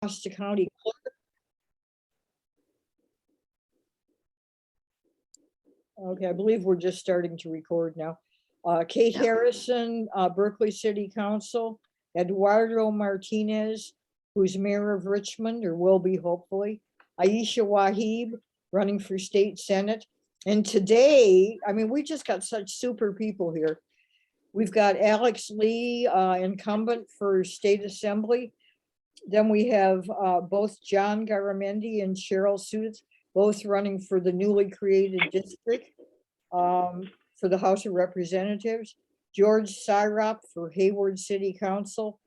to county clerk. Okay, I believe we're just starting to record now. Kate Harrison, Berkeley City Council, Eduardo Martinez, who's mayor of Richmond, or will be hopefully, Aisha Wahib, running for state senate. And today, I mean, we just got such super people here. We've got Alex Lee, incumbent for state assembly. Then we have both John Garamendi and Cheryl Suits, both running for the newly created district for the House of Representatives. George Syrop for Hayward City Council.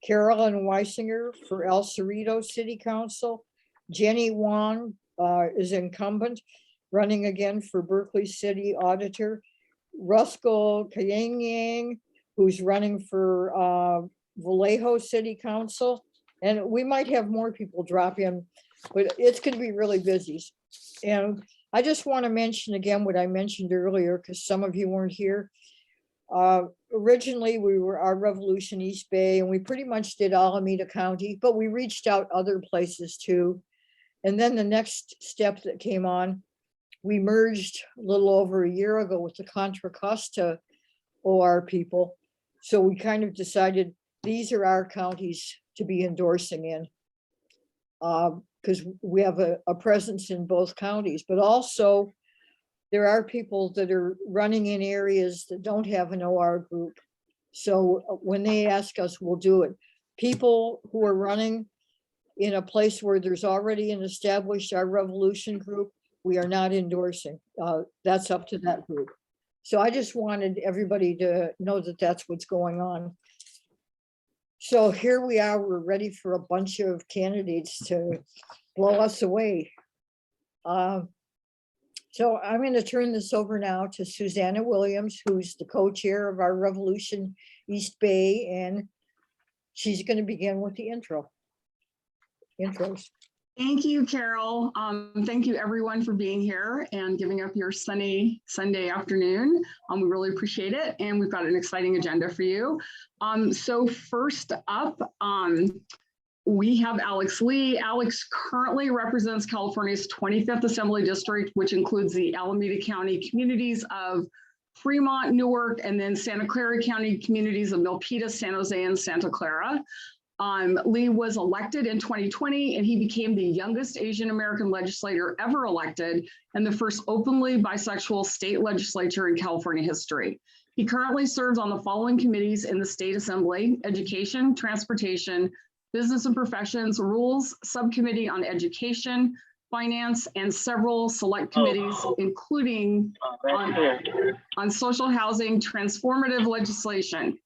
Carolyn Weissinger for El Cerrito City Council. Jenny Wong is incumbent, running again for Berkeley City Auditor. Ruskell Kayang, who's running for Vallejo City Council. And we might have more people drop in, but it's going to be really busy. And I just want to mention again what I mentioned earlier, because some of you weren't here. Originally, we were our Revolution East Bay, and we pretty much did Alameda County, but we reached out other places too. And then the next step that came on, we merged a little over a year ago with the Contra Costa OR people. So we kind of decided these are our counties to be endorsing in, because we have a presence in both counties, but also there are people that are running in areas that don't have an OR group. So when they ask us, we'll do it. People who are running in a place where there's already an established Our Revolution group, we are not endorsing. That's up to that group. So I just wanted everybody to know that that's what's going on. So here we are, we're ready for a bunch of candidates to blow us away. So I'm going to turn this over now to Susanna Williams, who's the co-chair of our Revolution East Bay, and she's going to begin with the intros. Thank you, Carol. Thank you everyone for being here and giving up your sunny Sunday afternoon. We really appreciate it. And we've got an exciting agenda for you. So first up, we have Alex Lee. Alex currently represents California's 25th Assembly District, which includes the Alameda County communities of Fremont, Newark, and then Santa Clara County communities of Milpitas, San Jose, and Santa Clara. Lee was elected in 2020, and he became the youngest Asian American legislator ever elected and the first openly bisexual state legislature in California history. He currently serves on the following committees in the State Assembly: Education, Transportation, Business and Professions, Rules, Subcommittee on Education, Finance, and several select committees, including on social housing, transformative legislation.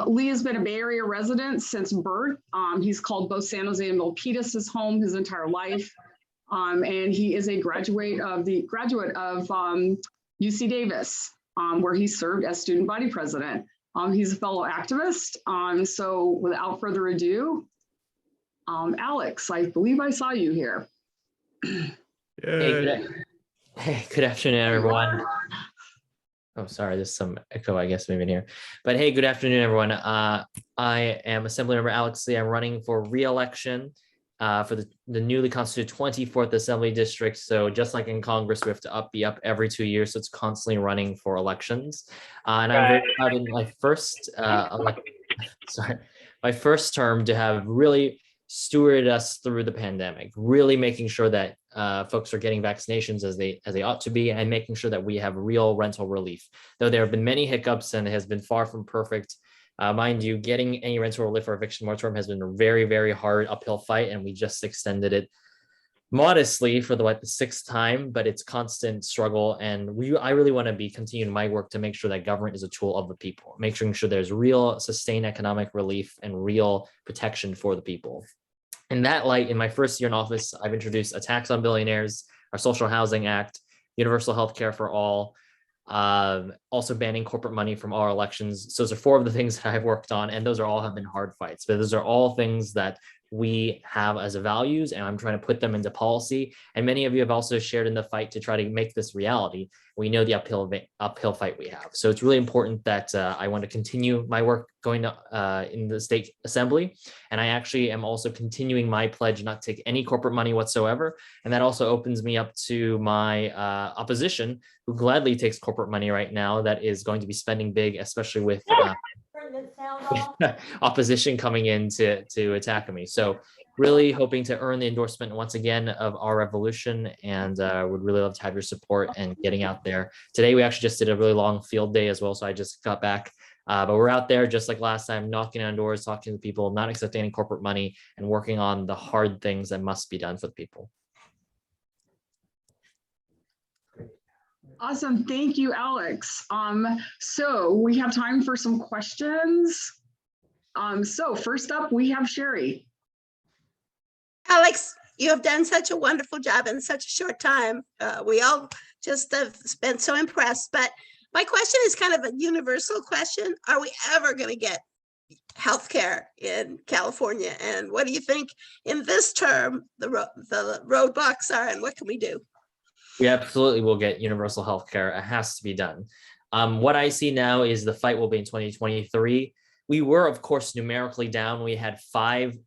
Lee has been a Bay Area resident since birth. He's called both San Jose and Milpitas his home his entire life. And he is a graduate of UC Davis, where he served as student body president. He's a fellow activist. So without further ado, Alex, I believe I saw you here. Hey, good afternoon, everyone. Oh, sorry, there's some echo, I guess, maybe in here. But hey, good afternoon, everyone. I am Assemblymember Alex Lee. I'm running for re-election for the newly constituted 24th Assembly District. So just like in Congress, we have to be up every 2 years. So it's constantly running for elections. And I'm very proud in my first my first term to have really stewarded us through the pandemic, really making sure that folks are getting vaccinations as they ought to be, and making sure that we have real rental relief. Though there have been many hiccups and it has been far from perfect. Mind you, getting any rental relief or eviction moratorium has been a very, very hard uphill fight, and we just extended it modestly for the sixth time, but it's constant struggle. And I really want to be continuing my work to make sure that government is a tool of the people, making sure there's real sustained economic relief and real protection for the people. In that light, in my first year in office, I've introduced a tax on billionaires, our Social Housing Act, universal health care for all, also banning corporate money from all our elections. So those are four of the things that I've worked on, and those are all have been hard fights, but those are all things that we have as a values, and I'm trying to put them into policy. And many of you have also shared in the fight to try to make this reality. We know the uphill fight we have. So it's really important that I want to continue my work going to in the state assembly. And I actually am also continuing my pledge not to take any corporate money whatsoever. And that also opens me up to my opposition, who gladly takes corporate money right now, that is going to be spending big, especially with opposition coming in to attack me. So really hoping to earn the endorsement once again of our revolution, and would really love to have your support and getting out there. Today, we actually just did a really long field day as well, so I just got back. But we're out there just like last time, knocking on doors, talking to people, not accepting any corporate money, and working on the hard things that must be done for the people. Awesome. Thank you, Alex. So we have time for some questions. So first up, we have Sherry. Alex, you have done such a wonderful job in such a short time. We all just have been so impressed. But my question is kind of a universal question. Are we ever going to get healthcare in California? And what do you think in this term the roadblocks are, and what can we do? We absolutely will get universal health care. It has to be done. What I see now is the fight will be in 2023. We were, of course, numerically down. We had 5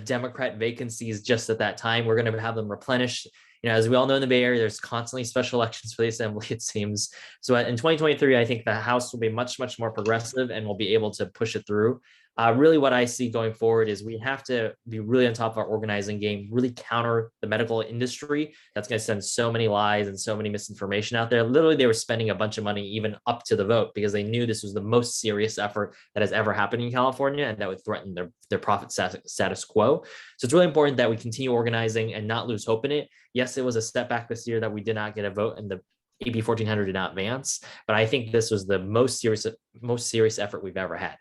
Democrat vacancies just at that time. We're going to have them replenished. You know, as we all know in the Bay Area, there's constantly special elections for the assembly, it seems. So in 2023, I think the House will be much, much more progressive and will be able to push it through. Really what I see going forward is we have to be really on top of our organizing game, really counter the medical industry that's going to send so many lies and so many misinformation out there. Literally, they were spending a bunch of money even up to the vote because they knew this was the most serious effort that has ever happened in California, and that would threaten their profit status quo. So it's really important that we continue organizing and not lose hope in it. Yes, it was a setback this year that we did not get a vote and the AB 1400 did not advance, but I think this was the most serious effort we've ever had.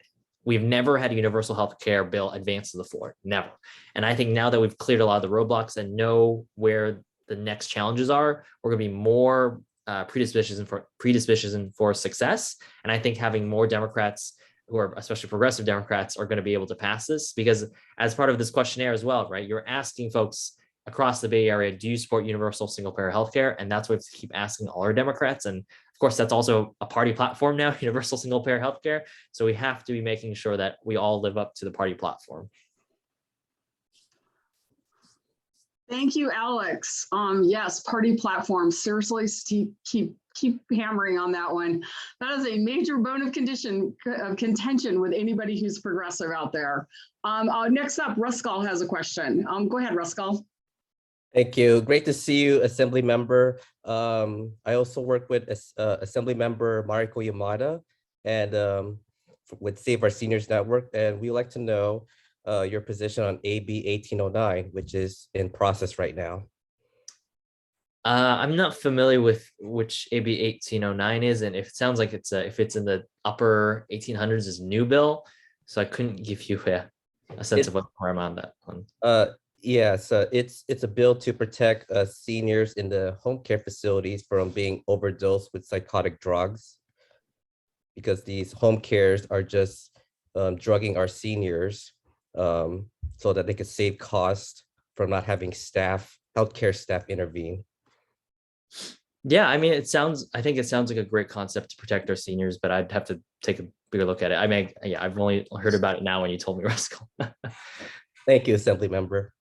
We've never had a universal health care bill advance to the floor, never. And I think now that we've cleared a lot of the roadblocks and know where the next challenges are, we're going to be more predisposition for success. And I think having more Democrats, who are especially progressive Democrats, are going to be able to pass this, because as part of this questionnaire as well, right, you're asking folks across the Bay Area, do you support universal single payer healthcare? And that's what we keep asking all our Democrats. And of course, that's also a party platform now, universal single payer healthcare. So we have to be making sure that we all live up to the party platform. Thank you, Alex. Yes, party platform. Seriously, keep hammering on that one. That is a major bone of contention with anybody who's progressive out there. Next up, Ruskal has a question. Go ahead, Ruskal. Thank you. Great to see you, Assembly Member. I also work with Assembly Member Mariko Yamada and with Save Our Seniors Network, and we'd like to know your position on AB 1809, which is in process right now. I'm not familiar with which AB 1809 is, and if it sounds like if it's in the upper 1800s is new bill, so I couldn't give you a sense of where I'm on that one. Yes, it's a bill to protect seniors in the home care facilities from being overdosed with psychotic drugs, because these home cares are just drugging our seniors so that they could save costs from not having healthcare staff intervene. Yeah, I mean, I think it sounds like a great concept to protect our seniors, but I'd have to take a bigger look at it. I mean, yeah, I've only heard about it now when you told me, Ruskal. Thank you, Assembly Member.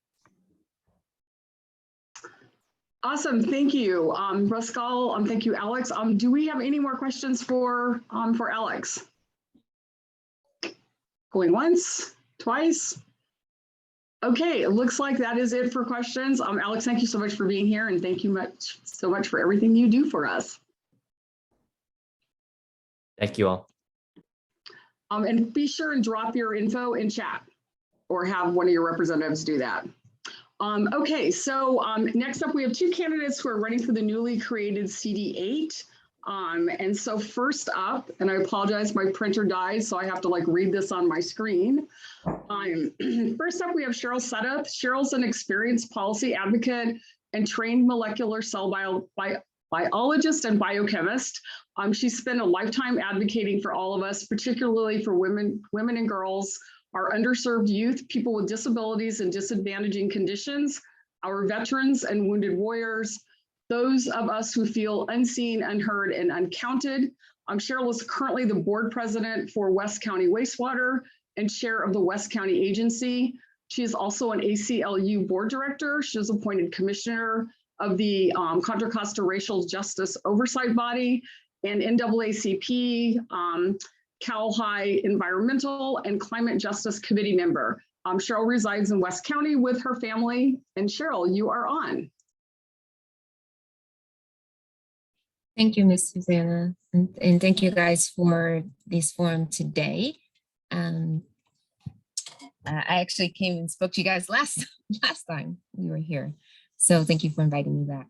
Awesome, thank you, Ruskal. Thank you, Alex. Do we have any more questions for Alex? Going once, twice. Okay, it looks like that is it for questions. Alex, thank you so much for being here, and thank you so much for everything you do for us. Thank you all. And be sure and drop your info in chat, or have one of your representatives do that. Okay, so next up, we have 2 candidates who are running for the newly created CD8. And so first up, and I apologize, my printer died, so I have to read this on my screen. First up, we have Cheryl Setup. Cheryl's an experienced policy advocate and trained molecular cell biologist and biochemist. She spent a lifetime advocating for all of us, particularly for women and girls our underserved youth, people with disabilities and disadvantaging conditions, our veterans and wounded warriors, those of us who feel unseen, unheard, and uncounted. Cheryl is currently the board president for West County Wastewater and chair of the West County Agency. She is also an ACLU board director. She was appointed commissioner of the Contra Costa Racial Justice Oversight Body and NAACP, Cal High Environmental and Climate Justice Committee member. Cheryl resides in West County with her family. And Cheryl, you are on. Thank you, Ms. Susanna, and thank you guys for this forum today. I actually came and spoke to you guys last time we were here, so thank you for inviting me back,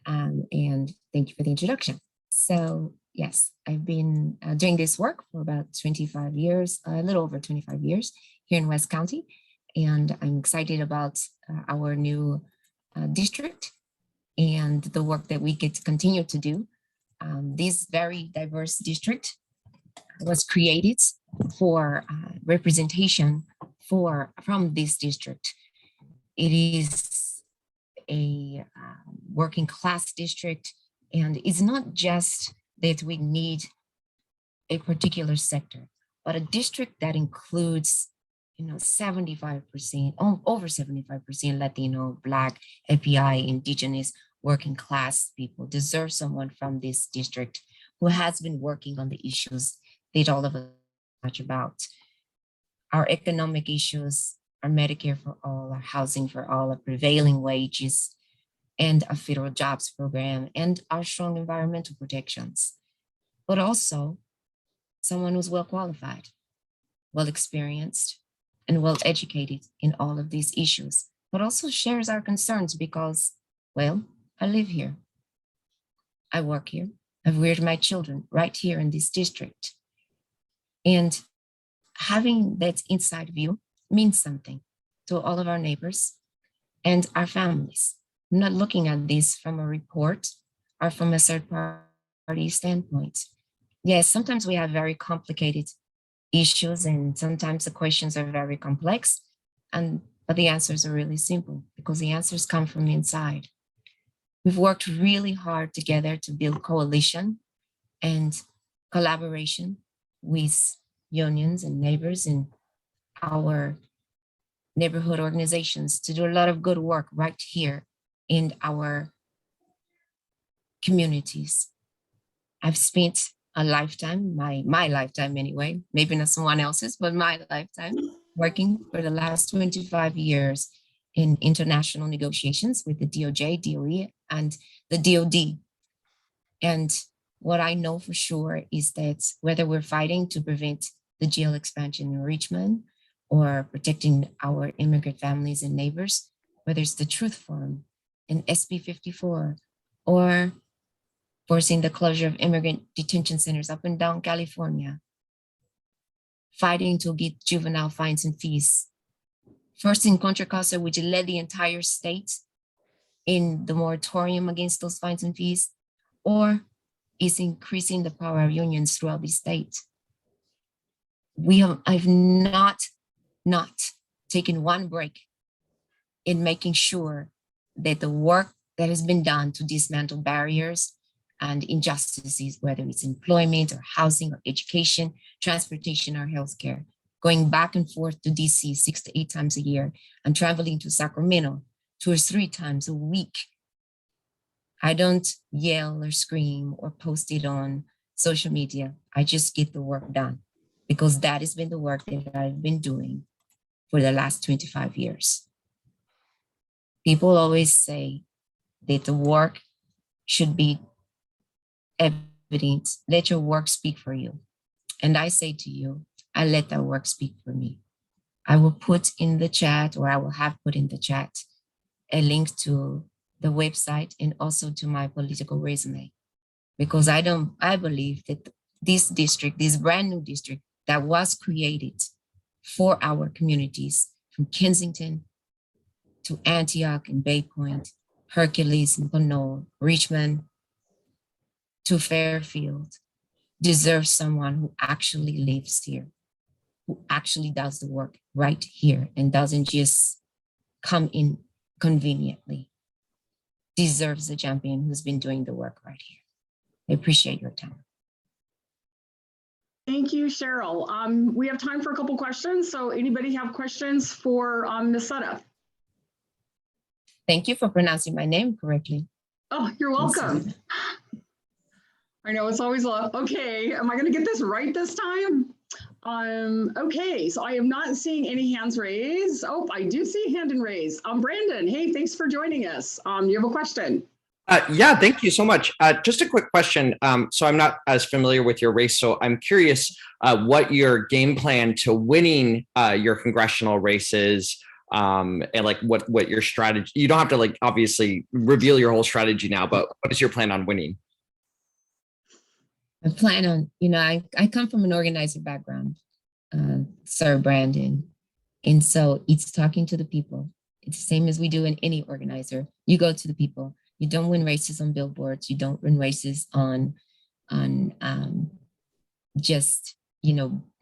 and thank you for the introduction. So yes, I've been doing this work for about 25 years, a little over 25 years here in West County, and I'm excited about our new district and the work that we get to continue to do. This very diverse district was created for representation from this district. It is a working class district, and it's not just that we need a particular sector, but a district that includes 75%, over 75% Latino, Black, API, Indigenous, working class people deserve someone from this district who has been working on the issues that all of us much about. Our economic issues, our Medicare for all, our housing for all, our prevailing wages, and a federal jobs program, and our strong environmental protections. But also someone who's well qualified, well experienced, and well educated in all of these issues, but also shares our concerns because, well, I live here. I work here. I've reared my children right here in this district. And having that inside view means something to all of our neighbors and our families. I'm not looking at this from a report or from a third party standpoint. Yes, sometimes we have very complicated issues and sometimes the questions are very complex, but the answers are really simple because the answers come from inside. We've worked really hard together to build coalition and collaboration with unions and neighbors and our neighborhood organizations to do a lot of good work right here in our communities. I've spent a lifetime, my lifetime anyway, maybe not someone else's, but my lifetime, working for the last 25 years in international negotiations with the DOJ, DOE, and the DOD. And what I know for sure is that whether we're fighting to prevent the jail expansion in Richmond or protecting our immigrant families and neighbors, whether it's the Truth Forum in SB 54 or forcing the closure of immigrant detention centers up and down California, fighting to get juvenile fines and fees, first in Contra Costa, which led the entire state in the moratorium against those fines and fees, or is increasing the power of unions throughout the state. I've not taken one break in making sure that the work that has been done to dismantle barriers and injustices, whether it's employment or housing or education, transportation or healthcare, going back and forth to DC 6 to 8 times a year and traveling to Sacramento 2 or 3 times a week. I don't yell or scream or post it on social media. I just get the work done because that has been the work that I've been doing for the last 25 years. People always say that the work should be evident. Let your work speak for you. And I say to you, I let that work speak for me. I will put in the chat, or I will have put in the chat, a link to the website and also to my political resume, because I believe that this district, this brand new district that was created for our communities from Kensington to Antioch and Bay Point, Hercules and Pinole, Richmond to Fairfield, deserves someone who actually lives here. who actually does the work right here and doesn't just come in conveniently deserves a champion who's been doing the work right here. I appreciate your time. Thank you, Cheryl. We have time for a couple questions. So anybody have questions for Ms. Sutta? Thank you for pronouncing my name correctly. Oh, you're welcome. I know it's always okay. Am I going to get this right this time? Okay, so I am not seeing any hands raised. Oh, I do see a hand raised. Brandon, hey, thanks for joining us. You have a question? Yeah, thank you so much. Just a quick question. So I'm not as familiar with your race, so I'm curious what your game plan to winning your congressional races and like what your strategy. You don't have to like obviously reveal your whole strategy now, but what is your plan on winning? I plan on, I come from an organizer background, Sir Brandon. And so it's talking to the people. It's the same as we do in any organizer. You go to the people. You don't win races on billboards. You don't win races on just,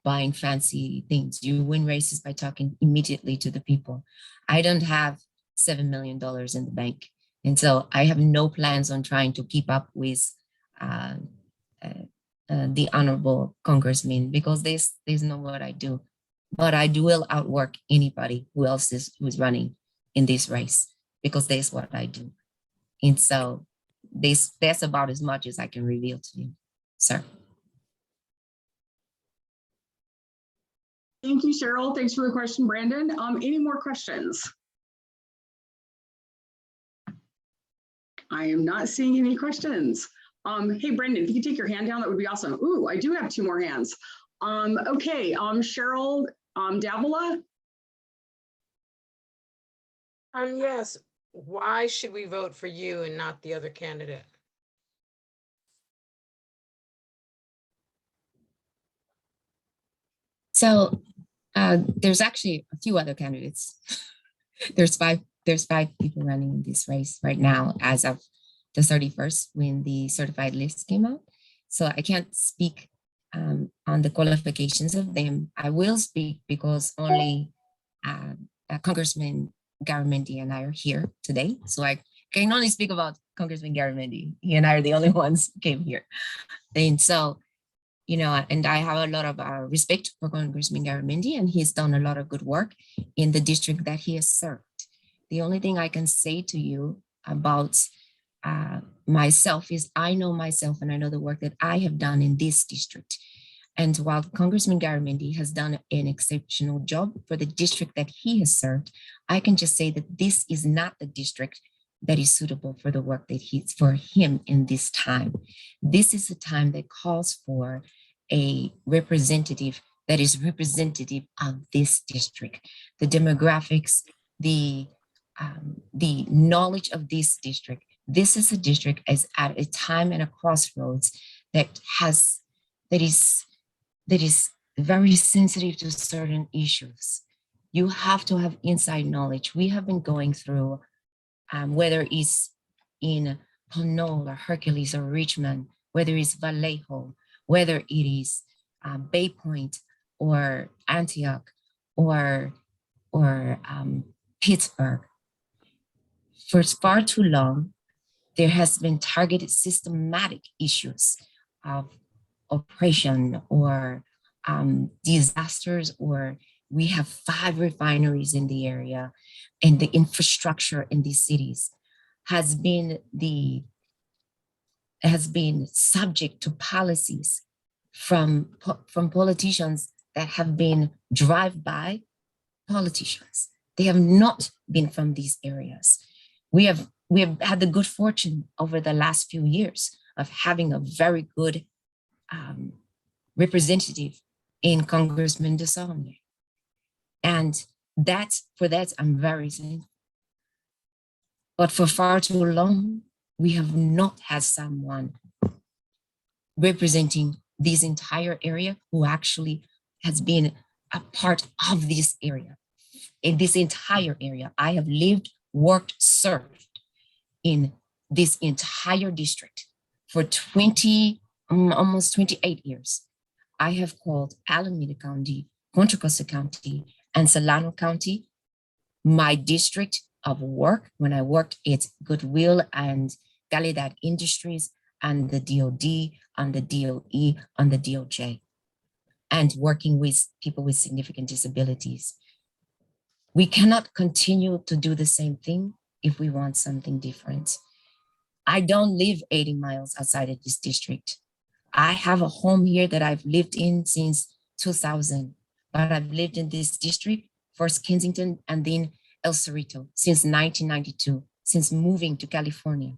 buying fancy things. You win races by talking immediately to the people. I don't have $7 million in the bank. And so I have no plans on trying to keep up with the honorable congressman because there's not what I do. But I will outwork anybody who's running in this race because that's what I do. And so that's about as much as I can reveal to you, sir. Thank you, Cheryl. Thanks for the question, Brandon. Any more questions? I am not seeing any questions. Hey, Brandon, if you could take your hand down, that would be awesome. Ooh, I do have 2 more hands. Okay, Cheryl Davila. Yes. Why should we vote for you and not the other candidate? So there's actually a few other candidates. There's five people running in this race right now as of the 31st when the certified list came out. So I can't speak on the qualifications of them. I will speak because only Congressman Garamendi and I are here today. So I can only speak about Congressman Garamendi. He and I are the only ones who came here. And so, and I have a lot of respect for Congressman Garamendi, and he's done a lot of good work in the district that he has served. The only thing I can say to you about myself is I know myself and I know the work that I have done in this district. And while Congressman Garamendi has done an exceptional job for the district that he has served, I can just say that this is not the district that is suitable for the work that for him in this time. This is a time that calls for a representative that is representative of this district, the demographics, the knowledge of this district. This is a district as at a time and a crossroads that is very sensitive to certain issues. You have to have inside knowledge. We have been going through, whether it's in Pinole or Hercules or Richmond, whether it's Vallejo, whether it is Bay Point or Antioch or Pittsburgh. For far too long, there has been targeted systematic issues of oppression or disasters, or we have 5 refineries in the area, and the infrastructure in these cities has been subject to policies from politicians that have been drive-by politicians. They have not been from these areas. We have had the good fortune over the last few years of having a very good representative in Congressman DeSaulnier. And for that, I'm very thankful. But for far too long, we have not had someone representing this entire area who actually has been a part of this area. In this entire area, I have lived, worked, served in this entire district for almost 28 years. I have called Alameda County Contra Costa County, and Solano County. My district of work, when I worked at Goodwill and Gallaudet Industries and the DOD, on the DOE, on the DOJ, and working with people with significant disabilities. We cannot continue to do the same thing if we want something different. I don't live 80 miles outside of this district. I have a home here that I've lived in since 2000, but I've lived in this district, first Kensington and then El Cerrito, since 1992, since moving to California.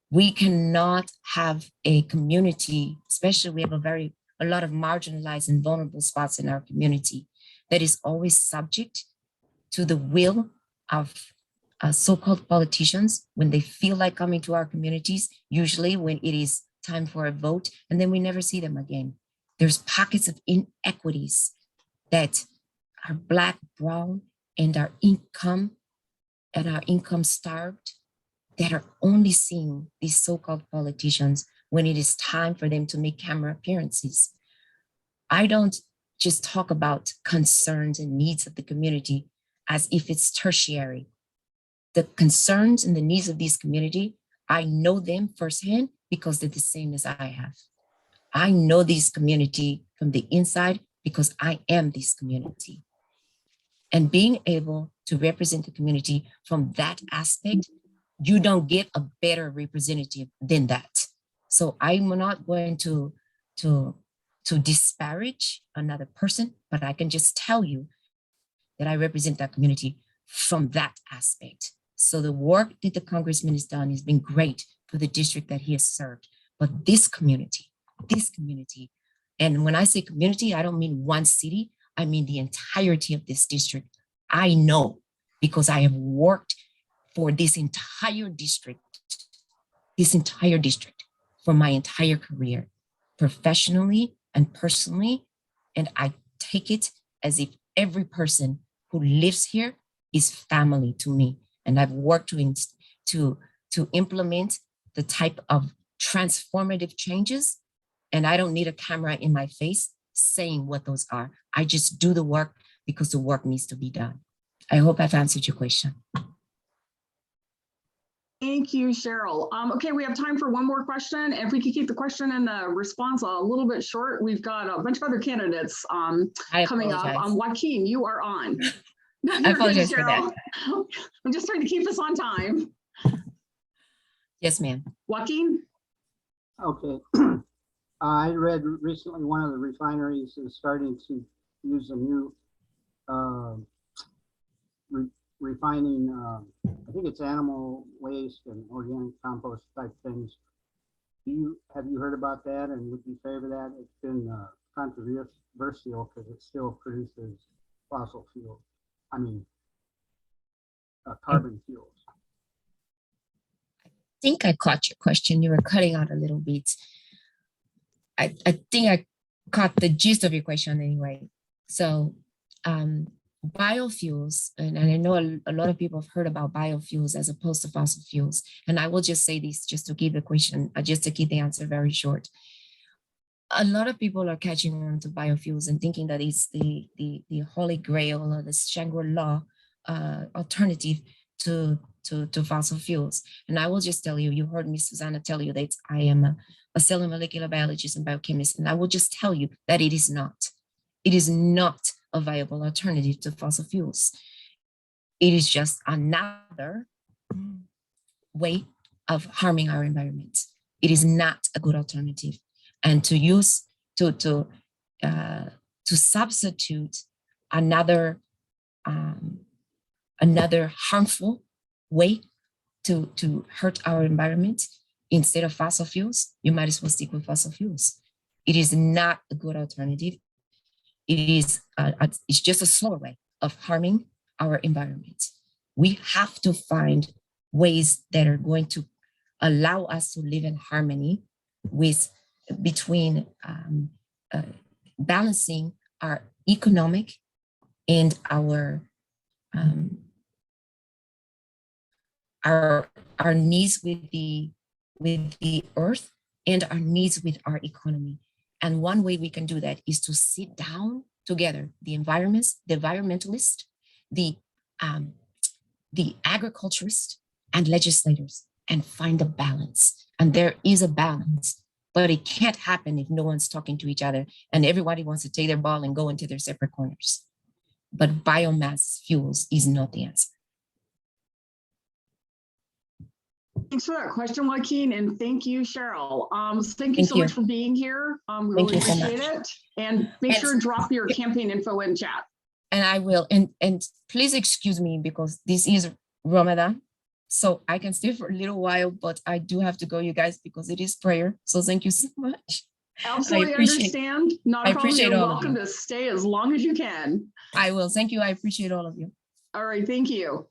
We cannot have a community, especially we have a lot of marginalized and vulnerable spots in our community that is always subject to the will of so-called politicians when they feel like coming to our communities, usually when it is time for a vote, and then we never see them again. There's pockets of inequities that are Black, brown, and our income starved, that are only seeing these so-called politicians when it is time for them to make camera appearances. I don't just talk about concerns and needs of the community as if it's tertiary. The concerns and the needs of this community, I know them firsthand because they're the same as I have. I know this community from the inside because I am this community. And being able to represent the community from that aspect, you don't get a better representative than that. So I'm not going to disparage another person, but I can just tell you that I represent that community from that aspect. So the work that the congressman has done has been great for the district that he has served. But this community, and when I say community, I don't mean one city, I mean the entirety of this district. I know because I have worked for this entire district for my entire career, professionally and personally. And I take it as if every person who lives here is family to me. And I've worked to implement the type of transformative changes. And I don't need a camera in my face saying what those are. I just do the work because the work needs to be done. I hope I've answered your question. Thank you, Cheryl. Okay, we have time for one more question. If we could keep the question and the response a little bit short, we've got a bunch of other candidates coming up. Joaquin, you are on. I apologize for that. I'm just trying to keep us on time. Yes, ma'am. Joaquin? Okay. I read recently one of the refineries is starting to use a new refining, I think it's animal waste and organic compost type things. Have you heard about that, and would you favor that? It's been controversial because it still produces fossil fuel. I mean, carbon fuels. I think I caught your question. You were cutting out a little bit. I think I caught the gist of your question anyway. So biofuels, and I know a lot of people have heard about biofuels as opposed to fossil fuels. And I will just say this just to keep the question, just to keep the answer very short. A lot of people are catching on to biofuels and thinking that it's the holy grail or the Shangri-La alternative to fossil fuels. And I will just tell you, you heard Ms. Susanna tell you that I am a cell and molecular biologist and biochemist, and I will just tell you that it is not. It is not a viable alternative to fossil fuels. It is just another way of harming our environment. It is not a good alternative. And to use to substitute another harmful way to hurt our environment instead of fossil fuels, you might as well stick with fossil fuels. It is not a good alternative. It is it's just a slower way of harming our environment. We have to find ways that are going to allow us to live in harmony between balancing our economic and our needs with the earth and our needs with our economy. And one way we can do that is to sit down together the environmentalists, the agriculturists and legislators and find a balance. And there is a balance, but it can't happen if no one's talking to each other and everybody wants to take their ball and go into their separate corners. But biomass fuels is not the answer. Thanks for that question, Joaquin, and thank you, Cheryl. Thank you so much for being here. We really appreciate it. And make sure and drop your campaign info in chat. And I will. And please excuse me because this is Ramadan, so I can stay for a little while, but I do have to go, you guys, because it is prayer. So thank you so much. Absolutely understand. Not a problem. You're welcome to stay as long as you can. I will. Thank you. I appreciate all of you. All right. Thank you.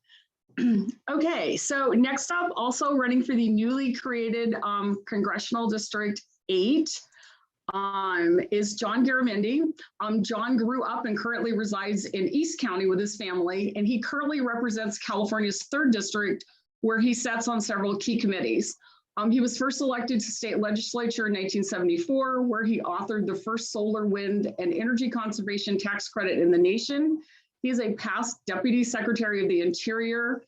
Okay. So next up, also running for the newly created Congressional District 8 is John Garamendi. John grew up and currently resides in East County with his family, and he currently represents California's 3rd District, where he sits on several key committees. He was first elected to state legislature in 1974, where he authored the first solar, wind, and energy conservation tax credit in the nation. He is a past Deputy Secretary of the Interior.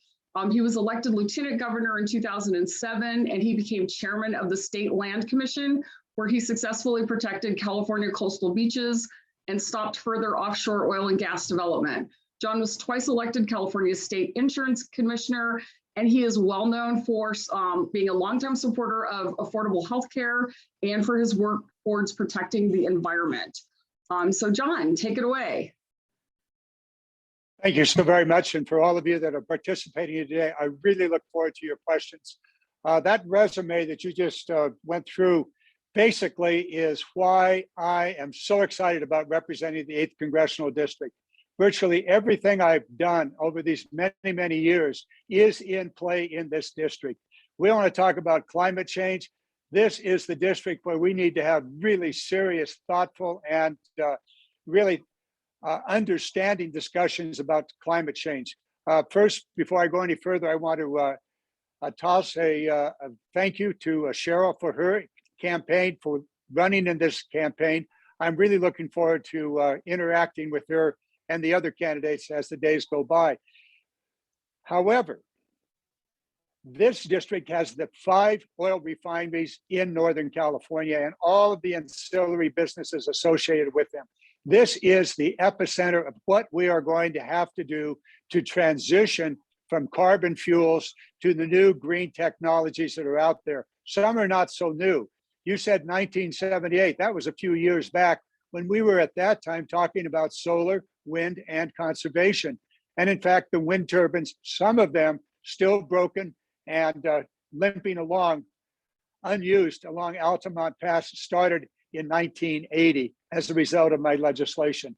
He was elected Lieutenant Governor in 2007, and he became Chairman of the State Land Commission, where he successfully protected California coastal beaches and stopped further offshore oil and gas development. John was twice elected California State Insurance Commissioner, and he is well known for being a longtime supporter of affordable health care and for his work towards protecting the environment. So John, take it away. Thank you so very much. And for all of you that are participating today, I really look forward to your questions. That resume that you just went through basically is why I am so excited about representing the 8th Congressional District. Virtually everything I've done over these many, many years is in play in this district. We want to talk about climate change. This is the district where we need to have really serious, thoughtful, and really understanding discussions about climate change. First, before I go any further, I want to toss a thank you to Cheryl for her campaign, for running in this campaign. I'm really looking forward to interacting with her and the other candidates as the days go by. However, this district has the 5 oil refineries in Northern California and all of the ancillary businesses associated with them. This is the epicenter of what we are going to have to do to transition from carbon fuels to the new green technologies that are out there. Some are not so new. You said 1978, that was a few years back when we were at that time talking about solar, wind, and conservation. And in fact, the wind turbines, some of them still broken and limping along, unused along Altamont Pass, started in 1980 as a result of my legislation.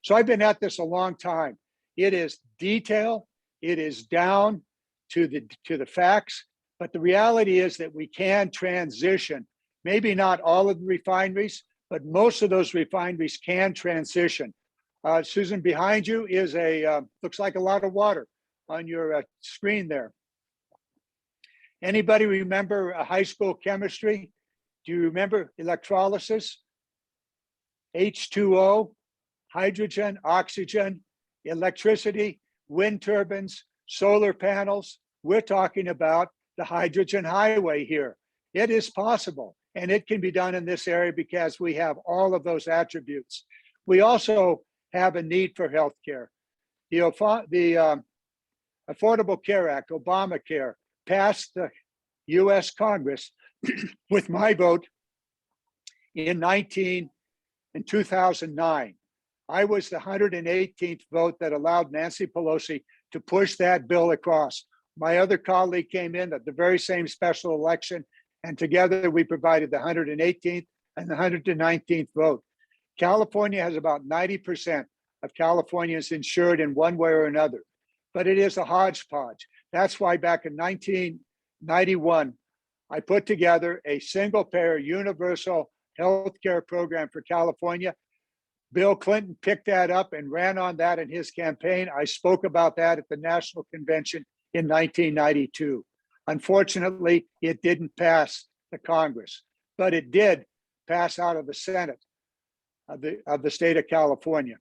So I've been at this a long time. It is detail, it is down to the facts, but the reality is that we can transition. Maybe not all of the refineries, but most of those refineries can transition. Susan, behind you is looks like a lot of water on your screen there. Anybody remember high school chemistry? Do you remember electrolysis? H2O, hydrogen, oxygen, electricity, wind turbines, solar panels. We're talking about the hydrogen highway here. It is possible, and it can be done in this area because we have all of those attributes. We also have a need for healthcare. The Affordable Care Act, Obamacare, passed the US Congress with my vote in 2009. I was the 118th vote that allowed Nancy Pelosi to push that bill across. My other colleague came in at the very same special election, and together we provided the 118th and the 119th vote. California has about 90% of Californians insured in one way or another, but it is a hodgepodge. That's why back in 1991, I put together a single-payer universal health care program for California. Bill Clinton picked that up and ran on that in his campaign. I spoke about that at the National Convention in 1992. Unfortunately, it didn't pass the Congress, but it did pass out of the Senate of the state of California.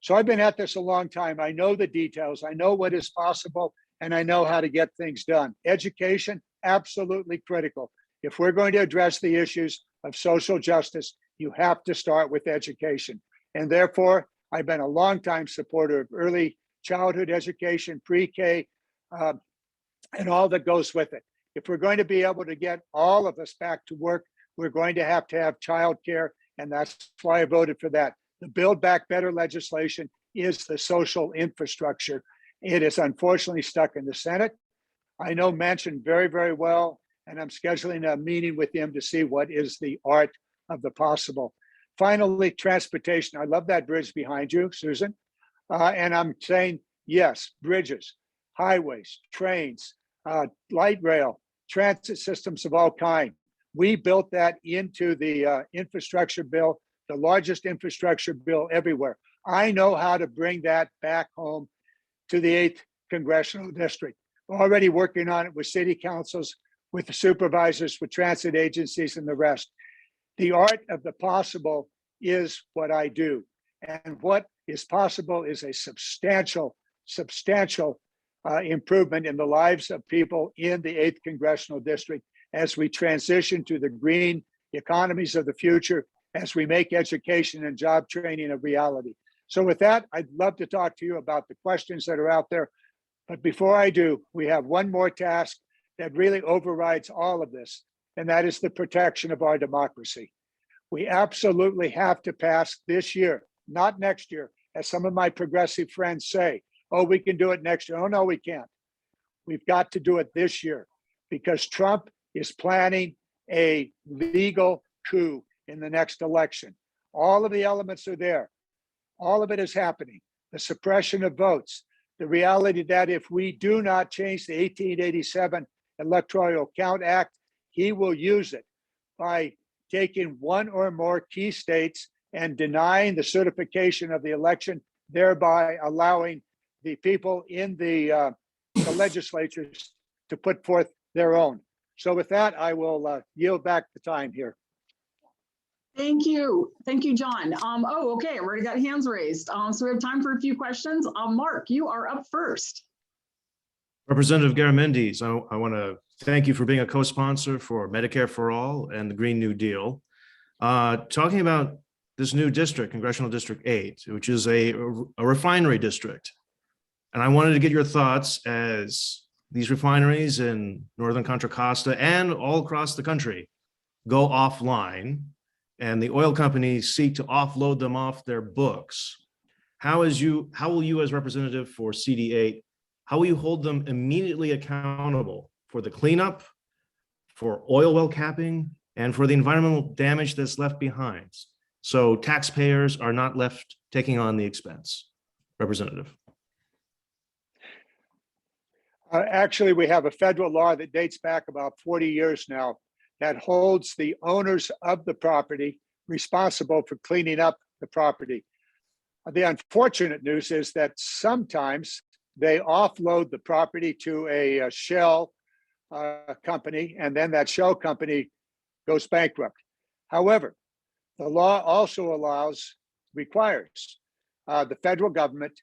So I've been at this a long time. I know the details. I know what is possible, and I know how to get things done. Education, absolutely critical. If we're going to address the issues of social justice, you have to start with education. And therefore, I've been a longtime supporter of early childhood education, pre-K, and all that goes with it. If we're going to be able to get all of us back to work, we're going to have childcare, and that's why I voted for that. The Build Back Better legislation is the social infrastructure. It is unfortunately stuck in the Senate. I know Manchin very, very well, and I'm scheduling a meeting with him to see what is the art of the possible. Finally, transportation. I love that bridge behind you, Susan. And I'm saying, yes, bridges, highways, trains, light rail, transit systems of all kinds. We built that into the infrastructure bill, the largest infrastructure bill everywhere. I know how to bring that back home to the 8th Congressional District. We're already working on it with city councils, with the supervisors, with transit agencies, and the rest. The art of the possible is what I do. And what is possible is a substantial improvement in the lives of people in the 8th Congressional District as we transition to the green economies of the future, as we make education and job training a reality. So with that, I'd love to talk to you about the questions that are out there. But before I do, we have one more task that really overrides all of this, and that is the protection of our democracy. We absolutely have to pass this year, not next year, as some of my progressive friends say, oh, we can do it next year. Oh, no, we can't. We've got to do it this year because Trump is planning a legal coup in the next election. All of the elements are there. All of it is happening. The suppression of votes, the reality that if we do not change the 1887 Electoral Count Act, he will use it by taking one or more key states and denying the certification of the election, thereby allowing the people in the legislatures to put forth their own. So with that, I will yield back the time here. Thank you. Thank you, John. Oh, okay. I already got hands raised. So we have time for a few questions. Mark, you are up first. Representative Garamendi, I want to thank you for being a co-sponsor for Medicare for All and the Green New Deal. Talking about this new district, Congressional District 8, which is a refinery district. And I wanted to get your thoughts as these refineries in Northern Contra Costa and all across the country go offline and the oil companies seek to offload them off their books. How will you as representative for CD8, how will you hold them immediately accountable for the cleanup, for oil well capping, and for the environmental damage that's left behind, so taxpayers are not left taking on the expense? Representative. Actually, we have a federal law that dates back about 40 years now that holds the owners of the property responsible for cleaning up the property. The unfortunate news is that sometimes they offload the property to a shell company, and then that shell company goes bankrupt. However, the law also requires the federal government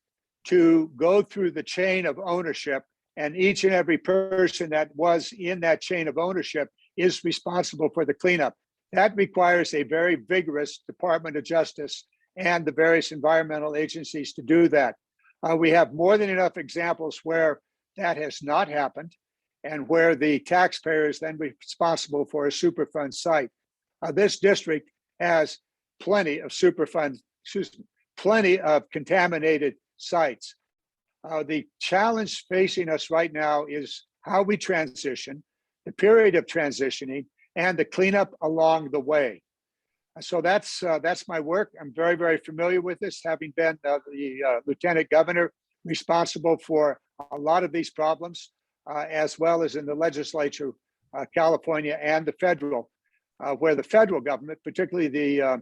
to go through the chain of ownership, and each and every person that was in that chain of ownership is responsible for the cleanup. That requires a very vigorous Department of Justice and the various environmental agencies to do that. We have more than enough examples where that has not happened and where the taxpayer is then responsible for a Superfund site. This district has plenty of plenty of contaminated sites. The challenge facing us right now is how we transition, the period of transitioning, and the cleanup along the way. So that's my work. I'm very, very familiar with this, having been the lieutenant governor responsible for a lot of these problems, as well as in the legislature, California and the federal, where the federal government, particularly the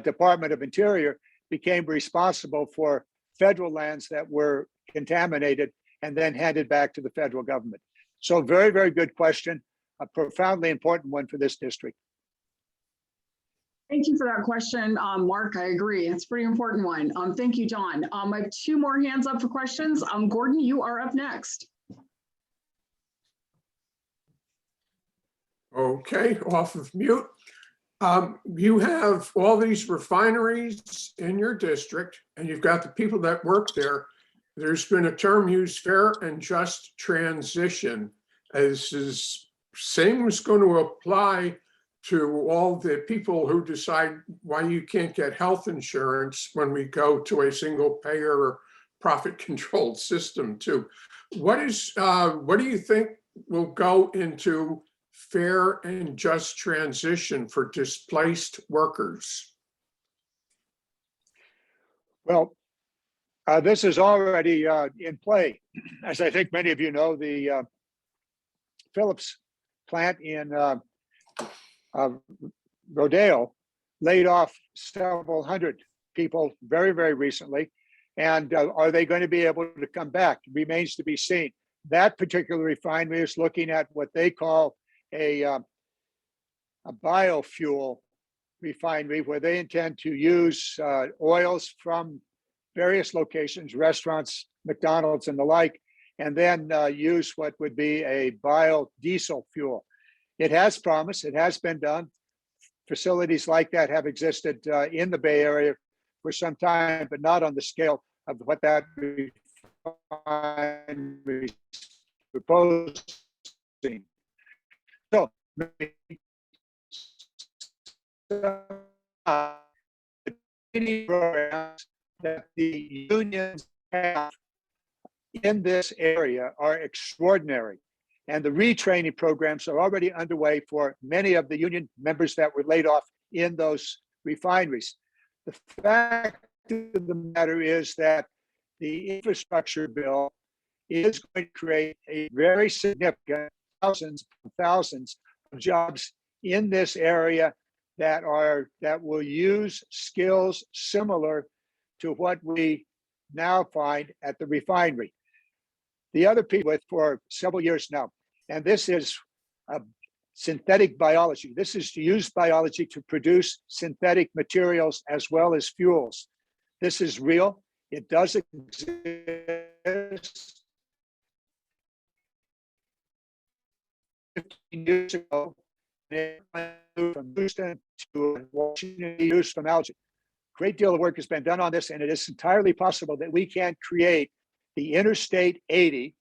Department of Interior, became responsible for federal lands that were contaminated and then handed back to the federal government. So very, very good question, a profoundly important one for this district. Thank you for that question, Mark. I agree. It's a pretty important one. Thank you, John. I have 2 more hands up for questions. Gordon, you are up next. Okay, off of mute. You have all these refineries in your district, and you've got the people that work there. There's been a term used, fair and just transition, as is same is going to apply to all the people who decide why you can't get health insurance when we go to a single payer or profit controlled system too. What do you think will go into fair and just transition for displaced workers? Well, this is already in play. As I think many of you know, the Phillips plant in Rodeo laid off several hundred people very, very recently. And are they going to be able to come back? Remains to be seen. That particular refinery is looking at what they call a biofuel refinery, where they intend to use oils from various locations, restaurants, McDonald's and the like, and then use what would be a biodiesel fuel. It has promise, it has been done. Facilities like that have existed in the Bay Area for some time, but not on the scale of what that refinery is proposing. So, programs that the unions have in this area are extraordinary. And the retraining programs are already underway for many of the union members that were laid off in those refineries. The fact of the matter is that the infrastructure bill is going to create a very significant thousands of jobs in this area that will use skills similar to what we now find at the refinery. The other piece with for several years now, and this is synthetic biology. This is to use biology to produce synthetic materials as well as fuels. This is real. It does exist. 15 years ago, from Houston to Washington, used from algae. Great deal of work has been done on this, and it is entirely possible that we can create the Interstate 80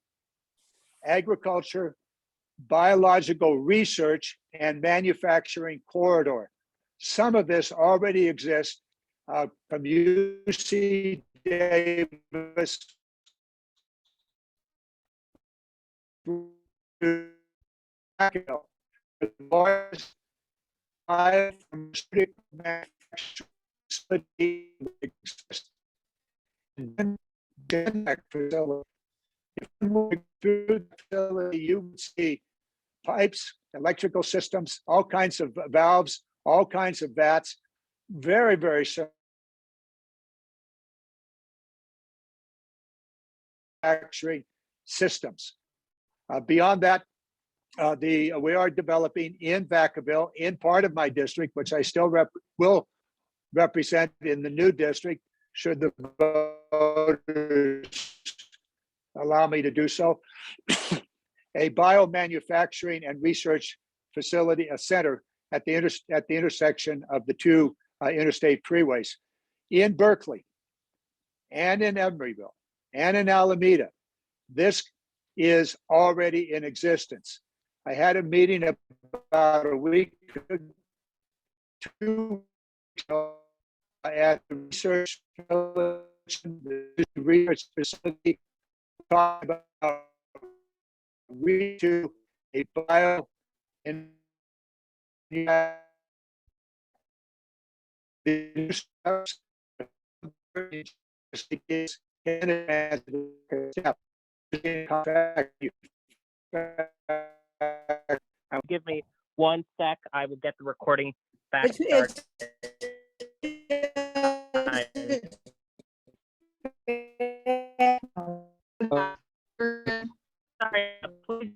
agriculture, biological research, and manufacturing corridor. Some of this already exists from UC Davis to the largest biopharmaceutical manufacturing facility exists. And then that facility, if you move through the facility, you would see pipes, electrical systems, all kinds of valves, all kinds of vats, very, very similar. Manufacturing systems. Beyond that, we are developing in Vacaville, in part of my district, which I still will represent in the new district, should the voters allow me to do so, a biomanufacturing and research facility, a center at the intersection of the two interstate freeways in Berkeley and in Emeryville and in Alameda. This is already in existence. I had a meeting about a week, 2 weeks ago at the research facility, talking about to a bio and give me 1 sec. I will get the recording back It's- started. Sorry, please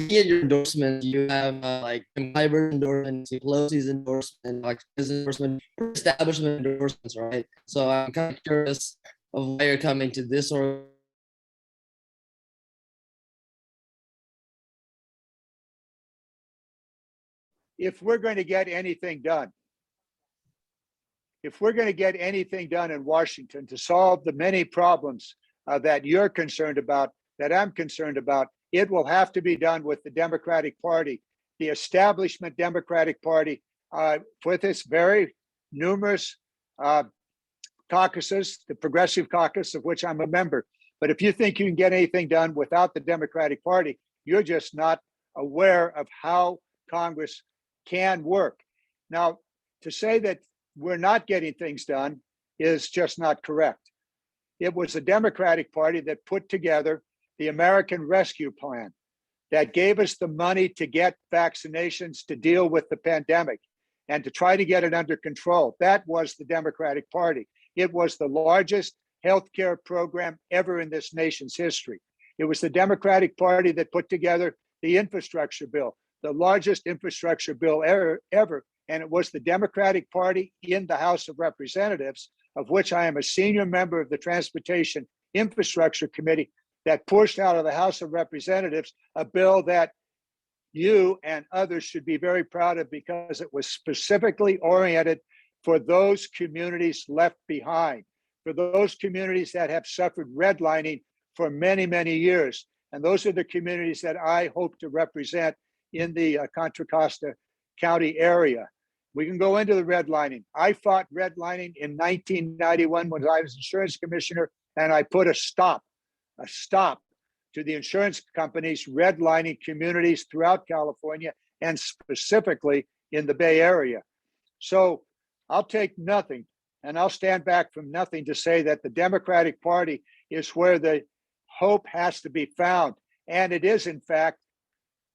looking at your endorsements, you have like Clyburn endorsement, Pelosi's endorsement, like business endorsement, establishment endorsements, right? So I'm kind of curious of why you're coming to this or if we're going to get anything done, if we're going to get anything done in Washington to solve the many problems that you're concerned about, that I'm concerned about, it will have to be done with the Democratic Party, the establishment Democratic Party, with its very numerous caucuses, the Progressive Caucus, of which I'm a member. But if you think you can get anything done without the Democratic Party, you're just not aware of how Congress can work. Now, to say that we're not getting things done is just not correct. It was the Democratic Party that put together the American Rescue Plan that gave us the money to get vaccinations to deal with the pandemic and to try to get it under control. That was the Democratic Party. It was the largest healthcare program ever in this nation's history. It was the Democratic Party that put together the infrastructure bill, the largest infrastructure bill ever. And it was the Democratic Party in the House of Representatives, of which I am a senior member of the Transportation Infrastructure Committee, that pushed out of the House of Representatives a bill that you and others should be very proud of, because it was specifically oriented for those communities left behind, for those communities that have suffered redlining for many, many years. And those are the communities that I hope to represent in the Contra Costa County area. We can go into the redlining. I fought redlining in 1991 when I was insurance commissioner, and I put a stop to the insurance companies redlining communities throughout California and specifically in the Bay Area. So I'll take nothing and I'll stand back from nothing to say that the Democratic Party is where the hope has to be found. And it is, in fact,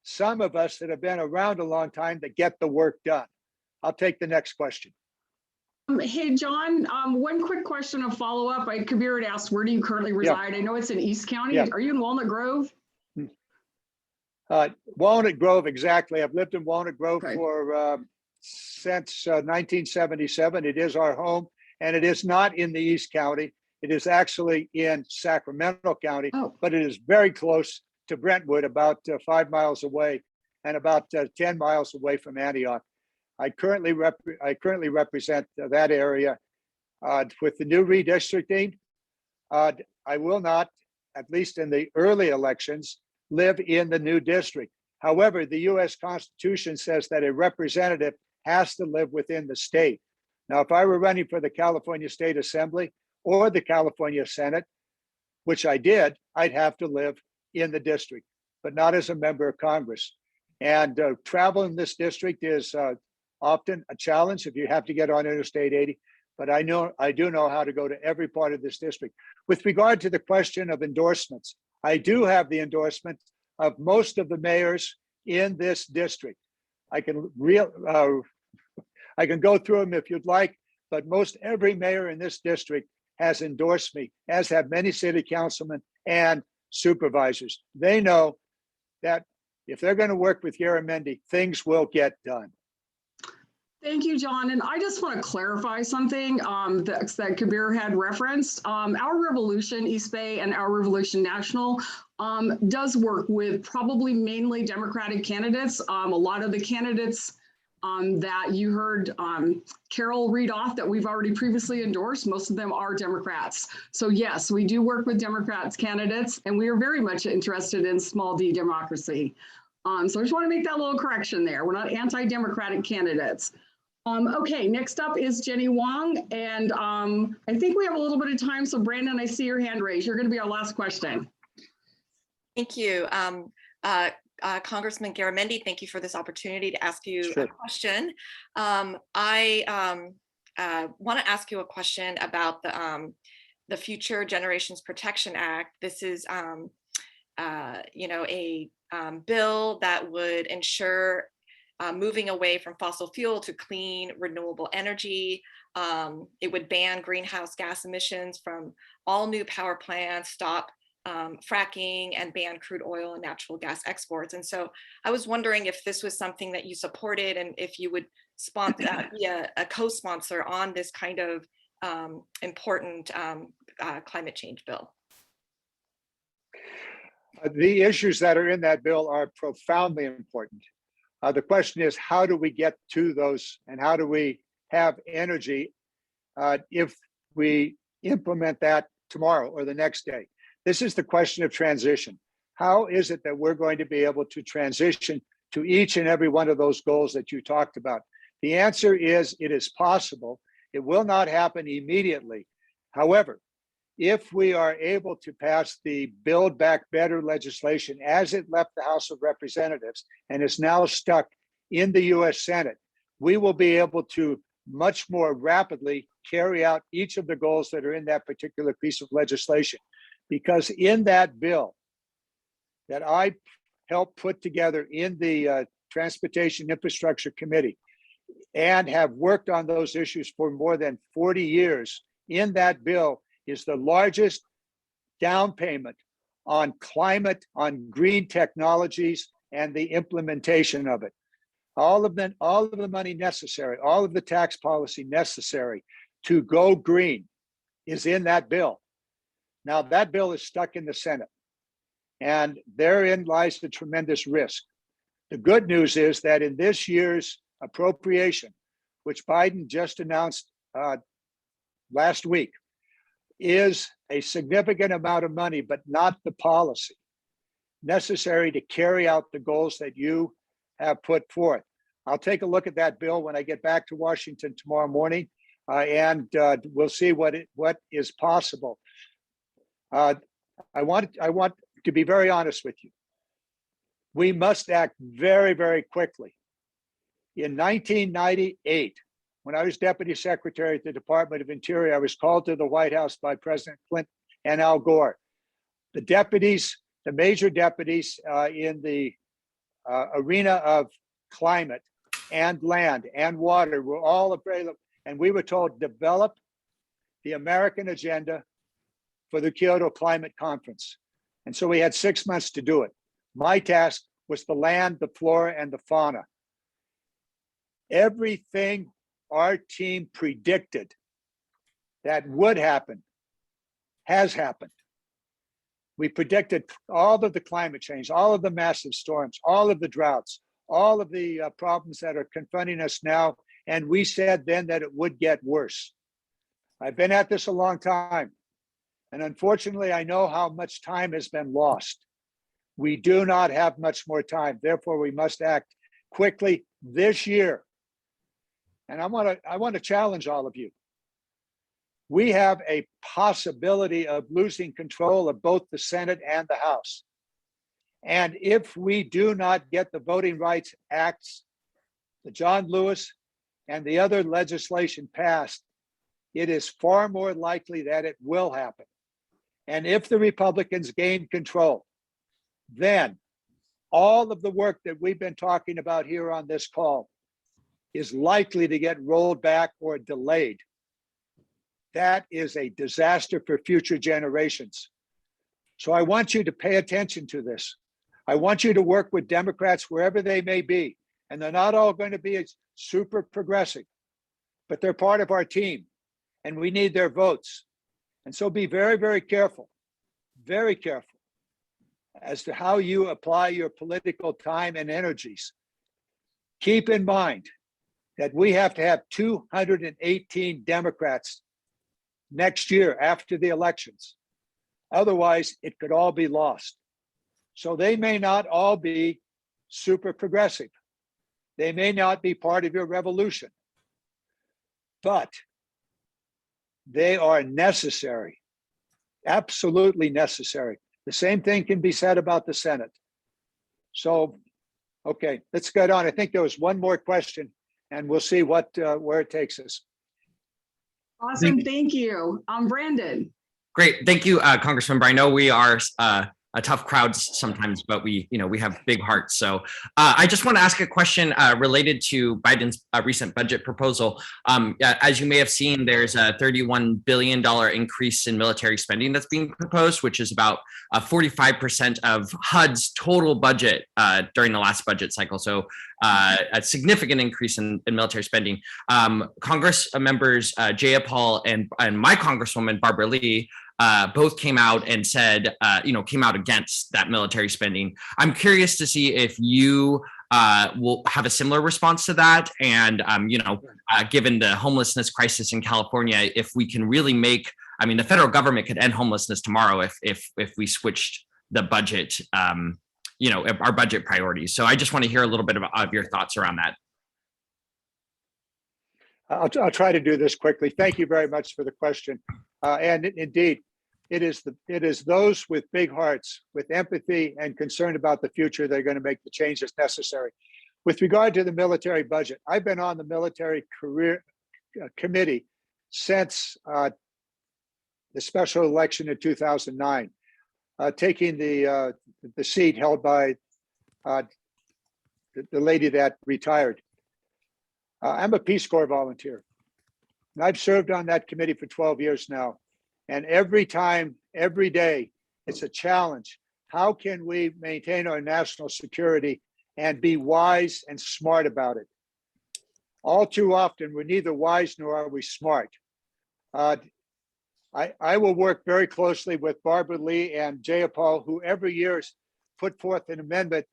some of us that have been around a long time that get the work done. I'll take the next question. Hey, John, one quick question of follow-up. Kabir had asked, where do you currently reside? I know it's in East County. Are you in Walnut Grove? Walnut Grove, exactly. I've lived in Walnut Grove for since 1977. It is our home, and it is not in the East County. It is actually in Sacramento County, but it is very close to Brentwood, about 5 miles away, and about 10 miles away from Antioch. I currently represent that area. With the new redistricting, I will not, at least in the early elections, live in the new district. However, the U.S. Constitution says that a representative has to live within the state. Now, if I were running for the California State Assembly or the California Senate, which I did, I'd have to live in the district, but not as a member of Congress. And travel in this district is often a challenge if you have to get on Interstate 80, but I do know how to go to every part of this district. With regard to the question of endorsements, I do have the endorsement of most of the mayors in this district. I can go through them if you'd like, but most every mayor in this district has endorsed me, as have many city councilmen and supervisors. They know that if they're going to work with Garamendi, things will get done. Thank you, John. And I just want to clarify something that Kabir had referenced. Our Revolution East Bay and Our Revolution National does work with probably mainly Democratic candidates. A lot of the candidates that you heard Carol read off that we've already previously endorsed, most of them are Democrats. So yes, we do work with Democrats candidates, and we are very much interested in small d democracy. So I just want to make that little correction there. We're not anti-democratic candidates. Okay, next up is Jenny Wong, and I think we have a little bit of time. So Brandon, I see your hand raised. You're going to be our last question. Thank you. Congressman Garamendi, thank you for this opportunity to ask you a question. I want to ask you a question about the Future Generations Protection Act. This is, a bill that would ensure moving away from fossil fuel to clean, renewable energy. It would ban greenhouse gas emissions from all new power plants, stop fracking and ban crude oil and natural gas exports. And so I was wondering if this was something that you supported and if you would be a co-sponsor on this kind of important climate change bill. The issues that are in that bill are profoundly important. The question is, how do we get to those and how do we have energy if we implement that tomorrow or the next day? This is the question of transition. How is it that we're going to be able to transition to each and every one of those goals that you talked about? The answer is it is possible. It will not happen immediately. However, if we are able to pass the Build Back Better legislation as it left the House of Representatives and is now stuck in the US Senate, we will be able to much more rapidly carry out each of the goals that are in that particular piece of legislation. Because in that bill that I helped put together in the Transportation Infrastructure Committee and have worked on those issues for more than 40 years, in that bill is the largest down payment on climate, on green technologies, and the implementation of it. All of the money necessary, all of the tax policy necessary to go green is in that bill. Now, that bill is stuck in the Senate, and therein lies the tremendous risk. The good news is that in this year's appropriation, which Biden just announced last week, is a significant amount of money, but not the policy necessary to carry out the goals that you have put forth. I'll take a look at that bill when I get back to Washington tomorrow morning, and we'll see what is possible. I want to be very honest with you. We must act very, very quickly. In 1998, when I was Deputy Secretary at the Department of Interior, I was called to the White House by President Clinton and Al Gore. The deputies, the major deputies in the arena of climate and land and water were all available. And we were told, develop the American agenda for the Kyoto Climate Conference. And so we had 6 months to do it. My task was the land, the flora, and the fauna. Everything our team predicted that would happen has happened. We predicted all of the climate change, all of the massive storms, all of the droughts, all of the problems that are confronting us now. And we said then that it would get worse. I've been at this a long time. And unfortunately, I know how much time has been lost. We do not have much more time. Therefore, we must act quickly this year. And I want to challenge all of you. We have a possibility of losing control of both the Senate and the House. And if we do not get the Voting Rights Acts, the John Lewis, and the other legislation passed, it is far more likely that it will happen. And if the Republicans gain control, then all of the work that we've been talking about here on this call is likely to get rolled back or delayed. That is a disaster for future generations. So I want you to pay attention to this. I want you to work with Democrats wherever they may be. And they're not all going to be super progressive, but they're part of our team and we need their votes. And so be very, very careful as to how you apply your political time and energies. Keep in mind that we have to have 218 Democrats next year after the elections. Otherwise, it could all be lost. So they may not all be super progressive. They may not be part of your revolution, but they are necessary, absolutely necessary. The same thing can be said about the Senate. So, okay, let's get on. I think there was one more question and we'll see where it takes us. Awesome, thank you. Brandon. Great, thank you, Congressmember. I know we are tough crowds sometimes, but we have big hearts. So I just want to ask a question related to Biden's recent budget proposal. As you may have seen, there's a $31 billion increase in military spending that's being proposed, which is about 45% of HUD's total budget during the last budget cycle. So a significant increase in military spending. Congress members Jayapal and my Congresswoman Barbara Lee both came out and said, came out against that military spending. I'm curious to see if you will have a similar response to that. And, given the homelessness crisis in California, if we can really the federal government could end homelessness tomorrow if we switched the budget, our budget priorities. So I just want to hear a little bit of your thoughts around that. I'll try to do this quickly. Thank you very much for the question. And indeed, it is those with big hearts, with empathy and concern about the future that are going to make the changes necessary. With regard to the military budget, I've been on the military career committee since the special election in 2009, taking the seat held by the lady that retired. I'm a Peace Corps volunteer, and I've served on that committee for 12 years now. And every time, every day, it's a challenge. How can we maintain our national security and be wise and smart about it? All too often, we're neither wise nor are we smart. I will work very closely with Barbara Lee and Jayapal, who every year put forth an amendment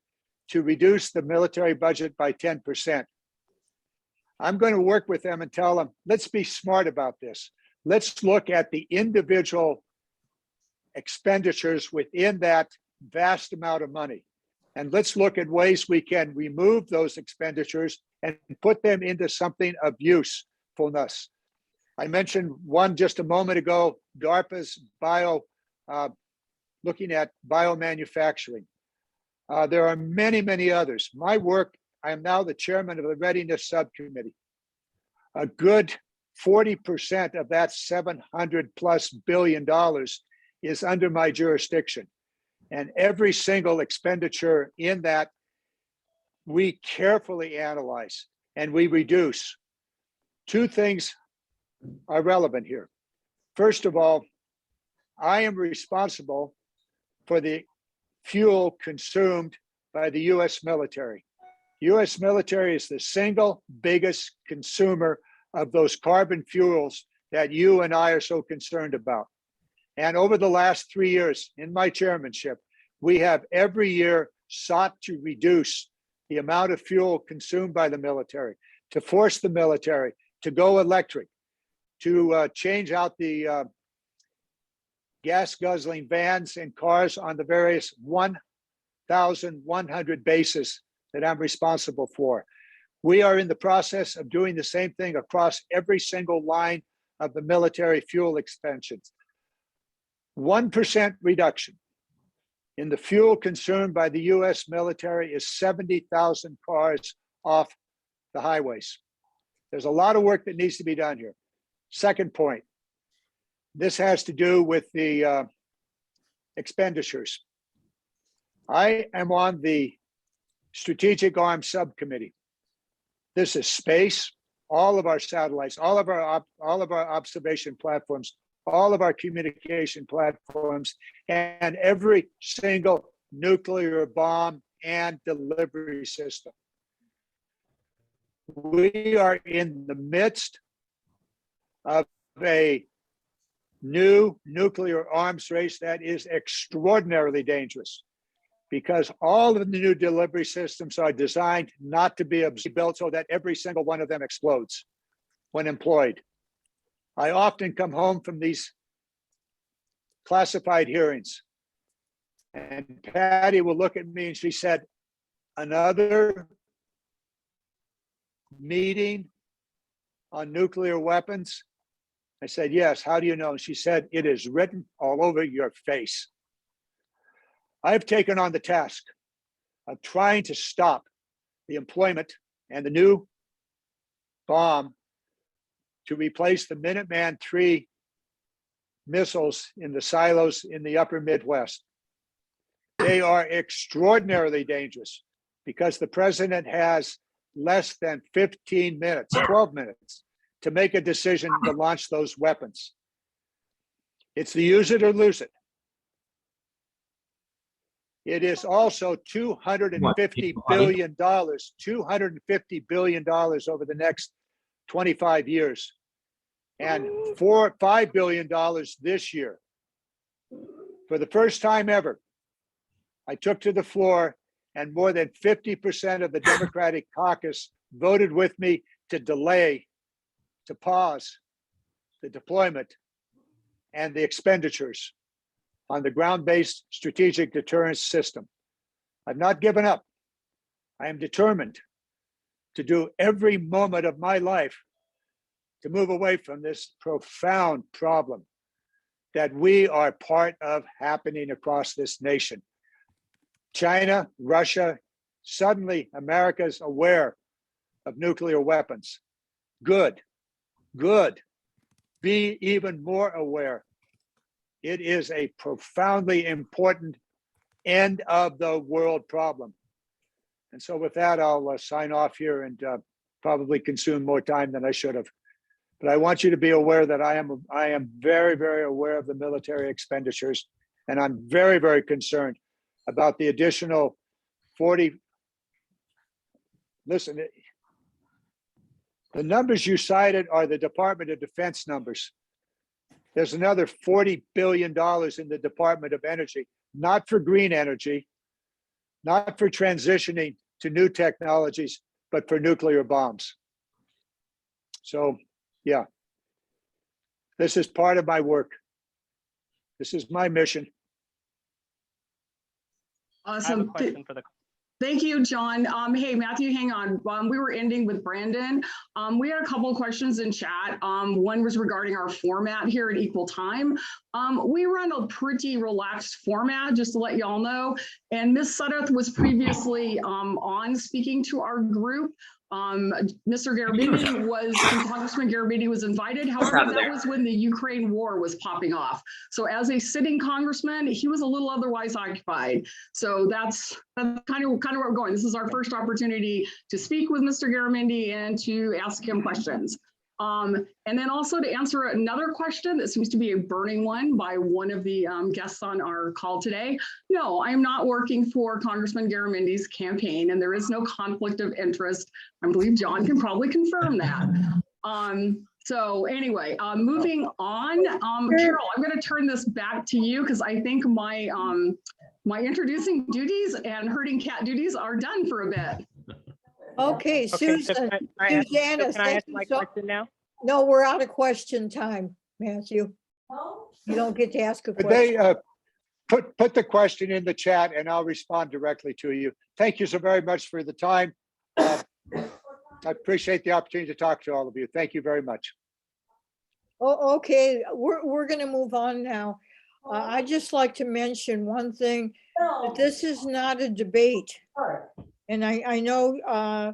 to reduce the military budget by 10%. I'm going to work with them and tell them, let's be smart about this. Let's look at the individual expenditures within that vast amount of money. And let's look at ways we can remove those expenditures and put them into something of usefulness. I mentioned one just a moment ago, DARPA's looking at biomanufacturing. There are many, many others. My work, I am now the chairman of the Readiness Subcommittee. A good 40% of that $700+ billion is under my jurisdiction. And every single expenditure in that, we carefully analyze and we reduce. Two things are relevant here. First of all, I am responsible for the fuel consumed by the US military. US military is the single biggest consumer of those carbon fuels that you and I are so concerned about. And over the last 3 years in my chairmanship, we have every year sought to reduce the amount of fuel consumed by the military, to force the military to go electric, to change out the gas guzzling vans and cars on the various 1,100 bases that I'm responsible for. We are in the process of doing the same thing across every single line of the military fuel expenses. 1% reduction in the fuel consumed by the US military is 70,000 cars off the highways. There's a lot of work that needs to be done here. Second point, this has to do with the expenditures. I am on the Strategic Arms Subcommittee. This is space, all of our satellites, all of our observation platforms, all of our communication platforms, and every single nuclear bomb and delivery system. We are in the midst of a new nuclear arms race that is extraordinarily dangerous, because all of the new delivery systems are designed not to be built so that every single one of them explodes when employed. I often come home from these classified hearings, and Patty will look at me and she said, "Another meeting on nuclear weapons?" I said, "Yes, how do you know?" She said, "It is written all over your face." I've taken on the task of trying to stop the employment and the new bomb to replace the Minuteman III missiles in the silos in the upper Midwest. They are extraordinarily dangerous because the president has less than 15 minutes, 12 minutes to make a decision to launch those weapons. It's the use it or lose it. It is also $250 billion, $250 billion over the next 25 years, and $5 billion this year. For the first time ever, I took to the floor, and more than 50% of the Democratic caucus voted with me to delay, to pause the deployment and the expenditures on the ground-based strategic deterrence system. I've not given up. I am determined to do every moment of my life to move away from this profound problem that we are part of happening across this nation. China, Russia, suddenly America's aware of nuclear weapons. Good, good. Be even more aware. It is a profoundly important end of the world problem. And so with that, I'll sign off here and probably consume more time than I should have. But I want you to be aware that I am very, very aware of the military expenditures, and I'm very, very concerned about the additional 40. Listen, the numbers you cited are the Department of Defense numbers. There's another $40 billion in the Department of Energy, not for green energy, not for transitioning to new technologies, but for nuclear bombs. So, yeah, this is part of my work. This is my mission. I have a Awesome. question for the. Thank you, John. Hey, Matthew, hang on. We were ending with Brandon. We had a couple of questions in chat. One was regarding our format here at Equal Time. We run a pretty relaxed format, just to let y'all know. And Ms. Sudduth was previously on speaking to our group. Mr. Garamendi Congressman Garamendi was invited. However, that was when the Ukraine war was popping off. So as a sitting congressman, he was a little otherwise occupied. So that's kind of where we're going. This is our first opportunity to speak with Mr. Garamendi and to ask him questions. And then also to answer another question that seems to be a burning one by one of the guests on our call today. No, I am not working for Congressman Garamendi's campaign, and there is no conflict of interest. I believe John can probably confirm that. So anyway, moving on, Carol, I'm going to turn this back to you because I think my introducing duties and herding cat duties are done for a bit. Okay, Susanna, Can I ask my question now? No, we're out of question time, Matthew. You don't get to ask a question. They put the question in the chat and I'll respond directly to you. Thank you so very much for the time. I appreciate the opportunity to talk to all of you. Thank you very much. Oh, okay, we're going to move on now. I'd just like to mention one thing, that this is not a debate. And I know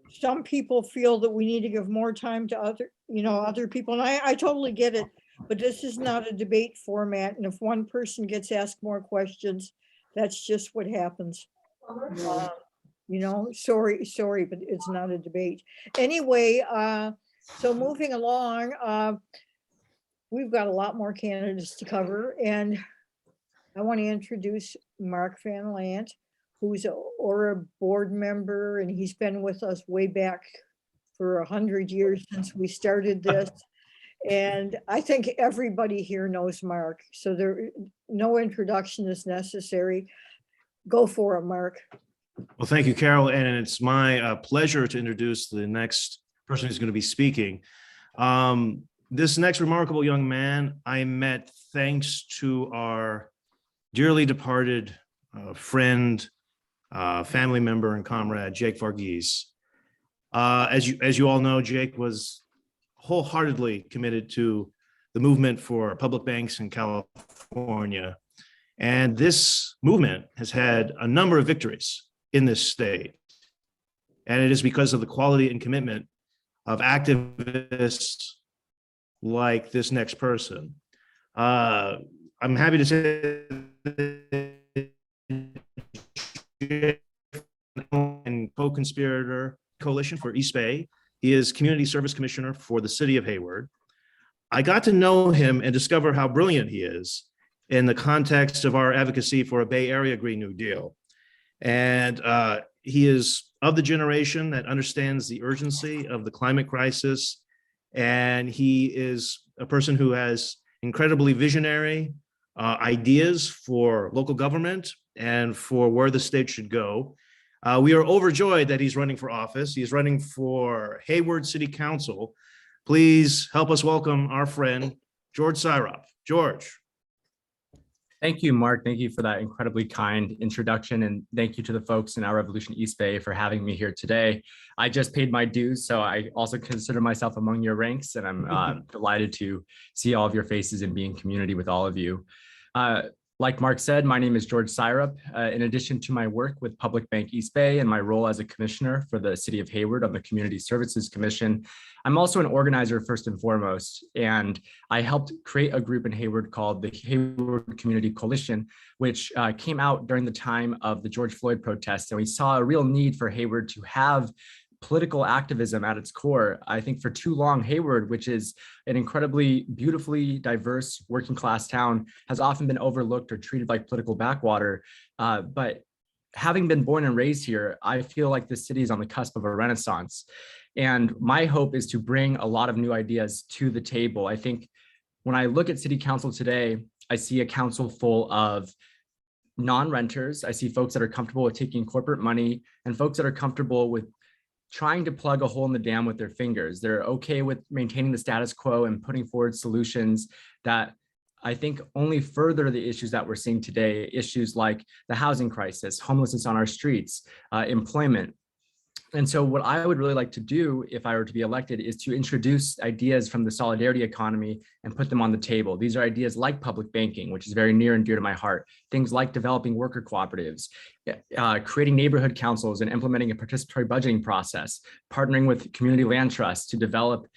some people feel that we need to give more time to other people, and I totally get it, but this is not a debate format. And if one person gets asked more questions, that's just what happens. Sorry, but it's not a debate. Anyway, so moving along, we've got a lot more candidates to cover, and I want to introduce Mark Van Lant, who's an OREB board member, and he's been with us way back for 100 years since we started this. And I think everybody here knows Mark, so no introduction is necessary. Go for it, Mark. Well, thank you, Carol. And it's my pleasure to introduce the next person who's going to be speaking. This next remarkable young man I met thanks to our dearly departed friend, family member and comrade, Jake Varghese. As you all know, Jake was wholeheartedly committed to the movement for public banks in California. And this movement has had a number of victories in this state. And it is because of the quality and commitment of activists like this next person. I'm happy to say and co-conspirator coalition for East Bay. He is Community Service Commissioner for the city of Hayward. I got to know him and discover how brilliant he is in the context of our advocacy for a Bay Area Green New Deal. And he is of the generation that understands the urgency of the climate crisis. And he is a person who has incredibly visionary ideas for local government and for where the state should go. We are overjoyed that he's running for office. He's running for Hayward City Council. Please help us welcome our friend, George Syrop. George. Thank you, Mark. Thank you for that incredibly kind introduction. And thank you to the folks in Our Revolution East Bay for having me here today. I just paid my dues, so I also consider myself among your ranks, and I'm delighted to see all of your faces and be in community with all of you. Like Mark said, my name is George Syrop. In addition to my work with Public Bank East Bay and my role as a commissioner for the City of Hayward on the Community Services Commission, I'm also an organizer first and foremost. And I helped create a group in Hayward called the Hayward Community Coalition, which came out during the time of the George Floyd protests. And we saw a real need for Hayward to have political activism at its core. I think for too long, Hayward, which is an incredibly beautifully diverse working class town, has often been overlooked or treated like political backwater. But having been born and raised here, I feel like this city is on the cusp of a renaissance. And my hope is to bring a lot of new ideas to the table. I think when I look at city council today, I see a council full of non-renters. I see folks that are comfortable with taking corporate money and folks that are comfortable with trying to plug a hole in the dam with their fingers. They're okay with maintaining the status quo and putting forward solutions that I think only further the issues that we're seeing today, issues like the housing crisis, homelessness on our streets, employment. And so what I would really like to do if I were to be elected is to introduce ideas from the solidarity economy and put them on the table. These are ideas like public banking, which is very near and dear to my heart. Things like developing worker cooperatives, creating neighborhood councils and implementing a participatory budgeting process, partnering with community land trusts to develop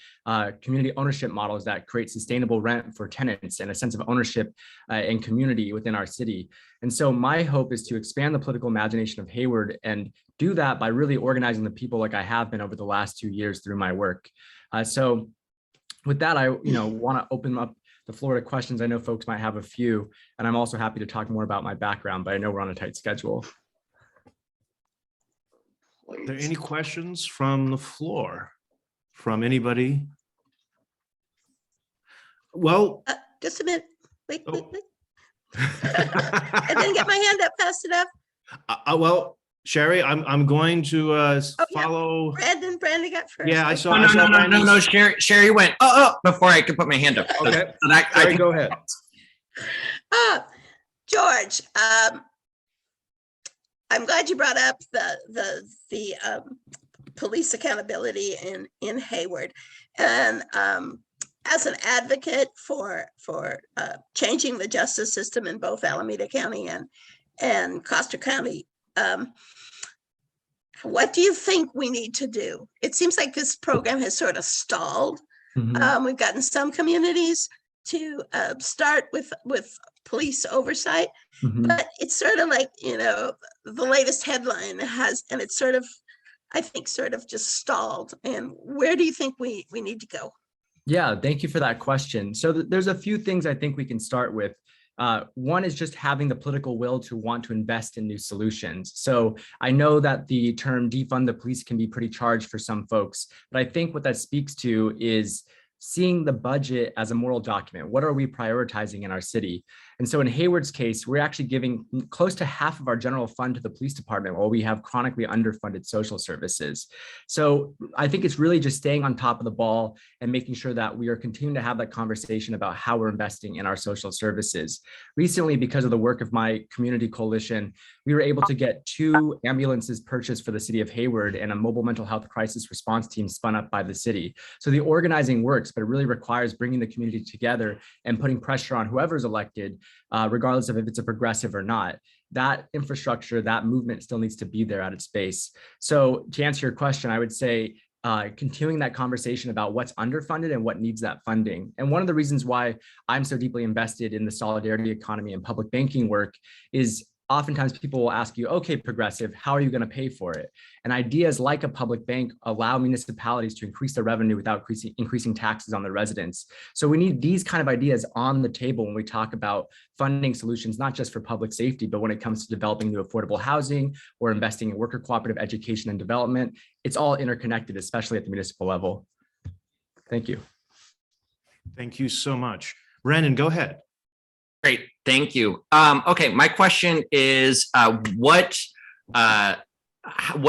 community ownership models that create sustainable rent for tenants and a sense of ownership and community within our city. And so my hope is to expand the political imagination of Hayward and do that by really organizing the people like I have been over the last 2 years through my work. So with that, I want to open up the floor to questions. I know folks might have a few, and I'm also happy to talk more about my background, but I know we're on a tight schedule. Are there any questions from the floor? From anybody? Well, just a minute. Wait. I didn't get my hand up fast enough. Well, Sherry, I'm going to follow. Brandon got first. Yeah, I saw. No. Sherry went. Before I could put my hand up. Okay. I go ahead. George, I'm glad you brought up the police accountability in Hayward, and as an advocate for changing the justice system in both Alameda County and Custer County. What do you think we need to do? It seems like this program has sort of stalled. Mm-hmm. We've gotten some communities to start with police oversight, Mm-hmm. but it's sort of like, the latest headline and it's sort of, I think, sort of just stalled. And where do you think we need to go? Yeah, thank you for that question. So there's a few things I think we can start with. One is just having the political will to want to invest in new solutions. So I know that the term defund the police can be pretty charged for some folks, but I think what that speaks to is seeing the budget as a moral document. What are we prioritizing in our city? And so in Hayward's case, we're actually giving close to half of our general fund to the police department while we have chronically underfunded social services. So I think it's really just staying on top of the ball and making sure that we are continuing to have that conversation about how we're investing in our social services. Recently, because of the work of my community coalition, we were able to get 2 ambulances purchased for the city of Hayward and a mobile mental health crisis response team spun up by the city. So the organizing works, but it really requires bringing the community together and putting pressure on whoever's elected, regardless of if it's a progressive or not. That infrastructure, that movement still needs to be there at its base. So to answer your question, I would say continuing that conversation about what's underfunded and what needs that funding. And one of the reasons why I'm so deeply invested in the solidarity economy and public banking work is oftentimes people will ask you, okay, progressive, how are you going to pay for it? And ideas like a public bank allow municipalities to increase their revenue without increasing taxes on their residents. So we need these kind of ideas on the table when we talk about funding solutions, not just for public safety, but when it comes to developing new affordable housing or investing in worker cooperative education and development. It's all interconnected, especially at the municipal level. Thank you. Thank you so much. Brandon, go ahead. Great, thank you. Okay, my question is, what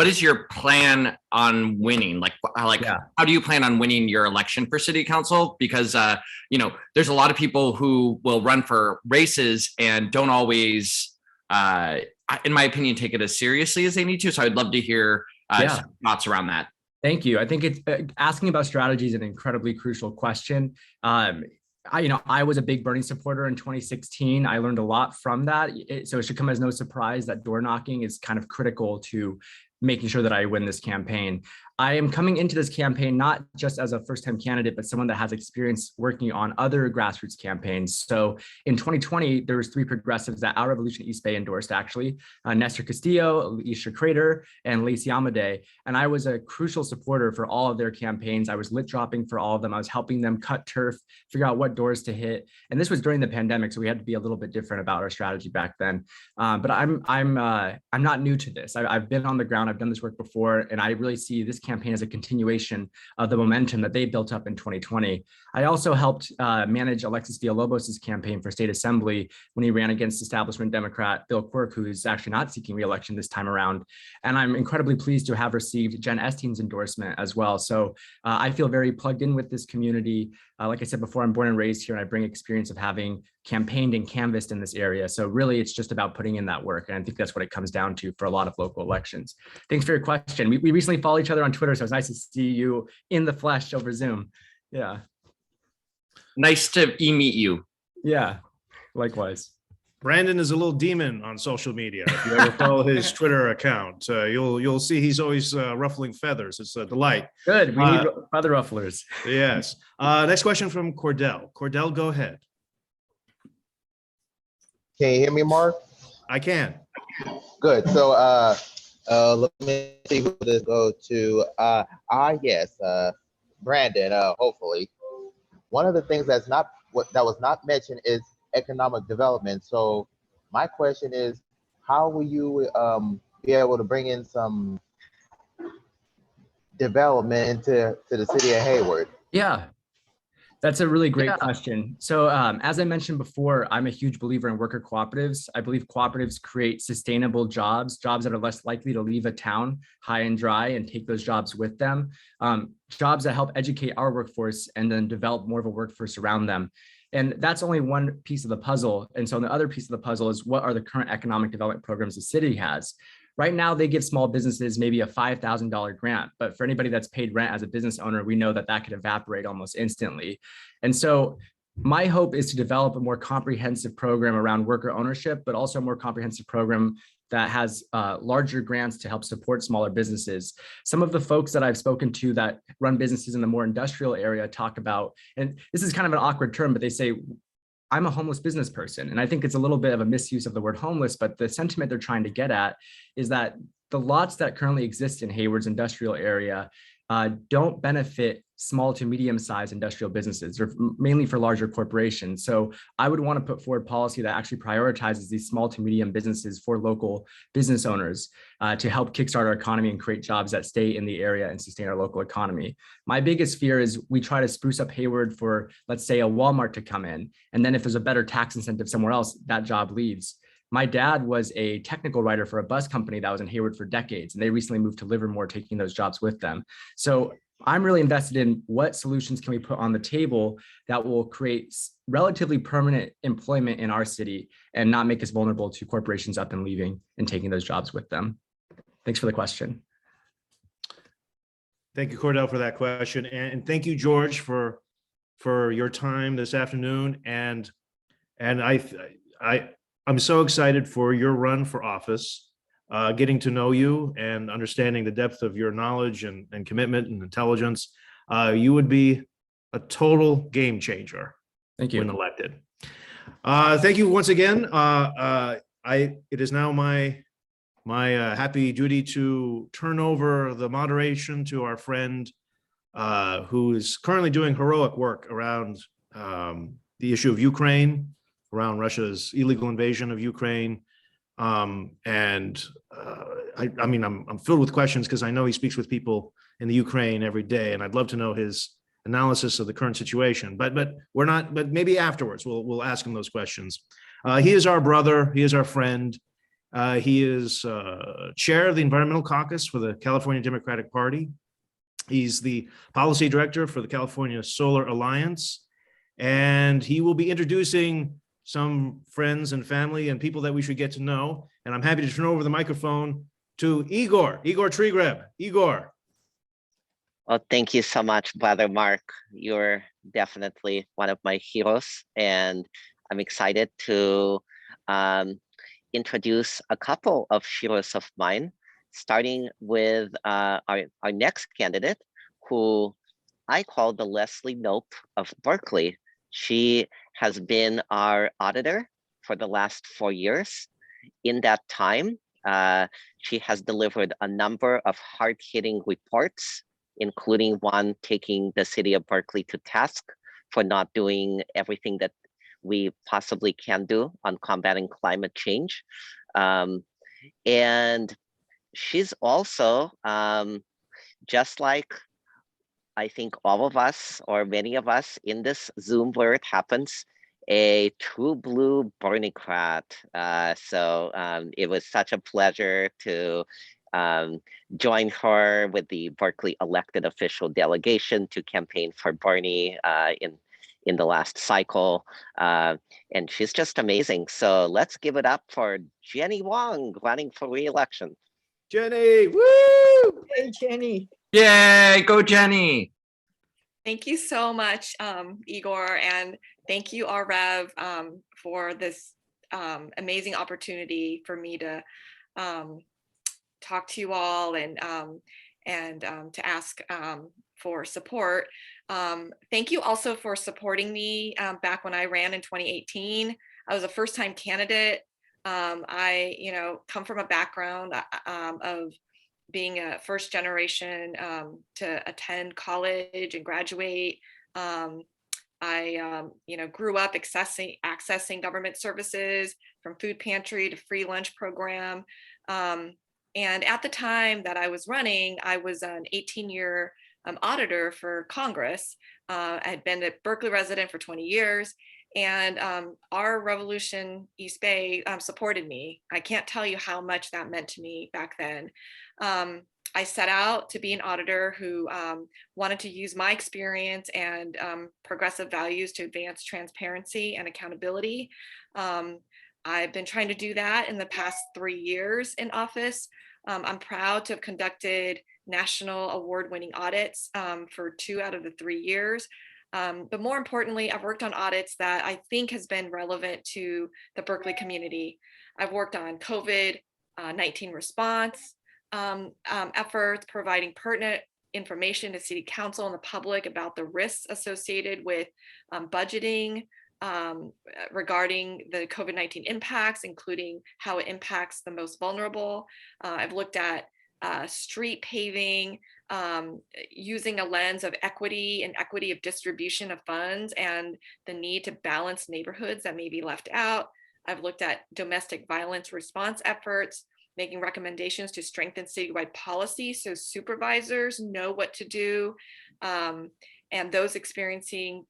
is your plan on winning? Like how do you plan on winning your election for city council? Because there's a lot of people who will run for races and don't always, in my opinion, take it as seriously as they need to. So I'd love to hear some thoughts around that. Thank you. I think it's asking about strategy is an incredibly crucial question. I was a big Bernie supporter in 2016. I learned a lot from that. So it should come as no surprise that door knocking is kind of critical to making sure that I win this campaign. I am coming into this campaign not just as a first-time candidate, but someone that has experience working on other grassroots campaigns. So in 2020, there was 3 progressives that our Revolution East Bay endorsed, actually, Nestor Castillo, Alicia Crater, and Lacey Amade. And I was a crucial supporter for all of their campaigns. I was lit dropping for all of them. I was helping them cut turf, figure out what doors to hit. And this was during the pandemic, so we had to be a little bit different about our strategy back then. But I'm not new to this. I've been on the ground. I've done this work before, and I really see this campaign as a continuation of the momentum that they built up in 2020. I also helped manage Alexis Villalobos's campaign for state assembly when he ran against establishment Democrat Bill Quirk, who is actually not seeking re-election this time around. And I'm incredibly pleased to have received Jen Esteen's endorsement as well. So I feel very plugged in with this community. Like I said before, I'm born and raised here, and I bring experience of having campaigned and canvassed in this area. So really, it's just about putting in that work. And I think that's what it comes down to for a lot of local elections. Thanks for your question. We recently follow each other on Twitter, so it's nice to see you in the flesh over Zoom. Yeah. Nice to meet you. Yeah, likewise. Brandon is a little demon on social media. If you ever follow his Twitter account, you'll see he's always ruffling feathers. It's a delight. Good. We need feather rufflers. Yes. Next question from Cordell. Cordell, go ahead. Can you hear me, Mark? I can. Good. So let me see who this goes to. Yes, Brandon, hopefully. One of the things that was not mentioned is economic development. So my question is, how will you be able to bring in some development into the city of Hayward? Yeah, that's a really great question. So as I mentioned before, I'm a huge believer in worker cooperatives. I believe cooperatives create sustainable jobs that are less likely to leave a town high and dry and take those jobs with them. Jobs that help educate our workforce and then develop more of a workforce around them. And that's only one piece of the puzzle. And so the other piece of the puzzle is, what are the current economic development programs the city has? Right now, they give small businesses maybe a $5,000 grant, but for anybody that's paid rent as a business owner, we know that that could evaporate almost instantly. And so my hope is to develop a more comprehensive program around worker ownership, but also a more comprehensive program that has larger grants to help support smaller businesses. Some of the folks that I've spoken to that run businesses in the more industrial area talk about, and this is kind of an awkward term, but they say, I'm a homeless business person. And I think it's a little bit of a misuse of the word homeless, but the sentiment they're trying to get at is that the lots that currently exist in Hayward's industrial area don't benefit small to medium-sized industrial businesses. They're mainly for larger corporations. So I would want to put forward policy that actually prioritizes these small to medium businesses for local business owners to help kickstart our economy and create jobs that stay in the area and sustain our local economy. My biggest fear is we try to spruce up Hayward for, let's say, a Walmart to come in. And then if there's a better tax incentive somewhere else, that job leaves. My dad was a technical writer for a bus company that was in Hayward for decades, and they recently moved to Livermore, taking those jobs with them. So I'm really invested in what solutions can we put on the table that will create relatively permanent employment in our city and not make us vulnerable to corporations up and leaving and taking those jobs with them. Thanks for the question. Thank you, Cordell, for that question. And thank you, George, for your time this afternoon. And I'm so excited for your run for office, getting to know you and understanding the depth of your knowledge and commitment and intelligence. You would be a total game changer. Thank you. When elected. Thank you once again. it is now my happy duty to turn over the moderation to our friend who is currently doing heroic work around the issue of Ukraine, around Russia's illegal invasion of Ukraine. I mean, I'm filled with questions because I know he speaks with people in the Ukraine every day, and I'd love to know his analysis of the current situation. But we're not. But maybe afterwards we'll ask him those questions. He is our brother. He is our friend. He is chair of the Environmental Caucus for the California Democratic Party. He's the policy director for the California Solar Alliance, and he will be introducing some friends and family and people that we should get to know. And I'm happy to turn over the microphone to Igor Treegreb. Igor. Well, thank you so much, Brother Mark. You're definitely one of my heroes, and I'm excited to introduce a couple of heroes of mine, starting with our next candidate, who I call the Leslie Knope of Berkeley. She has been our auditor for the last 4 years. In that time, she has delivered a number of hard-hitting reports, including one taking the city of Berkeley to task for not doing everything that we possibly can do on combating climate change. And she's also, just like I think all of us, or many of us in this Zoom where it happens, a true blue Berniecrat. It was such a pleasure to join her with the Berkeley elected official delegation to campaign for Bernie in the last cycle. And she's just amazing. So let's give it up for Jenny Wong running for re-election. Jenny, woo! Hey, Jenny. Yay, go Jenny. Thank you so much, Igor, and thank you, OREB, for this amazing opportunity for me to talk to you all and to ask for support. Thank you also for supporting me back when I ran in 2018. I was a first-time candidate. I, come from a background of being a first generation to attend college and graduate. I grew up accessing government services, from food pantry to free lunch program. And at the time that I was running, I was an 18-year auditor for Congress. I had been a Berkeley resident for 20 years. And our Revolution East Bay supported me. I can't tell you how much that meant to me back then. I set out to be an auditor who wanted to use my experience and progressive values to advance transparency and accountability. I've been trying to do that in the past 3 years in office. I'm proud to have conducted national award-winning audits for 2 out of the 3 years. But more importantly, I've worked on audits that I think has been relevant to the Berkeley community. I've worked on COVID-19 response efforts, providing pertinent information to City Council and the public about the risks associated with budgeting regarding the COVID-19 impacts, including how it impacts the most vulnerable. I've looked at street paving, using a lens of equity and equity of distribution of funds and the need to balance neighborhoods that may be left out. I've looked at domestic violence response efforts, making recommendations to strengthen citywide policy so supervisors know what to do, and those experiencing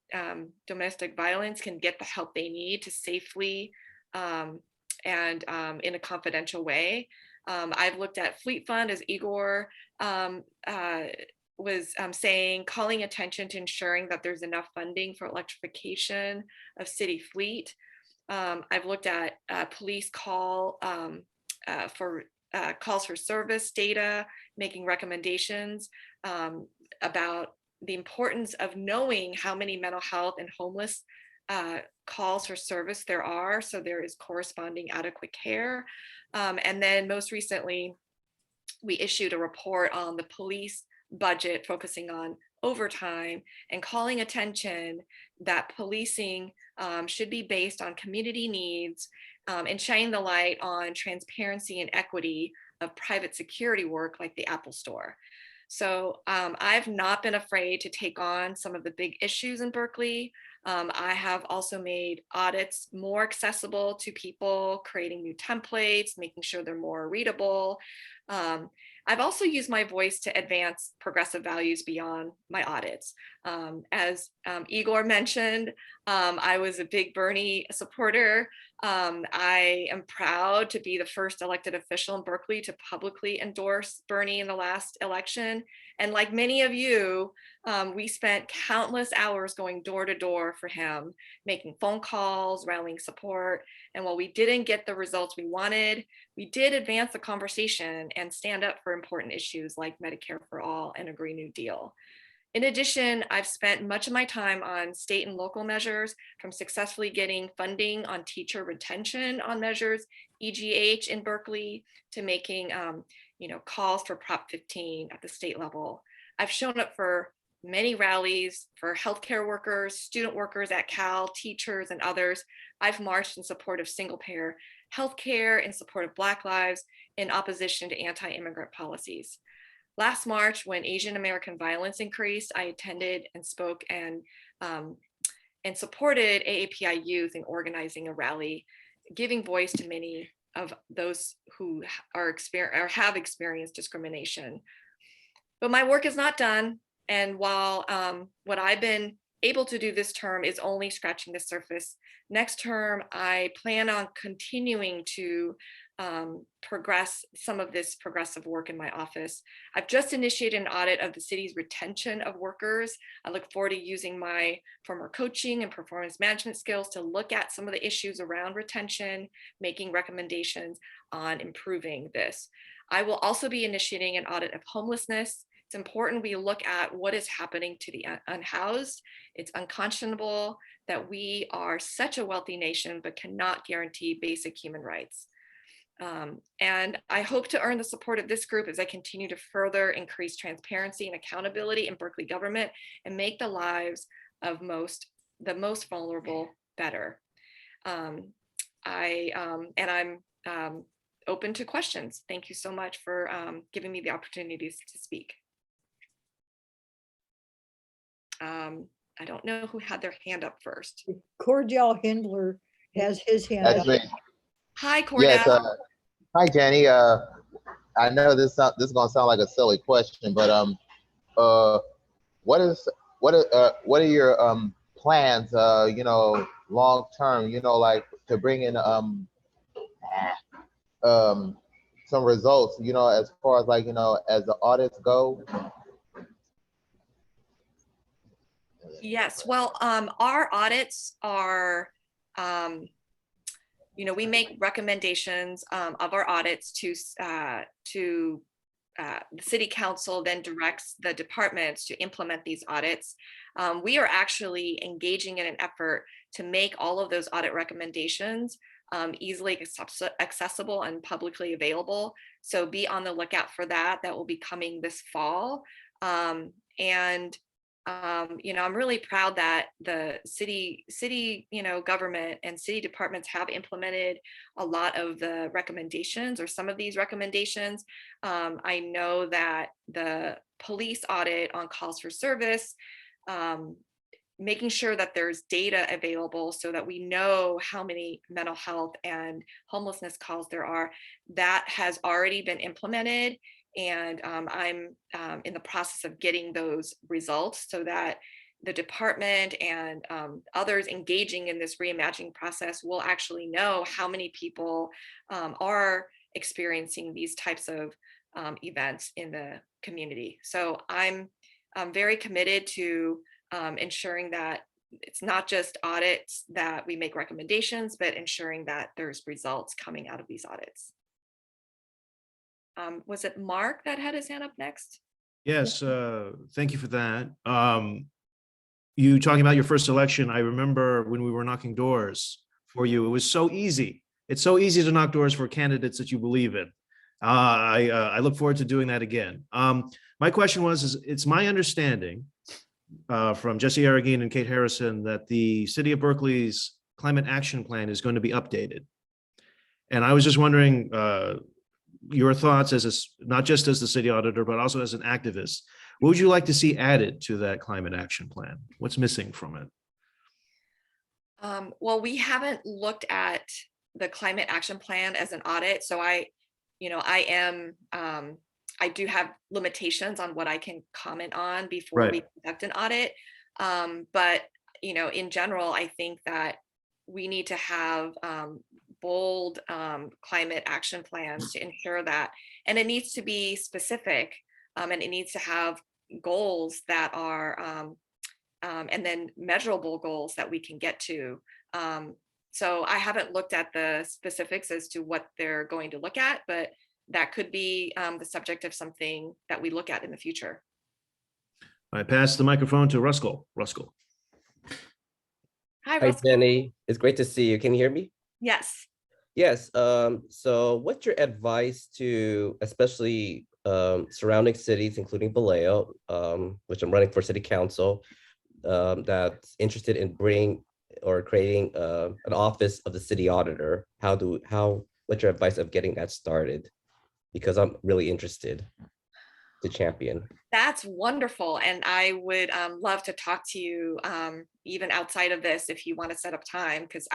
domestic violence can get the help they need to safely and in a confidential way. I've looked at Fleet Fund, as Igor was saying, calling attention to ensuring that there's enough funding for electrification of city fleet. I've looked at police calls for service data, making recommendations about the importance of knowing how many mental health and homeless calls for service there are, so there is corresponding adequate care. And then most recently, we issued a report on the police budget focusing on overtime and calling attention that policing should be based on community needs and shining the light on transparency and equity of private security work like the Apple Store. So I've not been afraid to take on some of the big issues in Berkeley. I have also made audits more accessible to people, creating new templates, making sure they're more readable. I've also used my voice to advance progressive values beyond my audits. As Igor mentioned, I was a big Bernie supporter. I am proud to be the first elected official in Berkeley to publicly endorse Bernie in the last election. And like many of you, we spent countless hours going door to door for him, making phone calls, rallying support. And while we didn't get the results we wanted, we did advance the conversation and stand up for important issues like Medicare for All and a Green New Deal. In addition, I've spent much of my time on state and local measures, from successfully getting funding on teacher retention on measures, EGH in Berkeley, to making calls for Prop 15 at the state level. I've shown up for many rallies for healthcare workers, student workers at Cal, teachers, and others. I've marched in support of single-payer healthcare, in support of Black lives, in opposition to anti-immigrant policies. Last March, when Asian American violence increased, I attended and spoke and supported AAPI youth in organizing a rally, giving voice to many of those who have experienced discrimination. But my work is not done. And while what I've been able to do this term is only scratching the surface, next term, I plan on continuing to progress some of this progressive work in my office. I've just initiated an audit of the city's retention of workers. I look forward to using my former coaching and performance management skills to look at some of the issues around retention, making recommendations on improving this. I will also be initiating an audit of homelessness. It's important we look at what is happening to the unhoused. It's unconscionable that we are such a wealthy nation, but cannot guarantee basic human rights. And I hope to earn the support of this group as I continue to further increase transparency and accountability in Berkeley government and make the lives of the most vulnerable better. I'm open to questions. Thank you so much for giving me the opportunities to speak. I don't know who had their hand up first. Cordell Hindler has his hand That's up. me. Hi, Cordell. Yes, hi, Jenny. I know this is gonna sound like a silly question, but what are your plans? Long term. Like to bring in some results. As far as as the audits go. Yes, well, our audits are, we make recommendations of our audits to the city council, then directs the departments to implement these audits. We are actually engaging in an effort to make all of those audit recommendations easily accessible and publicly available. So be on the lookout for that. That will be coming this fall. I'm really proud that the city, government and city departments have implemented a lot of the recommendations or some of these recommendations. I know that the police audit on calls for service, making sure that there's data available so that we know how many mental health and homelessness calls there are, that has already been implemented. And I'm in the process of getting those results so that the department and others engaging in this reimagining process will actually know how many people are experiencing these types of events in the community. So I'm very committed to ensuring that it's not just audits that we make recommendations, but ensuring that there's results coming out of these audits. Was it Mark that had his hand up next? Yes, thank you for that. You talking about your first election, I remember when we were knocking doors for you, it was so easy. It's so easy to knock doors for candidates that you believe in. I look forward to doing that again. My question was, it's my understanding from Jesse Arreguín and Kate Harrison that the City of Berkeley's climate action plan is going to be updated. And I was just wondering your thoughts not just as the city auditor, but also as an activist. What would you like to see added to that climate action plan? What's missing from it? Well, we haven't looked at the climate action plan as an audit. So I do have limitations on what I can comment on before we conduct an audit. But, in general, I think that we need to have bold climate action plans to ensure that, and it needs to be specific, and it needs to have goals that are, and then measurable goals that we can get to. So I haven't looked at the specifics as to what they're going to look at, but that could be the subject of something that we look at in the future. I pass the microphone to Ruskell. Ruskell. Hi, Hi, Jenny. It's great to see you. Can you hear me? Yes. Yes. So what's your advice to especially surrounding cities, including Vallejo, which I'm running for city council, that's interested in bringing or creating an office of the city auditor? What's your advice of getting that started? Because I'm really interested to champion. That's wonderful. And I would love to talk to you even outside of this if you want to set up time, because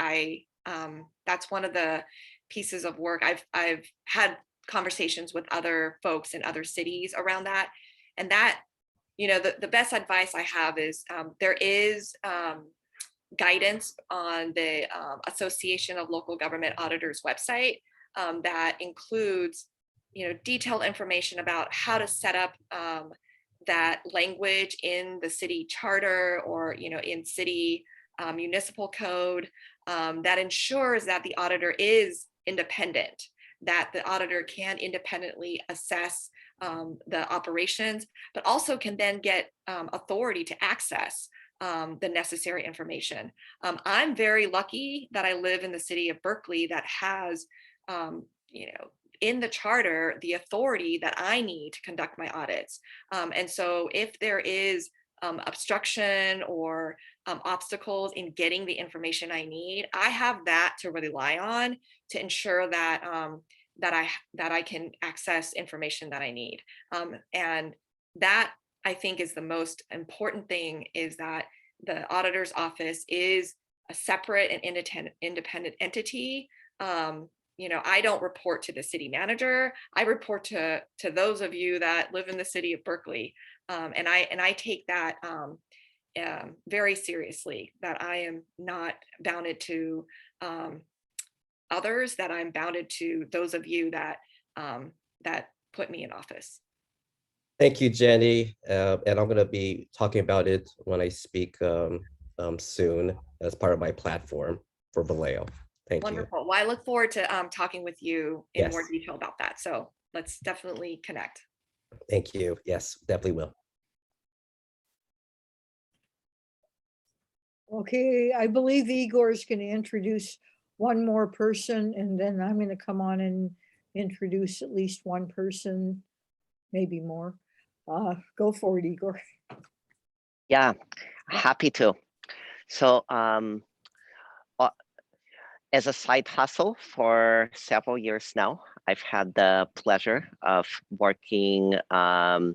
that's one of the pieces of work. I've had conversations with other folks in other cities around that. And that, the best advice I have is there is guidance on the Association of Local Government Auditors website that includes detailed information about how to set up that language in the city charter or in city municipal code that ensures that the auditor is independent, that the auditor can independently assess the operations, but also can then get authority to access the necessary information. I'm very lucky that I live in the city of Berkeley that has in the charter, the authority that I need to conduct my audits. And so if there is obstruction or obstacles in getting the information I need, I have that to rely on to ensure that that I can access information that I need. And that, I think, is the most important thing, is that the auditor's office is a separate and independent entity. I don't report to the city manager. I report to those of you that live in the city of Berkeley, and I take that very seriously. That I am not bounded to others. That I'm bounded to those of you that that put me in office. Thank you, Jenny. And I'm going to be talking about it when I speak soon as part of my platform for Vallejo. Thank you. Wonderful. Well, I look forward to talking with you in Yes. more detail about that. So let's definitely connect. Thank you. Yes, definitely will. Okay, I believe Igor is going to introduce one more person, and then I'm going to come on and introduce at least one person, maybe more. Go for it, Igor. Yeah, happy to. So as a side hustle for several years now, I've had the pleasure of working on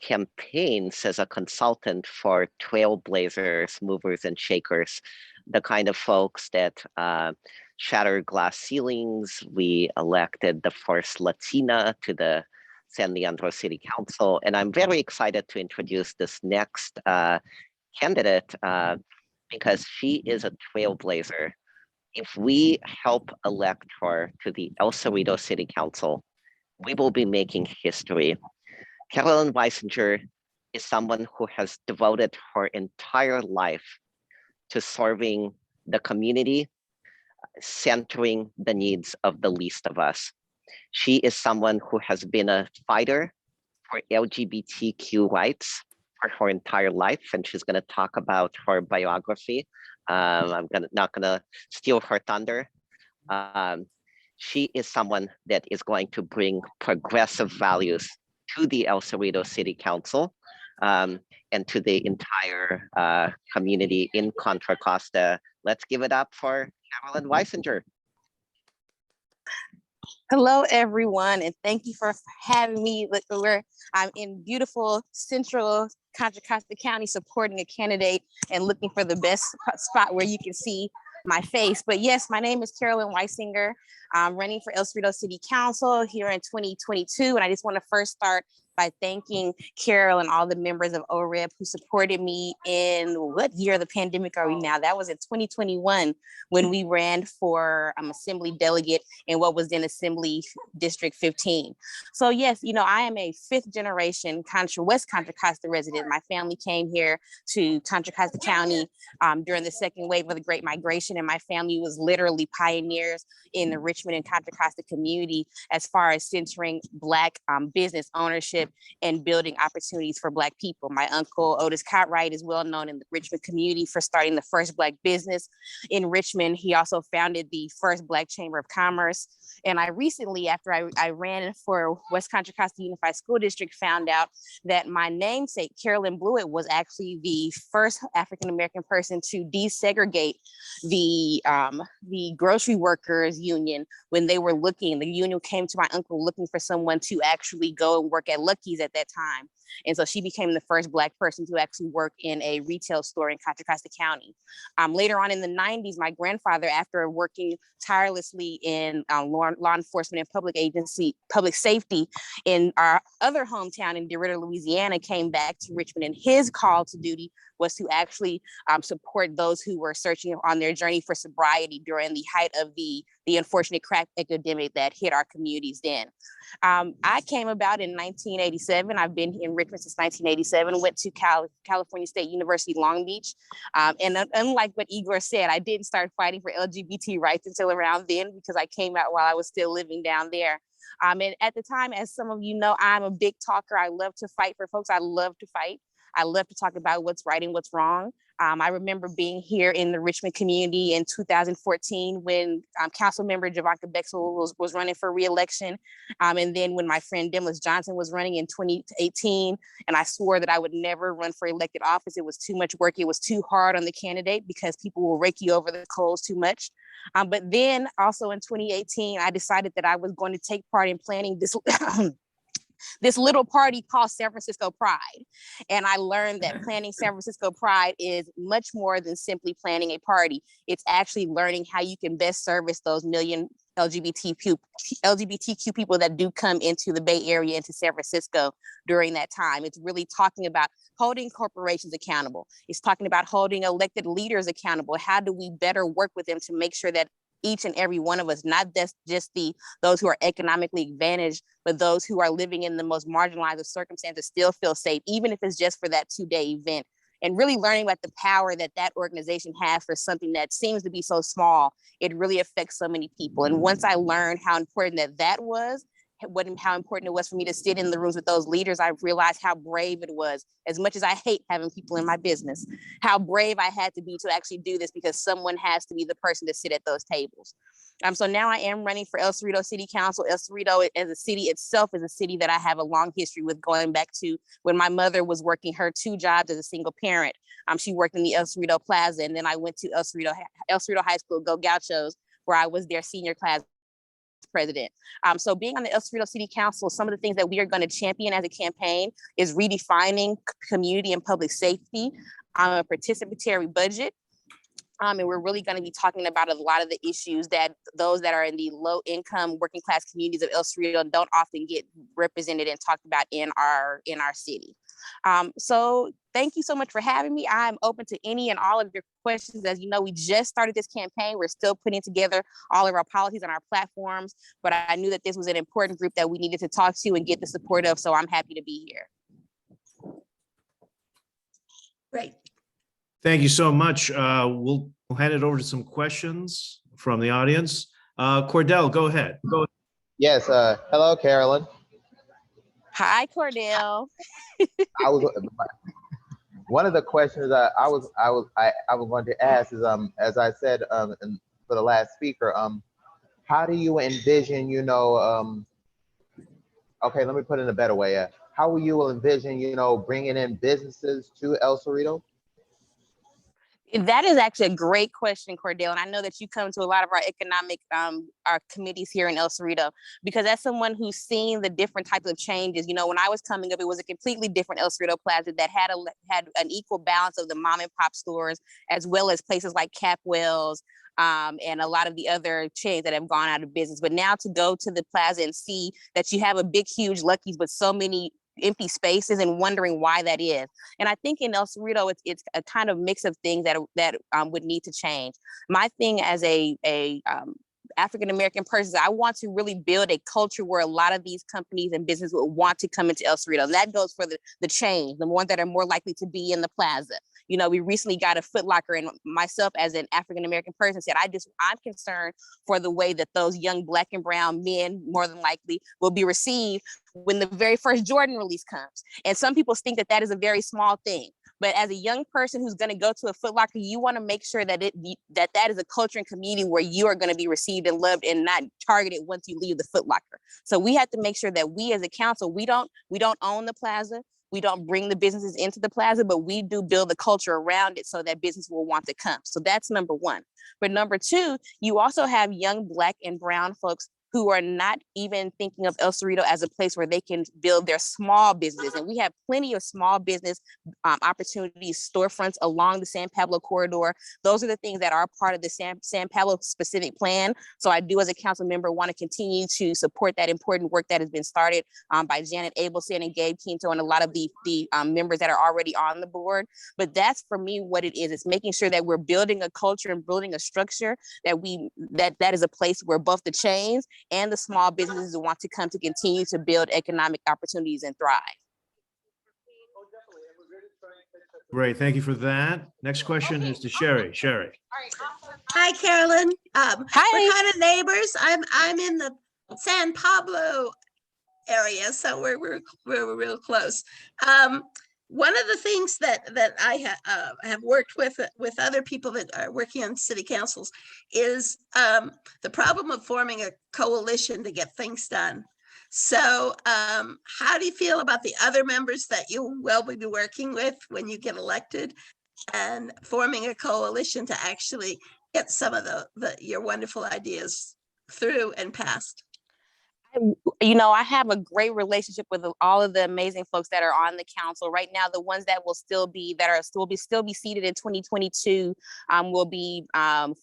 campaigns as a consultant for trailblazers, movers and shakers, the kind of folks that shatter glass ceilings. We elected the first Latina to the San Leandro City Council, and I'm very excited to introduce this next candidate because she is a trailblazer. If we help elect her to the El Cerrito City Council, we will be making history. Carolyn Weissinger is someone who has devoted her entire life to serving the community, centering the needs of the least of us. She is someone who has been a fighter for LGBTQ rights for her entire life, and she's going to talk about her biography. I'm not going to steal her thunder. She is someone that is going to bring progressive values to the El Cerrito City Council and to the entire community in Contra Costa. Let's give it up for Carolyn Weissinger. Hello, everyone, and thank you for having me. Look, I'm in beautiful central Contra Costa County supporting a candidate and looking for the best spot where you can see my face. But yes, my name is Carolyn Weissinger. I'm running for El Cerrito City Council here in 2022. And I just want to first start by thanking Carol and all the members of OREB who supported me in what year of the pandemic are we now? That was in 2021 when we ran for assembly delegate in what was then Assembly District 15. So yes, you know, I am a fifth generation West Contra Costa resident. My family came here to Contra Costa County during the second wave of the Great Migration, and my family was literally pioneers in the Richmond and Contra Costa community as far as centering Black business ownership and building opportunities for Black people. My uncle Otis Cartwright is well known in the Richmond community for starting the first Black business in Richmond. He also founded the first Black Chamber of Commerce. And I recently, after I ran for West Contra Costa Unified School District, found out that my namesake, Carolyn Blewett, was actually the first African-American person to desegregate the grocery workers union when they were looking. The union came to my uncle looking for someone to actually go and work at Lucky's at that time. And so she became the first Black person to actually work in a retail store in Contra Costa County. Later on in the 90s, my grandfather, after working tirelessly in law enforcement and public safety in our other hometown in DeRidder, Louisiana, came back to Richmond, and his call to duty was to actually support those who were searching on their journey for sobriety during the height of the unfortunate crack epidemic that hit our communities then. I came about in 1987. I've been in Richmond since 1987, went to California State University, Long Beach. And unlike what Igor said, I didn't start fighting for LGBT rights until around then because I came out while I was still living down there. And at the time, as some of you know, I'm a big talker. I love to fight for folks. I love to fight. I love to talk about what's right and what's wrong. I remember being here in the Richmond community in 2014 when council member Javanka Bexel was running for re-election. And then when my friend Demlis Johnson was running in 2018, and I swore that I would never run for elected office. It was too much work. It was too hard on the candidate because people will rake you over the coals too much. But then also in 2018, I decided that I was going to take part in planning this this little party called San Francisco Pride. And I learned that planning San Francisco Pride is much more than simply planning a party. It's actually learning how you can best service those million LGBTQ people that do come into the Bay Area, into San Francisco during that time. It's really talking about holding corporations accountable. It's talking about holding elected leaders accountable. How do we better work with them to make sure that each and every one of us, not just those who are economically advantaged, but those who are living in the most marginalized of circumstances still feel safe, even if it's just for that 2-day event. And really learning about the power that that organization has for something that seems to be so small, it really affects so many people. And once I learned how important that was, how important it was for me to sit in the rooms with those leaders, I realized how brave it was. As much as I hate having people in my business, how brave I had to be to actually do this because someone has to be the person to sit at those tables. So now I am running for El Cerrito City Council. El Cerrito as a city itself is a city that I have a long history with, going back to when my mother was working her 2 jobs as a single parent. She worked in the El Cerrito Plaza, and then I went to El Cerrito High School, Go Gauchos, where I was their senior class president. So being on the El Cerrito City Council, some of the things that we are going to champion as a campaign is redefining community and public safety, a participatory budget. And we're really going to be talking about a lot of the issues that those that are in the low income working class communities of El Cerrito don't often get represented and talked about in our city. So thank you so much for having me. I'm open to any and all of your questions. As you know, we just started this campaign. We're still putting together all of our policies and our platforms, but I knew that this was an important group that we needed to talk to and get the support of. So I'm happy to be here. Great. Thank you so much. We'll hand it over to some questions from the audience. Cordell, go ahead. Yes. Hello, Carolyn. Hi, Cordell. I was one of the questions that I was going to ask is as I said for the last speaker, how do you envision, okay, let me put it in a better way. How will you envision, bringing in businesses to El Cerrito? That is actually a great question, Cordell. And I know that you come to a lot of our economic our committees here in El Cerrito, because as someone who's seen the different types of changes, you know, when I was coming up, it was a completely different El Cerrito Plaza that had an equal balance of the mom and pop stores, as well as places like Capwells and a lot of the other chains that have gone out of business. But now to go to the plaza and see that you have a big, huge Lucky's, but so many empty spaces, and wondering why that is. And I think in El Cerrito, it's a kind of mix of things that would need to change. My thing as a African-American person, I want to really build a culture where a lot of these companies and businesses will want to come into El Cerrito. And that goes for the chains, the ones that are more likely to be in the plaza. You know, we recently got a Foot Locker, and myself as an African-American person said, I'm concerned for the way that those young Black and brown men more than likely will be received when the very first Jordan release comes. And some people think that that is a very small thing. But as a young person who's going to go to a Foot Locker, you want to make sure that that is a culture and community where you are going to be received and loved and not targeted once you leave the Foot Locker. So we have to make sure that we as a council, we don't own the plaza. We don't bring the businesses into the plaza, but we do build the culture around it so that business will want to come. So that's number one. But number two, you also have young Black and brown folks who are not even thinking of El Cerrito as a place where they can build their small business. And we have plenty of small business opportunities, storefronts along the San Pablo corridor. Those are the things that are part of the San Pablo specific plan. So I do, as a council member, want to continue to support that important work that has been started by Janet Abelson and Gabe Quinto and a lot of the members that are already on the board. But that's, for me, what it is. It's making sure that we're building a culture and building a structure that is a place where both the chains and the small businesses want to come to continue to build economic opportunities and thrive. Great, thank you for that. Next question is to Sherry. Sherry. Hi, Carolyn. Hi. We're kind of neighbors. I'm in the San Pablo area, so we're real close. One of the things that I have worked with other people that are working on city councils is the problem of forming a coalition to get things done. So how do you feel about the other members that you will be working with when you get elected, and forming a coalition to actually get some of your wonderful ideas through and passed? You know, I have a great relationship with all of the amazing folks that are on the council right now. The ones that will still be seated in 2022 will be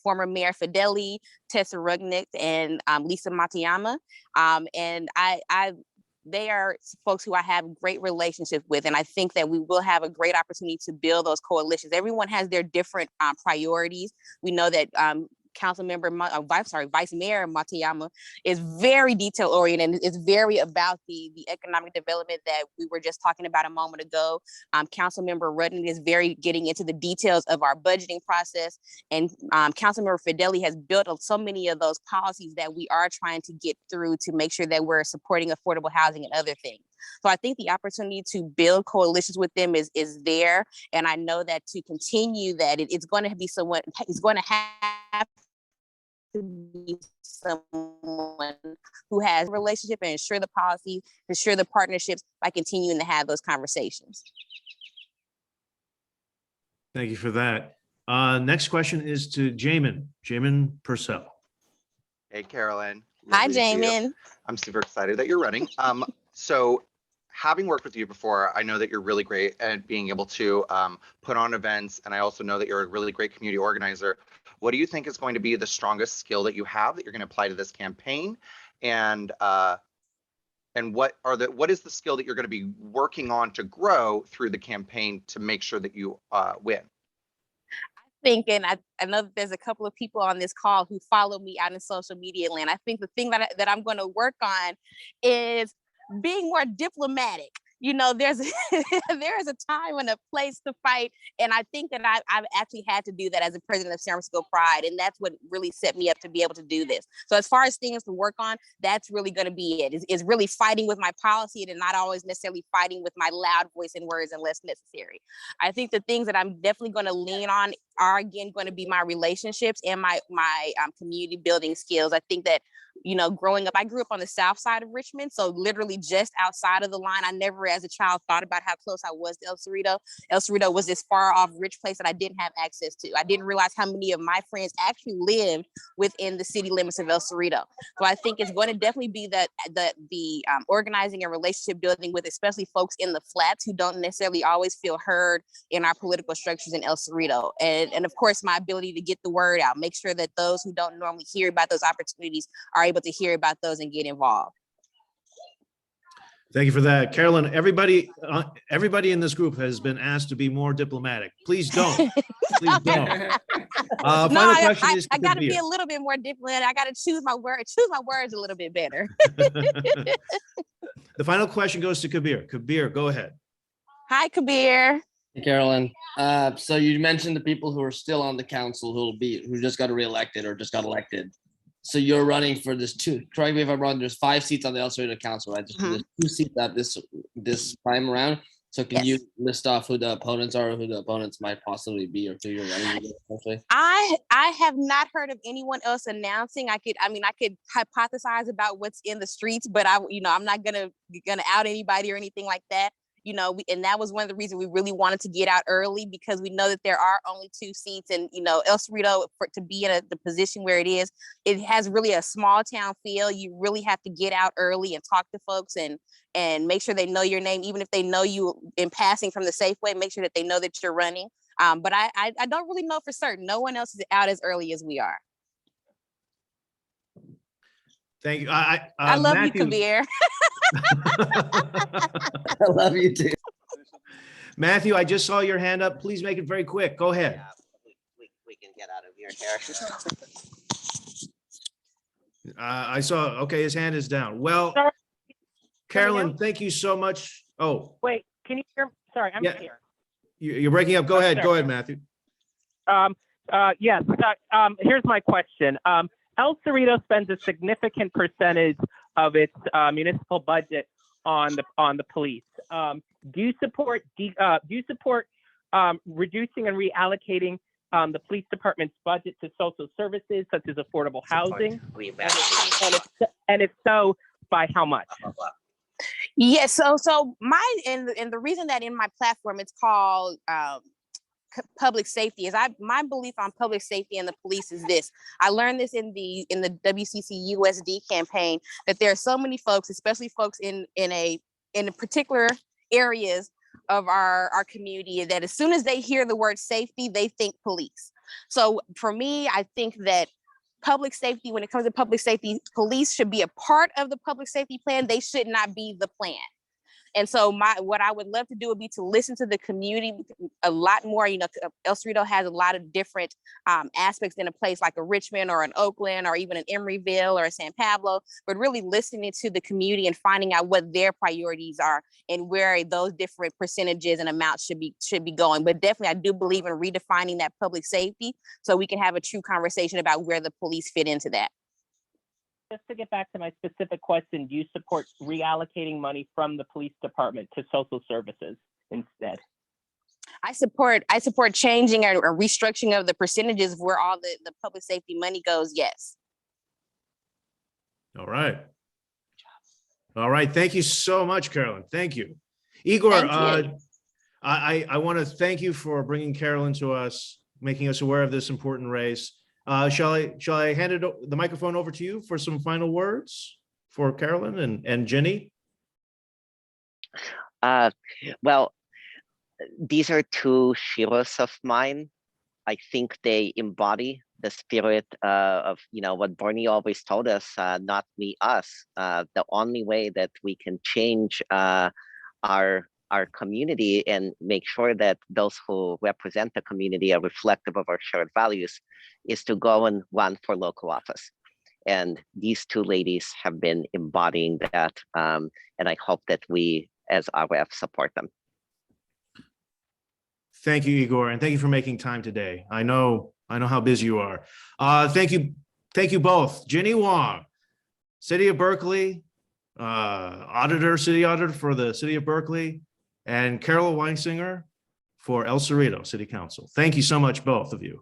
former Mayor Fideli, Tessa Rugnick, and Lisa Matayama. And they are folks who I have great relationships with, and I think that we will have a great opportunity to build those coalitions. Everyone has their different priorities. We know that Vice Mayor Matayama is very detail oriented and is very about the economic development that we were just talking about a moment ago. Councilmember Rudden is very getting into the details of our budgeting process, and Councilmember Fideli has built so many of those policies that we are trying to get through to make sure that we're supporting affordable housing and other things. So I think the opportunity to build coalitions with them is there, and I know that to continue that, it's going to be someone, it's going to have to be someone who has a relationship and ensure the policies, ensure the partnerships by continuing to have those conversations. Thank you for that. Next question is to Jamin Purcell. Hey, Carolyn. Hi, Lovely to see you. Jamin. I'm super excited that you're running. So having worked with you before, I know that you're really great at being able to put on events. And I also know that you're a really great community organizer. What do you think is going to be the strongest skill that you have that you're going to apply to this campaign? And what is the skill that you're going to be working on to grow through the campaign to make sure that you win? And I know that there's a couple of people on this call who follow me out in social media land. I think the thing that I'm going to work on is being more diplomatic. You know, there is a time and a place to fight. And I think that I've actually had to do that as a president of San Francisco Pride. And that's what really set me up to be able to do this. So as far as things to work on, that's really going to be it. Is really fighting with my policy and not always necessarily fighting with my loud voice and words unless necessary. I think the things that I'm definitely going to lean on are, again, going to be my relationships and my community building skills. I think that you know, growing up, I grew up on the south side of Richmond, so literally just outside of the line. I never as a child thought about how close I was to El Cerrito. El Cerrito was this far off rich place that I didn't have access to. I didn't realize how many of my friends actually lived within the city limits of El Cerrito. So I think it's going to definitely be that the organizing and relationship building with especially folks in the flats who don't necessarily always feel heard in our political structures in El Cerrito. And of course, my ability to get the word out, make sure that those who don't normally hear about those opportunities are able to hear about those and get involved. Thank you for that, Carolyn. Everybody in this group has been asked to be more diplomatic. Please don't. Please don't. Final question is to I got to be Kabir. a little bit more diplomatic. I got to choose my words a little bit better. The final question goes to Kabir. Kabir, go ahead. Hi, Kabir. Hey, Carolyn. So you mentioned the people who are still on the council who just got reelected or just got elected. So you're running for this correct me if I'm wrong, there's 5 seats on the El Cerrito Council, right? There's 2 seats at this time around. So can you list off who the opponents are or who the opponents might possibly be or who you're running against? I have not heard of anyone else announcing. I could hypothesize about what's in the streets, but I'm not gonna out anybody or anything like that. You know, and that was one of the reasons we really wanted to get out early, because we know that there are only 2 seats, and you know, El Cerrito, to be in the position where it is, it has really a small town feel. You really have to get out early and talk to folks and make sure they know your name, even if they know you in passing from the Safeway. Make sure that they know that you're running. But I don't really know for certain. No one else is out as early as we are. Thank you. I love Matthew, you, Kabir. I love you too. Matthew, I just saw your hand up. Please make it very quick. Go ahead. We can get out of your hair. I saw, okay, his hand is down. Well, Carolyn, thank you so much. Oh, Wait, can you hear? Sorry, I'm Yeah. here. you're breaking up. Go ahead. sorry. Go ahead, Matthew. Yes. Here's my question. El Cerrito spends a significant percentage of its municipal budget on the police. Do you support reducing and reallocating the police department's budget to social services such as affordable housing? And if so, by how much? Yes. So and the reason that in my platform it's called public safety is my belief on public safety and the police is this. I learned this in the WCC USD campaign, that there are so many folks, especially folks in particular areas of our community, that as soon as they hear the word safety, they think police. So for me, I think that public safety, when it comes to public safety, police should be a part of the public safety plan. They should not be the plan. And so what I would love to do would be to listen to the community a lot more. You know, El Cerrito has a lot of different aspects in a place like a Richmond or an Oakland or even an Emeryville or a San Pablo, but really listening to the community and finding out what their priorities are and where those different percentages and amounts should be going. But definitely, I do believe in redefining that public safety so we can have a true conversation about where the police fit into that. Just to get back to my specific question, do you support reallocating money from the police department to social services instead? I support changing or restructuring of the percentages of where all the public safety money goes. Yes. All right. All right. Thank you so much, Carolyn. Thank you. Igor, I want to thank you for bringing Carolyn to us, making us aware of this important race. Shall I hand the microphone over to you for some final words for Carolyn and Jenny? Well, these are 2 heroes of mine. I think they embody the spirit of, you know, what Bernie always told us, not me, us. The only way that we can change our community and make sure that those who represent the community are reflective of our shared values is to go and run for local office. And these 2 ladies have been embodying that. And I hope that we as RF support them. Thank you, Igor, and thank you for making time today. I know how busy you are. Thank you both. Jenny Wong, City of Berkeley, city auditor for the City of Berkeley, and Carolyn Weissinger for El Cerrito City Council. Thank you so much, both of you.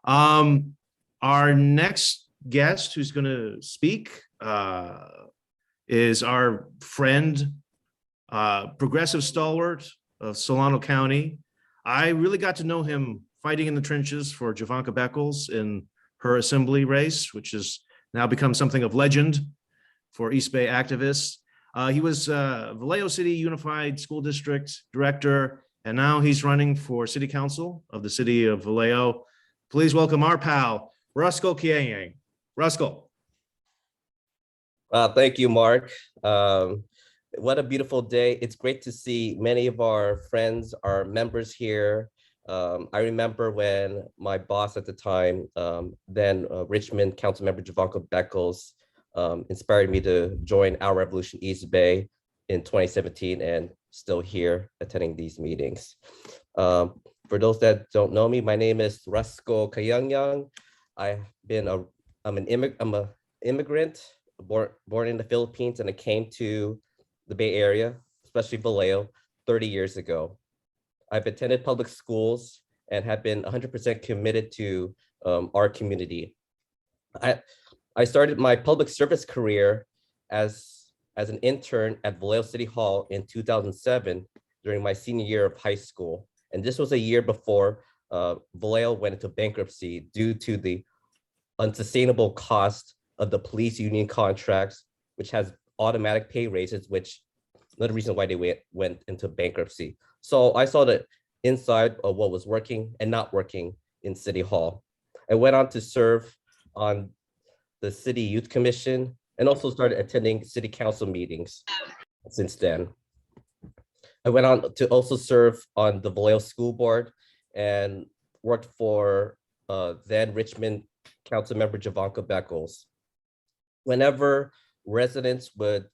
Our next guest who's going to speak is our friend, progressive stalwart of Solano County. I really got to know him fighting in the trenches for Javanka Beckles in her assembly race, which has now become something of legend for East Bay activists. He was Vallejo City Unified School District Director, and now he's running for City Council of the City of Vallejo. Please welcome our pal, Ruskell Kianyang. Ruskell. Thank you, Mark. What a beautiful day. It's great to see many of our friends, our members here. I remember when my boss at the time, then Richmond Councilmember Javanka Beckles, inspired me to join Our Revolution East Bay in 2017 and still here attending these meetings. For those that don't know me, my name is Ruskell Kianyang. I'm an immigrant born in the Philippines, and I came to the Bay Area, especially Vallejo, 30 years ago. I've attended public schools and have been 100% committed to our community. I started my public service career as an intern at Vallejo City Hall in 2007 during my senior year of high school. And this was a year before Vallejo went into bankruptcy due to the unsustainable cost of the police union contracts, which has automatic pay raises, which another reason why they went into bankruptcy. So I saw the inside of what was working and not working in City Hall. I went on to serve on the City Youth Commission and also started attending City Council meetings since then. I went on to also serve on the Vallejo School Board and worked for then Richmond Councilmember Javanka Beckles. Whenever residents would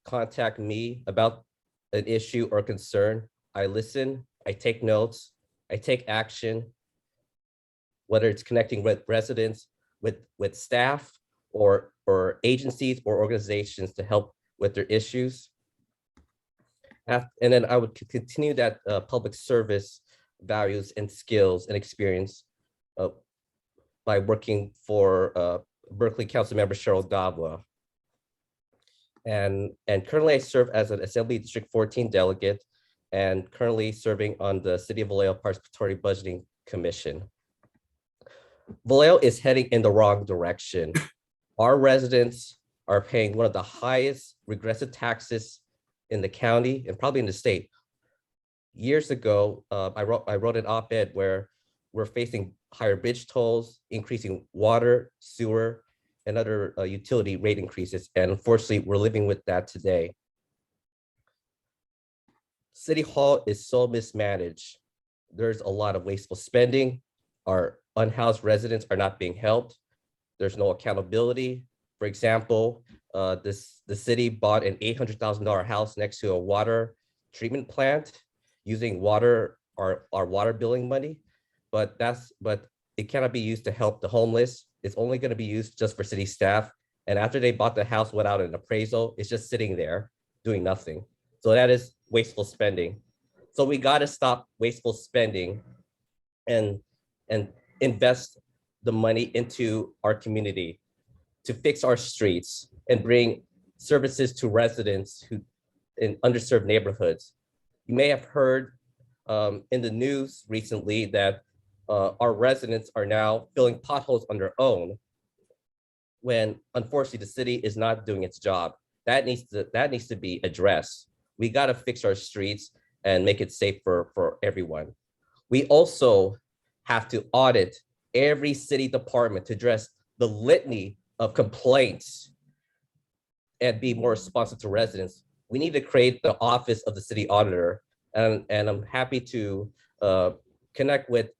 contact me about an issue or concern, I listen, I take notes, I take action, whether it's connecting with residents, with staff, or agencies or organizations to help with their issues. And then I would continue that public service values and skills and experience by working for Berkeley Councilmember Cheryl Davila. And currently I serve as an Assembly District 14 delegate and currently serving on the City of Vallejo Participatory Budgeting Commission. Vallejo is heading in the wrong direction. Our residents are paying one of the highest regressive taxes in the county and probably in the state. Years ago, I wrote an op-ed where we're facing higher bridge tolls, increasing water, sewer, and other utility rate increases. And unfortunately, we're living with that today. City Hall is so mismanaged. There's a lot of wasteful spending. Our unhoused residents are not being helped. There's no accountability. For example, the city bought an $800,000 house next to a water treatment plant using our water billing money, but it cannot be used to help the homeless. It's only going to be used just for city staff. And after they bought the house without an appraisal, it's just sitting there doing nothing. So that is wasteful spending. So we got to stop wasteful spending and invest the money into our community to fix our streets and bring services to residents who in underserved neighborhoods. You may have heard in the news recently that our residents are now filling potholes on their own when unfortunately the city is not doing its job. That needs to be addressed. We got to fix our streets and make it safe for everyone. We also have to audit every city department to address the litany of complaints and be more responsive to residents. We need to create the office of the city auditor, and I'm happy to connect with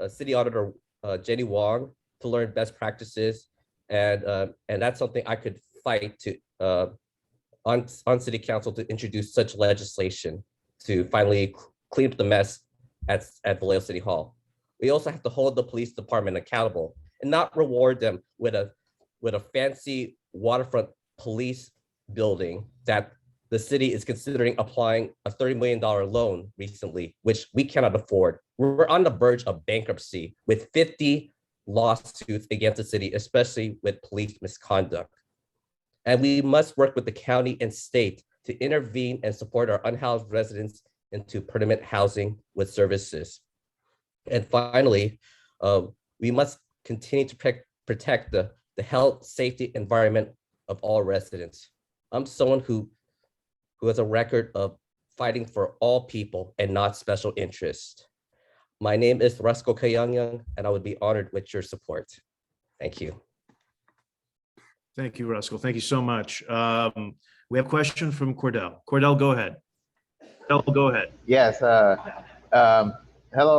city auditor Jenny Wong to learn best practices, and that's something I could fight to on city council to introduce such legislation to finally clean up the mess at Vallejo City Hall. We also have to hold the police department accountable and not reward them with a fancy waterfront police building that the city is considering applying a $30 million loan recently, which we cannot afford. We're on the verge of bankruptcy with 50 lawsuits against the city, especially with police misconduct. And we must work with the county and state to intervene and support our unhoused residents into permanent housing with services. And finally, we must continue to protect the health, safety, environment of all residents. I'm someone who has a record of fighting for all people and not special interests. My name is Rasko Kayangyang, and I would be honored with your support. Thank you. Thank you, Ruskell. Thank you so much. We have a question from Cordell. Cordell, go ahead. Cordell, go ahead. Yes. Hello,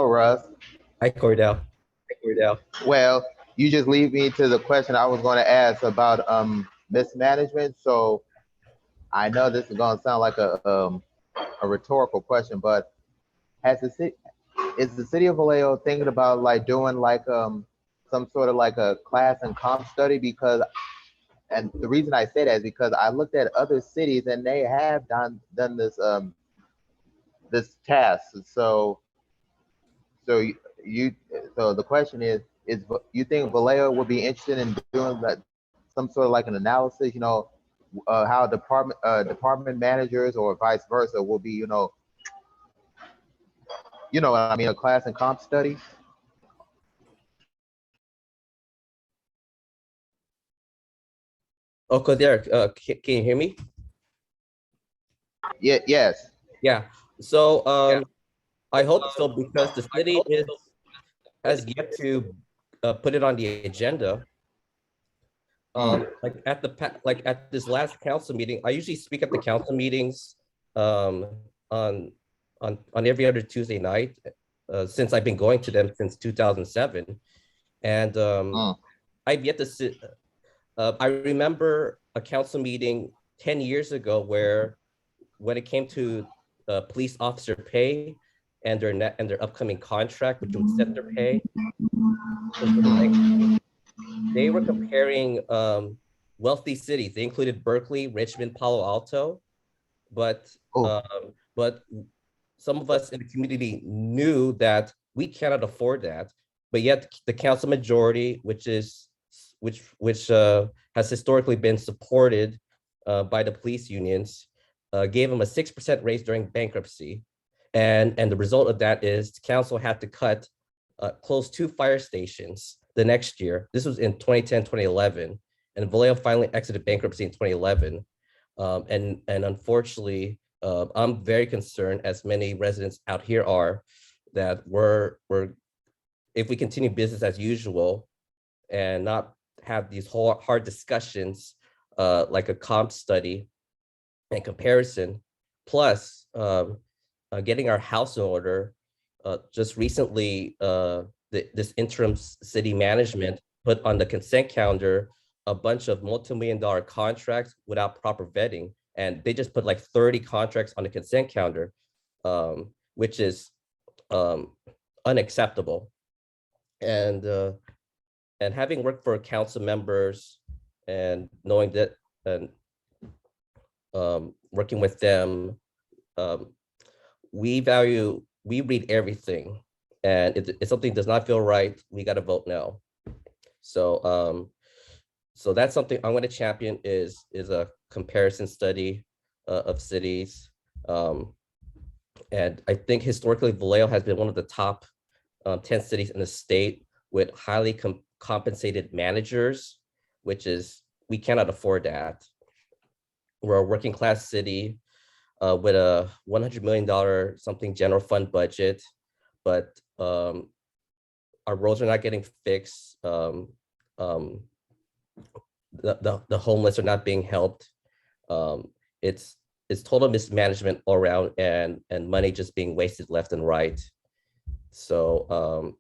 Russ. Hi, Cordell. Hi, Cordell. Well, you just lead me to the question I was going to ask about mismanagement. So I know this is going to sound like a rhetorical question, but is the city of Vallejo thinking about like doing like some sort of like a class and comp study? Because, and the reason I say that is because I looked at other cities and they have done this this task. So the question is you think Vallejo would be interested in doing that, some sort of like an analysis, you know, how department managers or vice versa will be, you know what I mean, a class and comp study? Oh, Derek, can you hear me? Yeah. Yes. Yeah. So I hope so, because the city has yet to put it on the agenda. Like at this last council meeting, I usually speak at the council meetings on every other Tuesday night since I've been going to them since 2007, and I've yet to sit. I remember a council meeting 10 years ago where, when it came to police officer pay and their upcoming contract, which would set their pay, they were comparing wealthy cities. They included Berkeley, Richmond, Palo Alto, but some of us in the community knew that we cannot afford that. But yet the council majority, which has historically been supported by the police unions, gave them a 6% raise during bankruptcy. And the result of that is the council had to close 2 fire stations the next year. This was in 2010, 2011. And Vallejo finally exited bankruptcy in 2011. And unfortunately, I'm very concerned, as many residents out here are, that if we continue business as usual and not have these hard discussions like a comp study and comparison, plus getting our house in order. Just recently, this interim city management put on the consent calendar a bunch of multi-million-dollar contracts without proper vetting. And they just put like 30 contracts on the consent calendar, which is unacceptable. And having worked for council members and knowing that, and working with them, we read everything. And if something does not feel right, we got to vote no. So that's something I'm going to champion, is a comparison study of cities. And I think historically Vallejo has been one of the top 10 cities in the state with highly compensated managers, which is, we cannot afford that. We're a working class city with a $100 million something general fund budget, but our roads are not getting fixed. The homeless are not being helped. It's total mismanagement all around, and money just being wasted left and right. So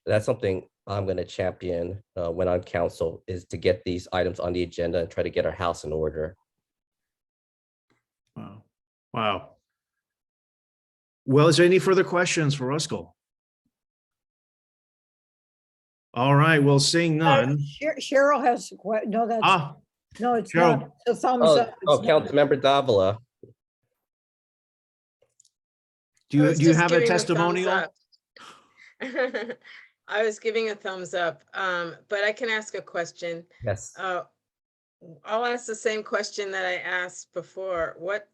that's something I'm going to champion when on council, is to get these items on the agenda and try to get our house in order. Wow. Well, is there any further questions for Ruskell? All right, well, seeing none. Cheryl has a question. No, that's no, it's Cheryl. not. It's a thumbs up. Oh, Councilmember Davila. Do you have a testimonial? I was giving a thumbs up, but I can ask a question. Yes. I'll ask the same question that I asked before. What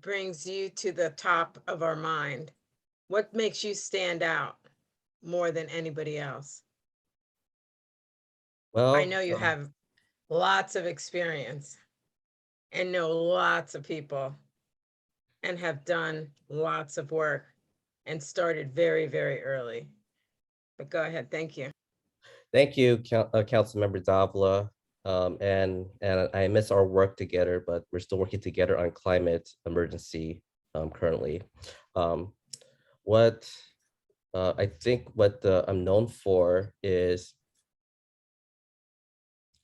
brings you to the top of our mind? What makes you stand out more than anybody else? Well, I know you have lots of experience and know lots of people and have done lots of work and started very, very early. But go ahead. Thank you. thank you, Councilmember Davila. And I miss our work together, but we're still working together on climate emergency currently. What I think what I'm known for is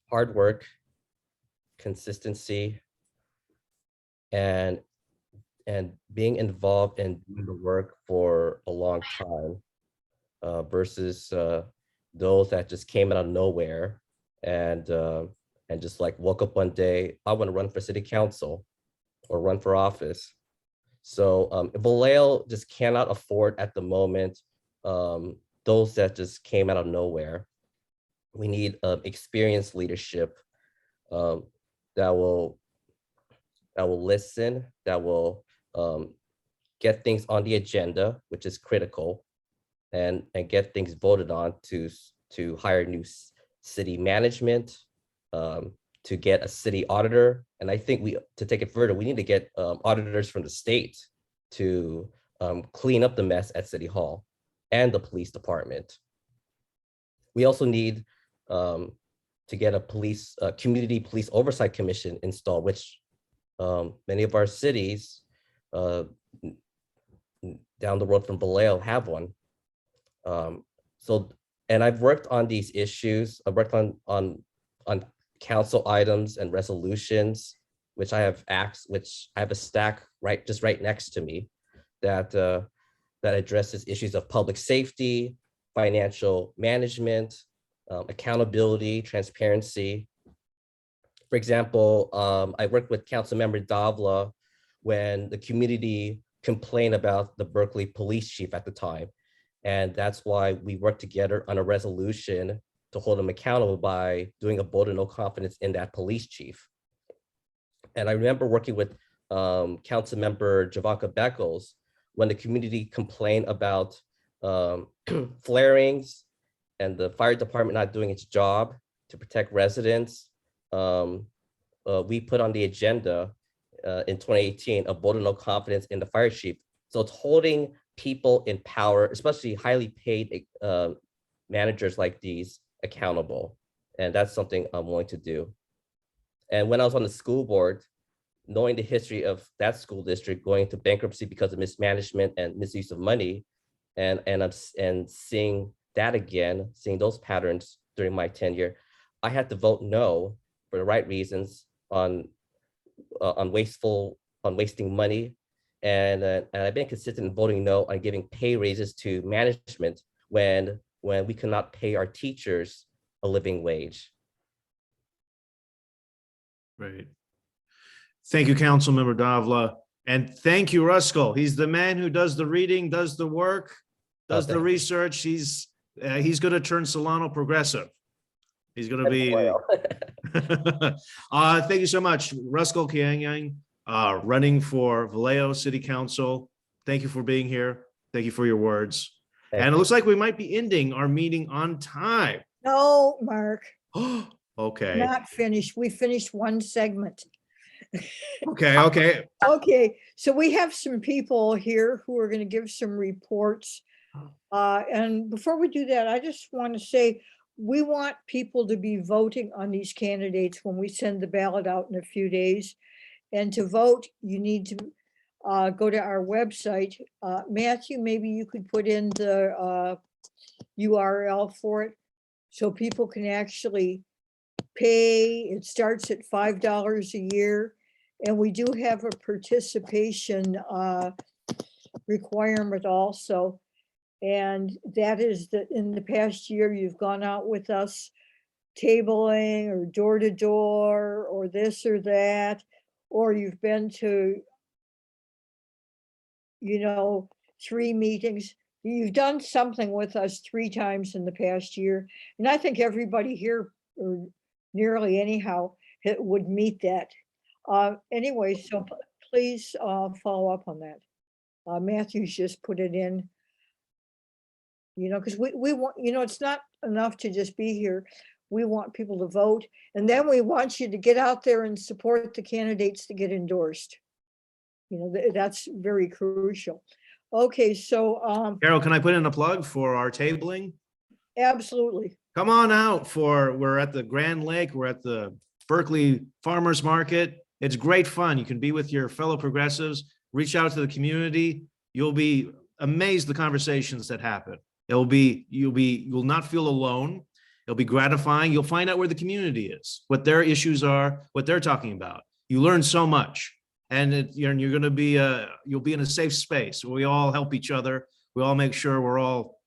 hard work, consistency, and being involved in doing the work for a long time versus those that just came out of nowhere and just like woke up one day, I want to run for city council or run for office. So Vallejo just cannot afford at the moment those that just came out of nowhere. We need experienced leadership that will listen, that will get things on the agenda, which is critical, and get things voted on to hire new city management, to get a city auditor. And I think to take it further, we need to get auditors from the state to clean up the mess at City Hall and the police department. We also need to get a community police oversight commission installed, which many of our cities down the road from Vallejo have one. And I've worked on these issues. I've worked on council items and resolutions, which I have a stack right next to me that addresses issues of public safety, financial management, accountability, transparency. For example, I worked with Councilmember Davila when the community complained about the Berkeley police chief at the time. And that's why we worked together on a resolution to hold him accountable by doing a vote of no confidence in that police chief. And I remember working with Councilmember Javanka Beckles when the community complained about flarings and the fire department not doing its job to protect residents. We put on the agenda in 2018 a vote of no confidence in the fire chief. So it's holding people in power, especially highly paid managers like these, accountable. And that's something I'm willing to do. And when I was on the school board, knowing the history of that school district going into bankruptcy because of mismanagement and misuse of money, and seeing that again, seeing those patterns during my tenure, I had to vote no for the right reasons on wasting money. And I've been consistent in voting no on giving pay raises to management when we cannot pay our teachers a living wage. Great. Thank you, Councilmember Davila. And thank you, Ruskell. He's the man who does the reading, does the work, does the research. He's going to turn Solano progressive. He's going to be. Thank you so much, Ruskell Kianyang, running for Vallejo City Council. Thank you for being here. Thank you for your words. And it looks like we might be ending our meeting on time. No, Mark. Okay. Not finished. We finished one segment. Okay. Okay, so we have some people here who are going to give some reports. And before we do that, I just want to say, we want people to be voting on these candidates when we send the ballot out in a few days. And to vote, you need to go to our website. Matthew, maybe you could put in the URL for it so people can actually pay. It starts at $5 a year. And we do have a participation requirement also. And that is that in the past year, you've gone out with us tabling or door to door or this or that, or you've been to, 3 meetings. You've done something with us 3 times in the past year. And I think everybody here, or nearly anyhow, would meet that. Anyway, so please follow up on that. Matthew's just put it in. Because we want, it's not enough to just be here. We want people to vote. And then we want you to get out there and support the candidates to get endorsed. That's very crucial. Okay, so Carol, can I put in a plug for our tabling? absolutely. Come on out we're at the Grand Lake, we're at the Berkeley Farmers Market. It's great fun. You can be with your fellow progressives, reach out to the community. You'll be amazed the conversations that happen. You'll not feel alone. It'll be gratifying. You'll find out where the community is, what their issues are, what they're talking about. You learn so much, and you're going to be you'll be in a safe space where we all help each other. We all make sure we're all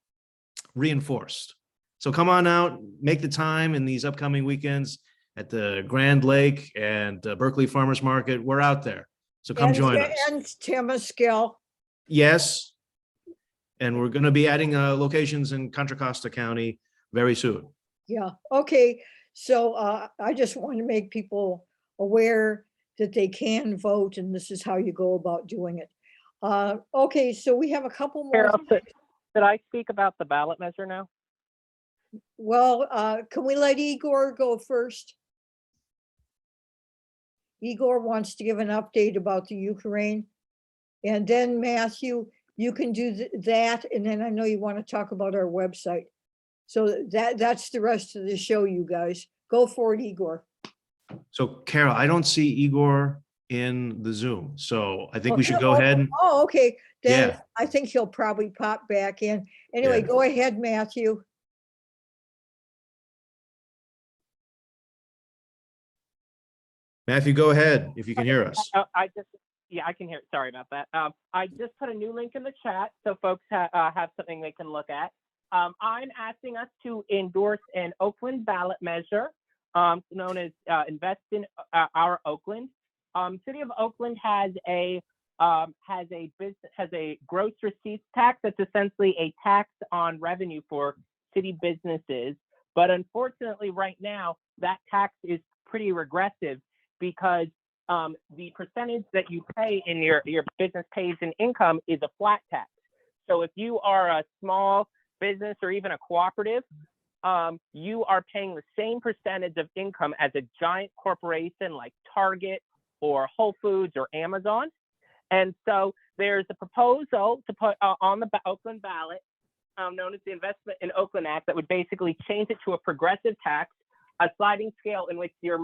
reinforced. So come on out, make the time in these upcoming weekends at the Grand Lake and Berkeley Farmers Market. We're out there, so come join us. And Temescal. Yes. And we're going to be adding locations in Contra Costa County very soon. Yeah, okay. So I just want to make people aware that they can vote, and this is how you go about doing it. Okay, so we have a couple more. Carol, should I speak about the ballot measure now? Well, can we let Igor go first? Igor wants to give an update about the Ukraine. And then Matthew, you can do that. And then I know you want to talk about our website. So that's the rest of the show, you guys. Go for it, Igor. So Carol, I don't see Igor in the Zoom. So I think we should go ahead. Oh, okay. Then Yeah. I think he'll probably pop back in. Anyway, Yeah. Go ahead, Matthew. Matthew, go ahead if you can hear us. Yeah, I can hear it. Sorry about that. I just put a new link in the chat so folks have something they can look at. I'm asking us to endorse an Oakland ballot measure known as Invest in Our Oakland. City of Oakland has a gross receipts tax that's essentially a tax on revenue for city businesses. But unfortunately, right now, that tax is pretty regressive because the percentage that you pay in your business pays in income is a flat tax. So if you are a small business or even a cooperative, you are paying the same percentage of income as a giant corporation like Target or Whole Foods or Amazon. And so there's a proposal to put on the Oakland ballot known as the Investment in Oakland Act that would basically change it to a progressive tax, a sliding scale in which your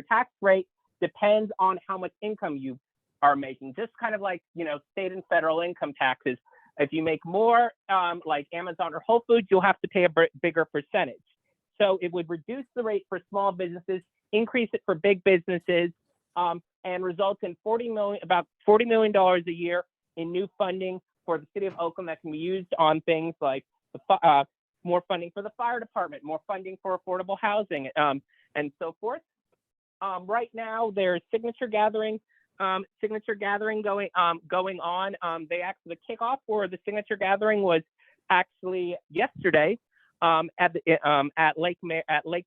tax rate depends on how much income you are making, just kind of like, state and federal income taxes. If you make more, like Amazon or Whole Foods, you'll have to pay a bigger percentage. So it would reduce the rate for small businesses, increase it for big businesses, and result in about $40 million a year in new funding for the city of Oakland that can be used on things like more funding for the fire department, more funding for affordable housing, and so forth. Right now, there's signature gathering going on. The kickoff for the signature gathering was actually yesterday at Lake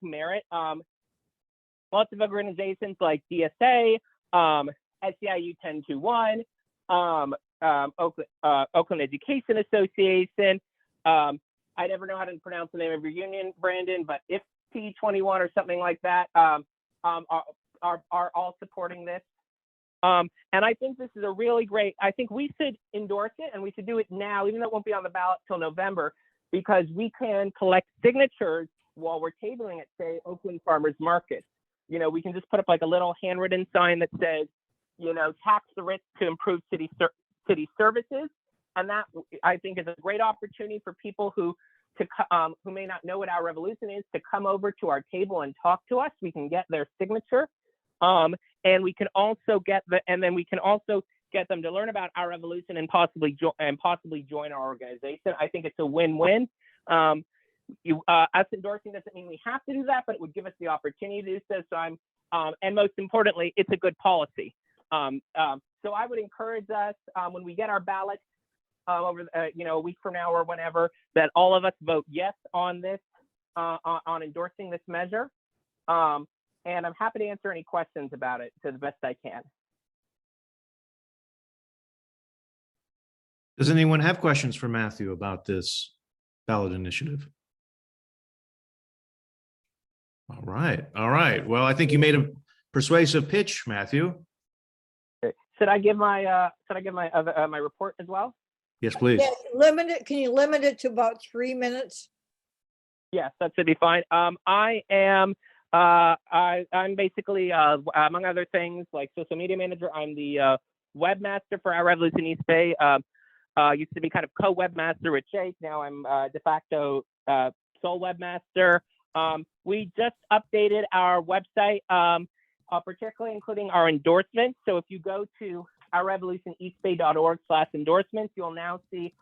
Merritt. Lots of organizations like DSA, SEIU 1021, Oakland Education Association. I never know how to pronounce the name of your union, Brandon, but if P21 or something like that are all supporting this. And I think this is a really great, I think we should endorse it, and we should do it now, even though it won't be on the ballot till November, because we can collect signatures while we're tabling at, say, Oakland Farmers Market. We can just put up like a little handwritten sign that says, tax the rich to improve city services. And that, I think, is a great opportunity for people who may not know what our revolution is to come over to our table and talk to us. We can get their signature. And we can also get them to learn about our revolution and possibly join our organization. I think it's a win-win. Us endorsing doesn't mean we have to do that, but it would give us the opportunity to do so. So and most importantly, it's a good policy. So I would encourage us when we get our ballots, over, a week from now or whenever, that all of us vote yes on this, on endorsing this measure. And I'm happy to answer any questions about it to the best I can. Does anyone have questions for Matthew about this ballot initiative? All right. All right. Well, I think you made a persuasive pitch, Matthew. Should I give my my report as well? Yes, please. Yeah, limit it. Can you limit it to about 3 minutes? Yes, that should be fine. I am I'm basically among other things like social media manager. I'm the webmaster for Our Revolution East Bay. Used to be kind of co-webmaster with Jake. Now I'm de facto sole webmaster. We just updated our website, particularly including our endorsements. So if you go to ourrevolutioneastbay.org/endorsements, you'll now see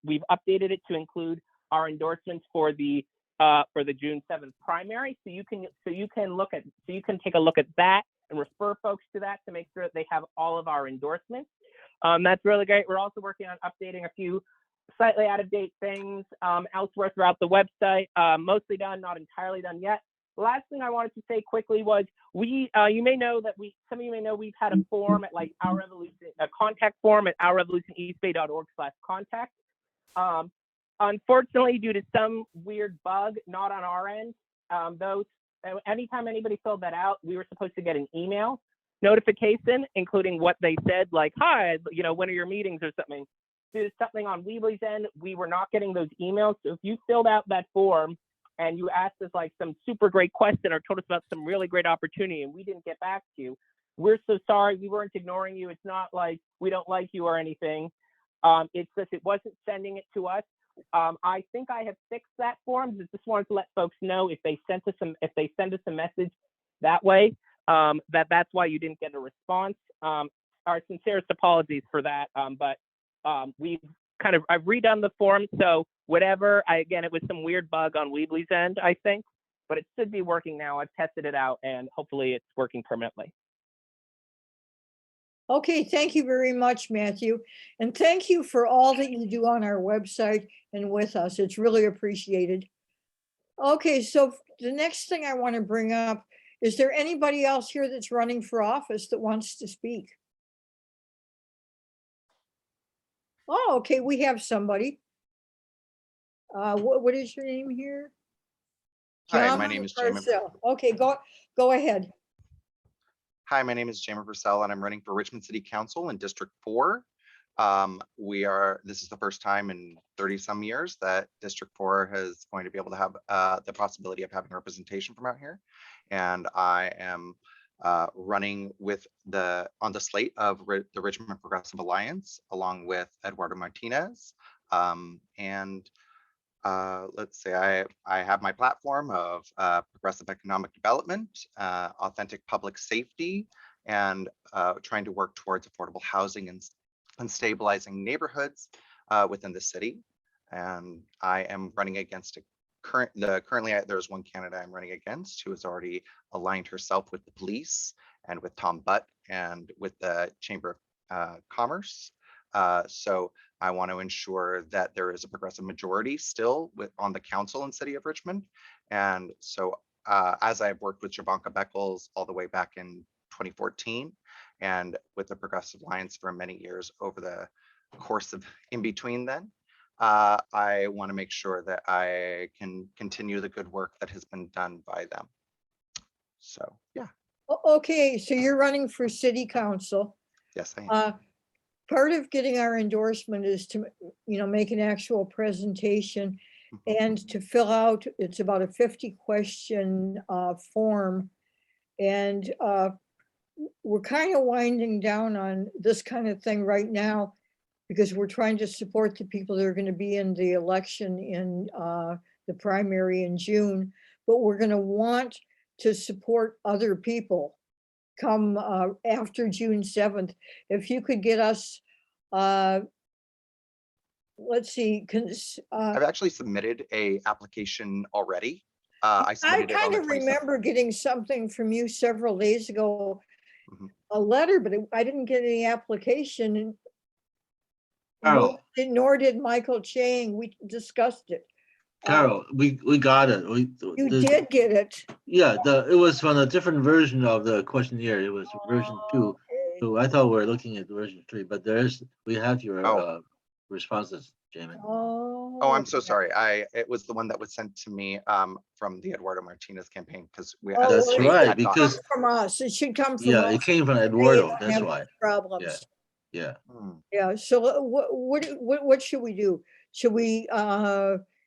we've updated it to include our endorsements for the June 7th primary. So you can take a look at that and refer folks to that to make sure that they have all of our endorsements. That's really great. We're also working on updating a few slightly out of date things elsewhere throughout the website. Mostly done, not entirely done yet. The last thing I wanted to say quickly was some of you may know we've had a form at Our Revolution, a contact form at ourrevolutioneastbay.org/contact. Unfortunately, due to some weird bug, not on our end, anytime anybody filled that out, we were supposed to get an email notification, including what they said, like, hi, when are your meetings or something. Due to something on Weebly's end, we were not getting those emails. So if you filled out that form and you asked us some super great question or told us about some really great opportunity and we didn't get back to you, we're so sorry. We weren't ignoring you. It's not like we don't like you or anything. It's just it wasn't sending it to us. I think I have fixed that form. Just wanted to let folks know if they send us a message that way, that's why you didn't get a response. Our sincerest apologies for that. But I've redone the form. So whatever, again, it was some weird bug on Weebly's end, I think, but it should be working now. I've tested it out and hopefully it's working permanently. Okay, thank you very much, Matthew. And thank you for all that you do on our website and with us. It's really appreciated. Okay, so the next thing I want to bring up, is there anybody else here that's running for office that wants to speak? Oh, okay, we have somebody. What is your name here? Hi, my name is Jamin. Purcell. Okay, go ahead. Hi, my name is Jamin Purcell, and I'm running for Richmond City Council in District 4. This is the first time in 30 some years that District 4 is going to be able to have the possibility of having representation from out here. And I am running on the slate of the Richmond Progressive Alliance, along with Eduardo Martinez. Let's say I have my platform of progressive economic development, authentic public safety, and trying to work towards affordable housing and stabilizing neighborhoods within the city. And I am running against currently there's one candidate I'm running against who has already aligned herself with the police and with Tom Butt and with the Chamber of Commerce. So I want to ensure that there is a progressive majority still on the council in City of Richmond. And so as I've worked with Javanka Beckles all the way back in 2014 and with the Progressive Alliance for many years over the course of in between then, I want to make sure that I can continue the good work that has been done by them. So, yeah. Okay, so you're running for city council. Yes, I am. Part of getting our endorsement is to, make an actual presentation and to fill out, it's about a 50-question form. And we're kind of winding down on this kind of thing right now because we're trying to support the people that are going to be in the election in the primary in June, but we're going to want to support other people come after June 7th. If you could get us, let's see. I've actually submitted a application already. I kind of remember getting something from you several days ago, a letter, but I didn't get any application. Nor nor did Michael Chang. We discussed it. Carol, we got it. You did get it. Yeah, it was from a different version of the questionnaire. It was version 2. So I thought we were looking at version 3, but we have your responses, Jamin. Oh, I'm so sorry. It was the one that was sent to me from the Eduardo Martinez campaign because we. Oh, That's well, it right, should come because from us. It should come from yeah, us. it came from They Eduardo. don't That's have why. Problems. Yeah. Yeah, so what should we do? Should we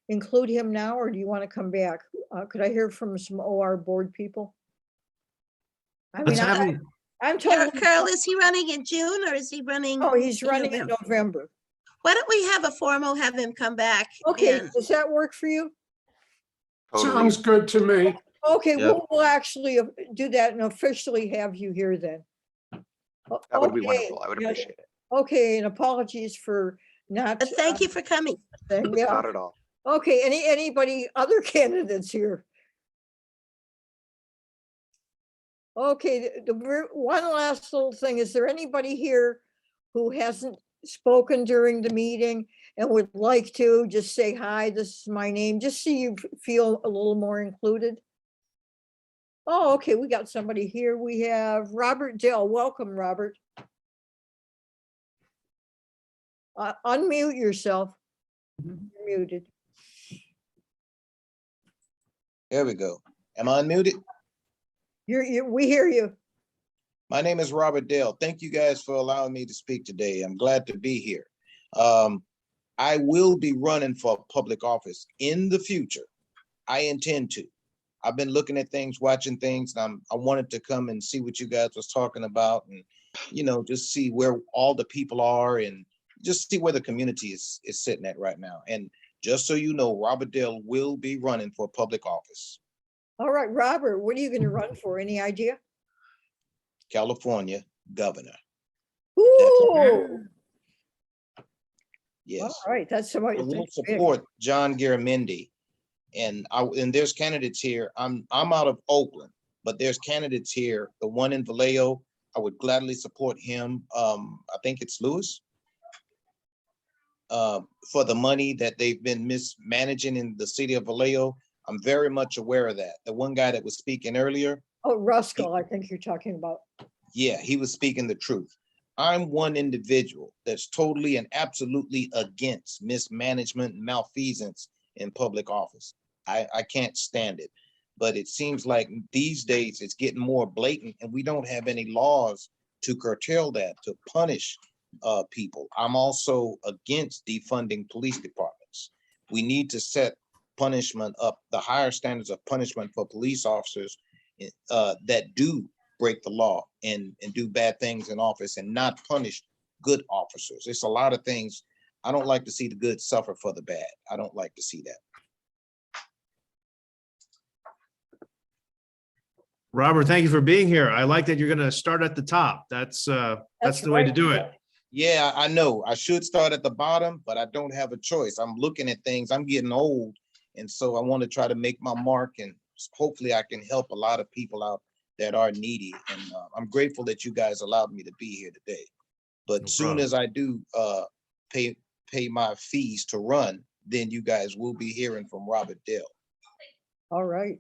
include him now, or do you want to come back? Could I hear from some OR board people? I mean, Let's have him. I'm totally. Carol, is he running in June or is he running? Oh, he's running in November. Why don't we have a formal, have him come back? Okay, and- does that work for you? Sounds good to me. Okay, Yep. we'll actually do that and officially have you here then. That would be Okay, wonderful. I would yeah, appreciate it. Okay, and apologies for not. Thank you for coming. Yeah. Not at all. Okay, anybody, other candidates here? Okay, one last little thing. Is there anybody here who hasn't spoken during the meeting and would like to just say, hi, this is my name, just so you feel a little more included? Oh, okay, we got somebody here. We have Robert Dill. Welcome, Robert. Unmute yourself. You're muted. There we go. Am I unmuted? We hear you. My name is Robert Dale. Thank you guys for allowing me to speak today. I'm glad to be here. I will be running for public office in the future. I intend to. I've been looking at things, watching things, and I wanted to come and see what you guys was talking about and, just see where all the people are and just see where the community is sitting at right now. And just so you know, Robert Dale will be running for public office. All right, Robert, what are you going to run for? Any idea? California governor. Ooh. Yes. All right, that's somebody. I will support John Garamendi. And there's candidates here. I'm out of Oakland, but there's candidates here. The one in Vallejo, I would gladly support him. I think it's Lewis. For the money that they've been mismanaging in the city of Vallejo. I'm very much aware of that. The one guy that was speaking earlier. Oh, Ruskell, I think you're talking about. Yeah, he was speaking the truth. I'm one individual that's totally and absolutely against mismanagement and malfeasance in public office. I can't stand it. But it seems like these days it's getting more blatant and we don't have any laws to curtail that, to punish people. I'm also against defunding police departments. We need to set punishment up, the higher standards of punishment for police officers that do break the law and do bad things in office and not punish good officers. It's a lot of things. I don't like to see the good suffer for the bad. I don't like to see that. Robert, thank you for being here. I like that you're going to start at the top. That's the way to do it. Yeah, I know. I should start at the bottom, but I don't have a choice. I'm looking at things. I'm getting old. And so I want to try to make my mark and hopefully I can help a lot of people out that are needy. And I'm grateful that you guys allowed me to be here today. But soon as I do pay my fees to run, then you guys will be hearing from Robert Dale. All right.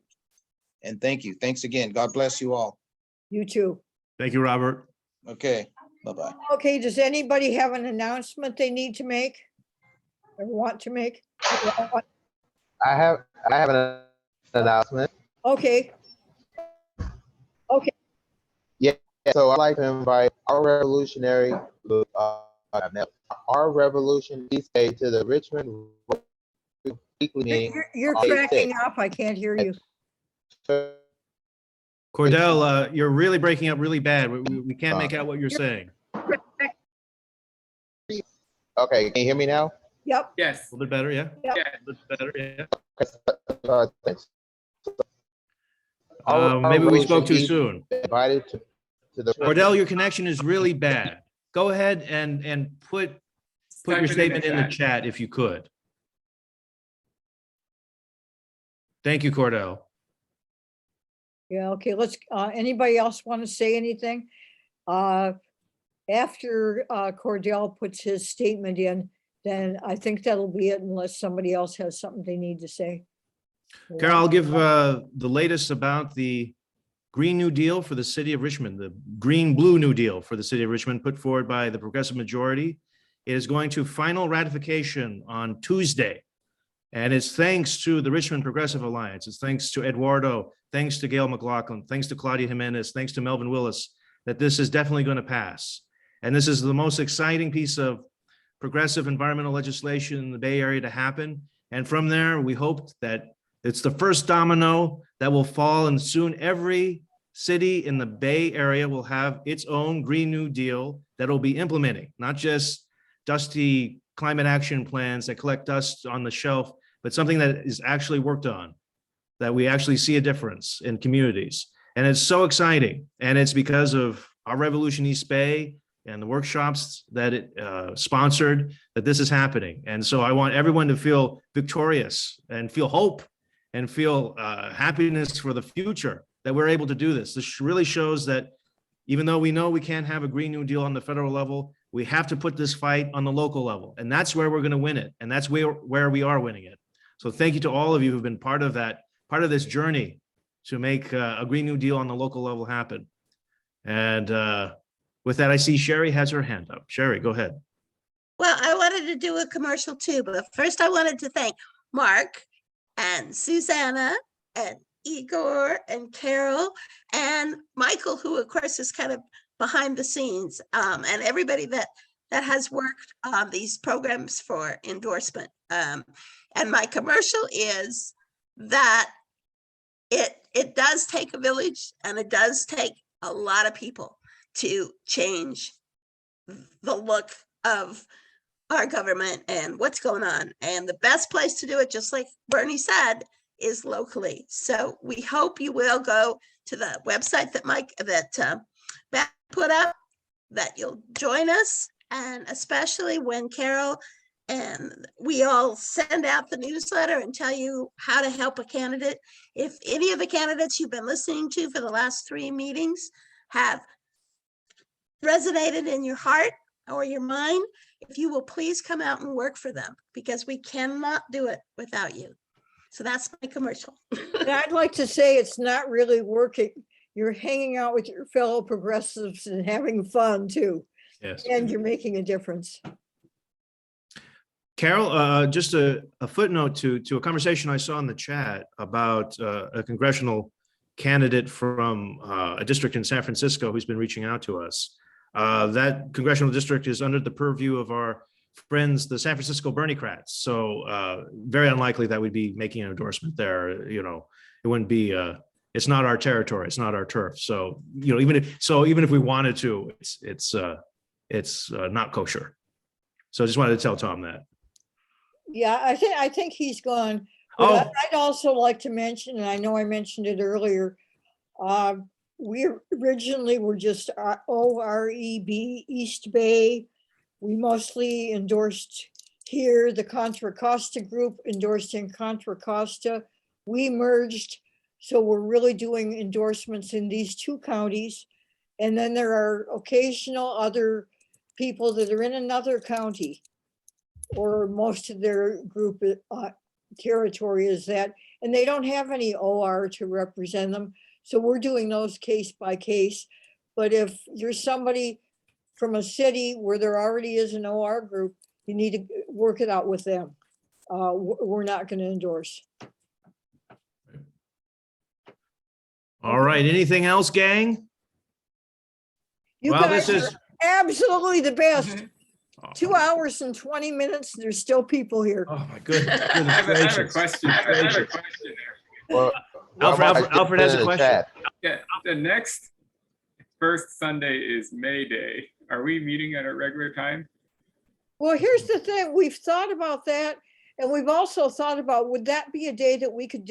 And thank you. Thanks again. God bless you all. You too. Thank you, Robert. Okay. Bye-bye. Okay, does anybody have an announcement they need to make or want to make? I have an announcement. Okay. Okay. Yeah. So I'd like to invite our revolutionary, our Revolution East Day to the Richmond weekly meeting. You're cracking up. I can't hear you. Cordell, you're really breaking up really bad. We can't make out what you're saying. Okay, can you hear me now? Yep. Yes. A little bit better, yeah? Yep. A little bit better, yeah. Thanks. Maybe we spoke too soon. Invited to the Cordell, your connection is really bad. Go ahead and put your statement in the chat if you could. Thank you, Cordell. Yeah, okay, let's, anybody else want to say anything? after Cordell puts his statement in, then I think that'll be it unless somebody else has something they need to say. Carol, I'll give the latest about the Green New Deal for the city of Richmond, the Green Blue New Deal for the city of Richmond put forward by the progressive majority. It is going to final ratification on Tuesday. And it's thanks to the Richmond Progressive Alliance. It's thanks to Eduardo, thanks to Gail McLaughlin, thanks to Claudia Jimenez, thanks to Melvin Willis, that this is definitely going to pass. And this is the most exciting piece of progressive environmental legislation in the Bay Area to happen. And from there, we hope that it's the first domino that will fall, and soon every city in the Bay Area will have its own Green New Deal that will be implementing, not just dusty climate action plans that collect dust on the shelf, but something that is actually worked on, that we actually see a difference in communities. And it's so exciting. And it's because of our Revolution East Bay and the workshops that it sponsored that this is happening. And so I want everyone to feel victorious and feel hope and feel happiness for the future that we're able to do this. This really shows that even though we know we can't have a Green New Deal on the federal level, we have to put this fight on the local level. And that's where we're going to win it. And that's where we are winning it. So thank you to all of you who've been part of that, part of this journey to make a Green New Deal on the local level happen. And with that, I see Sherry has her hand up. Sherry, go ahead. Well, I wanted to do a commercial too, but first I wanted to thank Mark and Susanna and Igor and Carol and Michael, who of course is kind of behind the scenes, and everybody that has worked on these programs for endorsement. And my commercial is that it does take a village, and it does take a lot of people to change the look of our government and what's going on. And the best place to do it, just like Bernie said, is locally. So we hope you will go to the website that Matt put up, that you'll join us, and especially when Carol and we all send out the newsletter and tell you how to help a candidate. If any of the candidates you've been listening to for the last 3 meetings have resonated in your heart or your mind, if you will please come out and work for them, because we cannot do it without you. So that's my commercial. And I'd like to say it's not really working. You're hanging out with your fellow progressives and having fun too. Yes. And you're making a difference. Carol, just a footnote to a conversation I saw in the chat about a congressional candidate from a district in San Francisco who's been reaching out to us. That congressional district is under the purview of our friends, the San Francisco Berniecrats. So very unlikely that we'd be making an endorsement there. You know, it wouldn't be, it's not our territory, it's not our turf. So, you know, even if we wanted to, it's not kosher. So I just wanted to tell Tom that. Yeah, I think he's gone. Oh. But I'd also like to mention, and I know I mentioned it earlier, we originally were just OREB East Bay. We mostly endorsed here. The Contra Costa group endorsed in Contra Costa. We merged, so we're really doing endorsements in these 2 counties. And then there are occasional other people that are in another county, or most of their group territory is that, and they don't have any OR to represent them. So we're doing those case by case. But if you're somebody from a city where there already is an OR group, you need to work it out with them. We're not going to endorse. All right. Anything else, gang? You Well, guys this is are absolutely the best. 2 hours and 20 minutes. There's still people here. Oh my goodness. I have a question. Well, Alfred has a question. Yeah, the next first Sunday is May Day. Are we meeting at a regular time? Well, here's the thing. We've thought about that. And we've also thought about, would that be a day that we could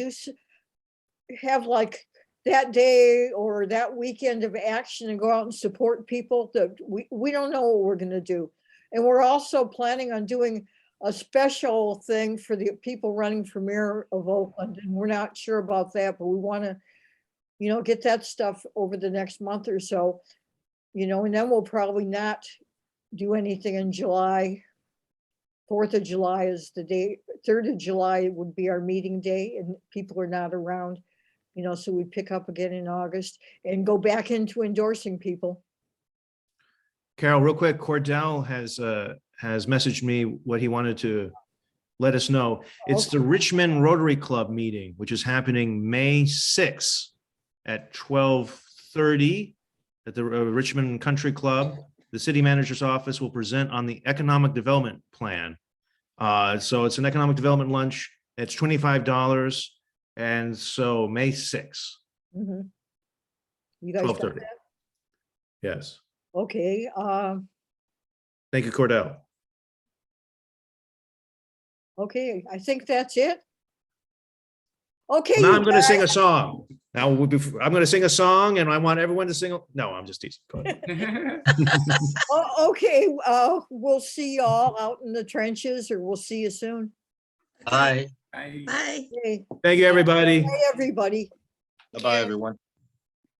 have like that day or that weekend of action and go out and support people? That we don't know what we're going to do. And we're also planning on doing a special thing for the people running for mayor of Oakland. And we're not sure about that, but we want to, you know, get that stuff over the next month or so. you know, and then we'll probably not do anything in July. 4th of July is the day, 3rd of July would be our meeting day and people are not around, you know, so we pick up again in August and go back into endorsing people. Carol, real quick, Cordell has messaged me what he wanted to let us know. It's the Richmond Rotary Club meeting, which is happening May 6th at 12:30 at the Richmond Country Club. The city manager's office will present on the economic development plan. So it's an economic development lunch. It's $25. And so May 6th, Mhm. You guys got 12:30. that? Yes. Okay, Thank you, Cordell. okay, I think that's it. Okay. Now you I'm going to sing a guys. song. Now I'm going to sing a song and I want everyone to sing. No, I'm just teasing. Go ahead. Oh, okay, we'll see y'all out in the trenches, or we'll see you soon. Bye. Bye. Okay. Thank you, everybody. Bye, everybody. Bye-bye, everyone.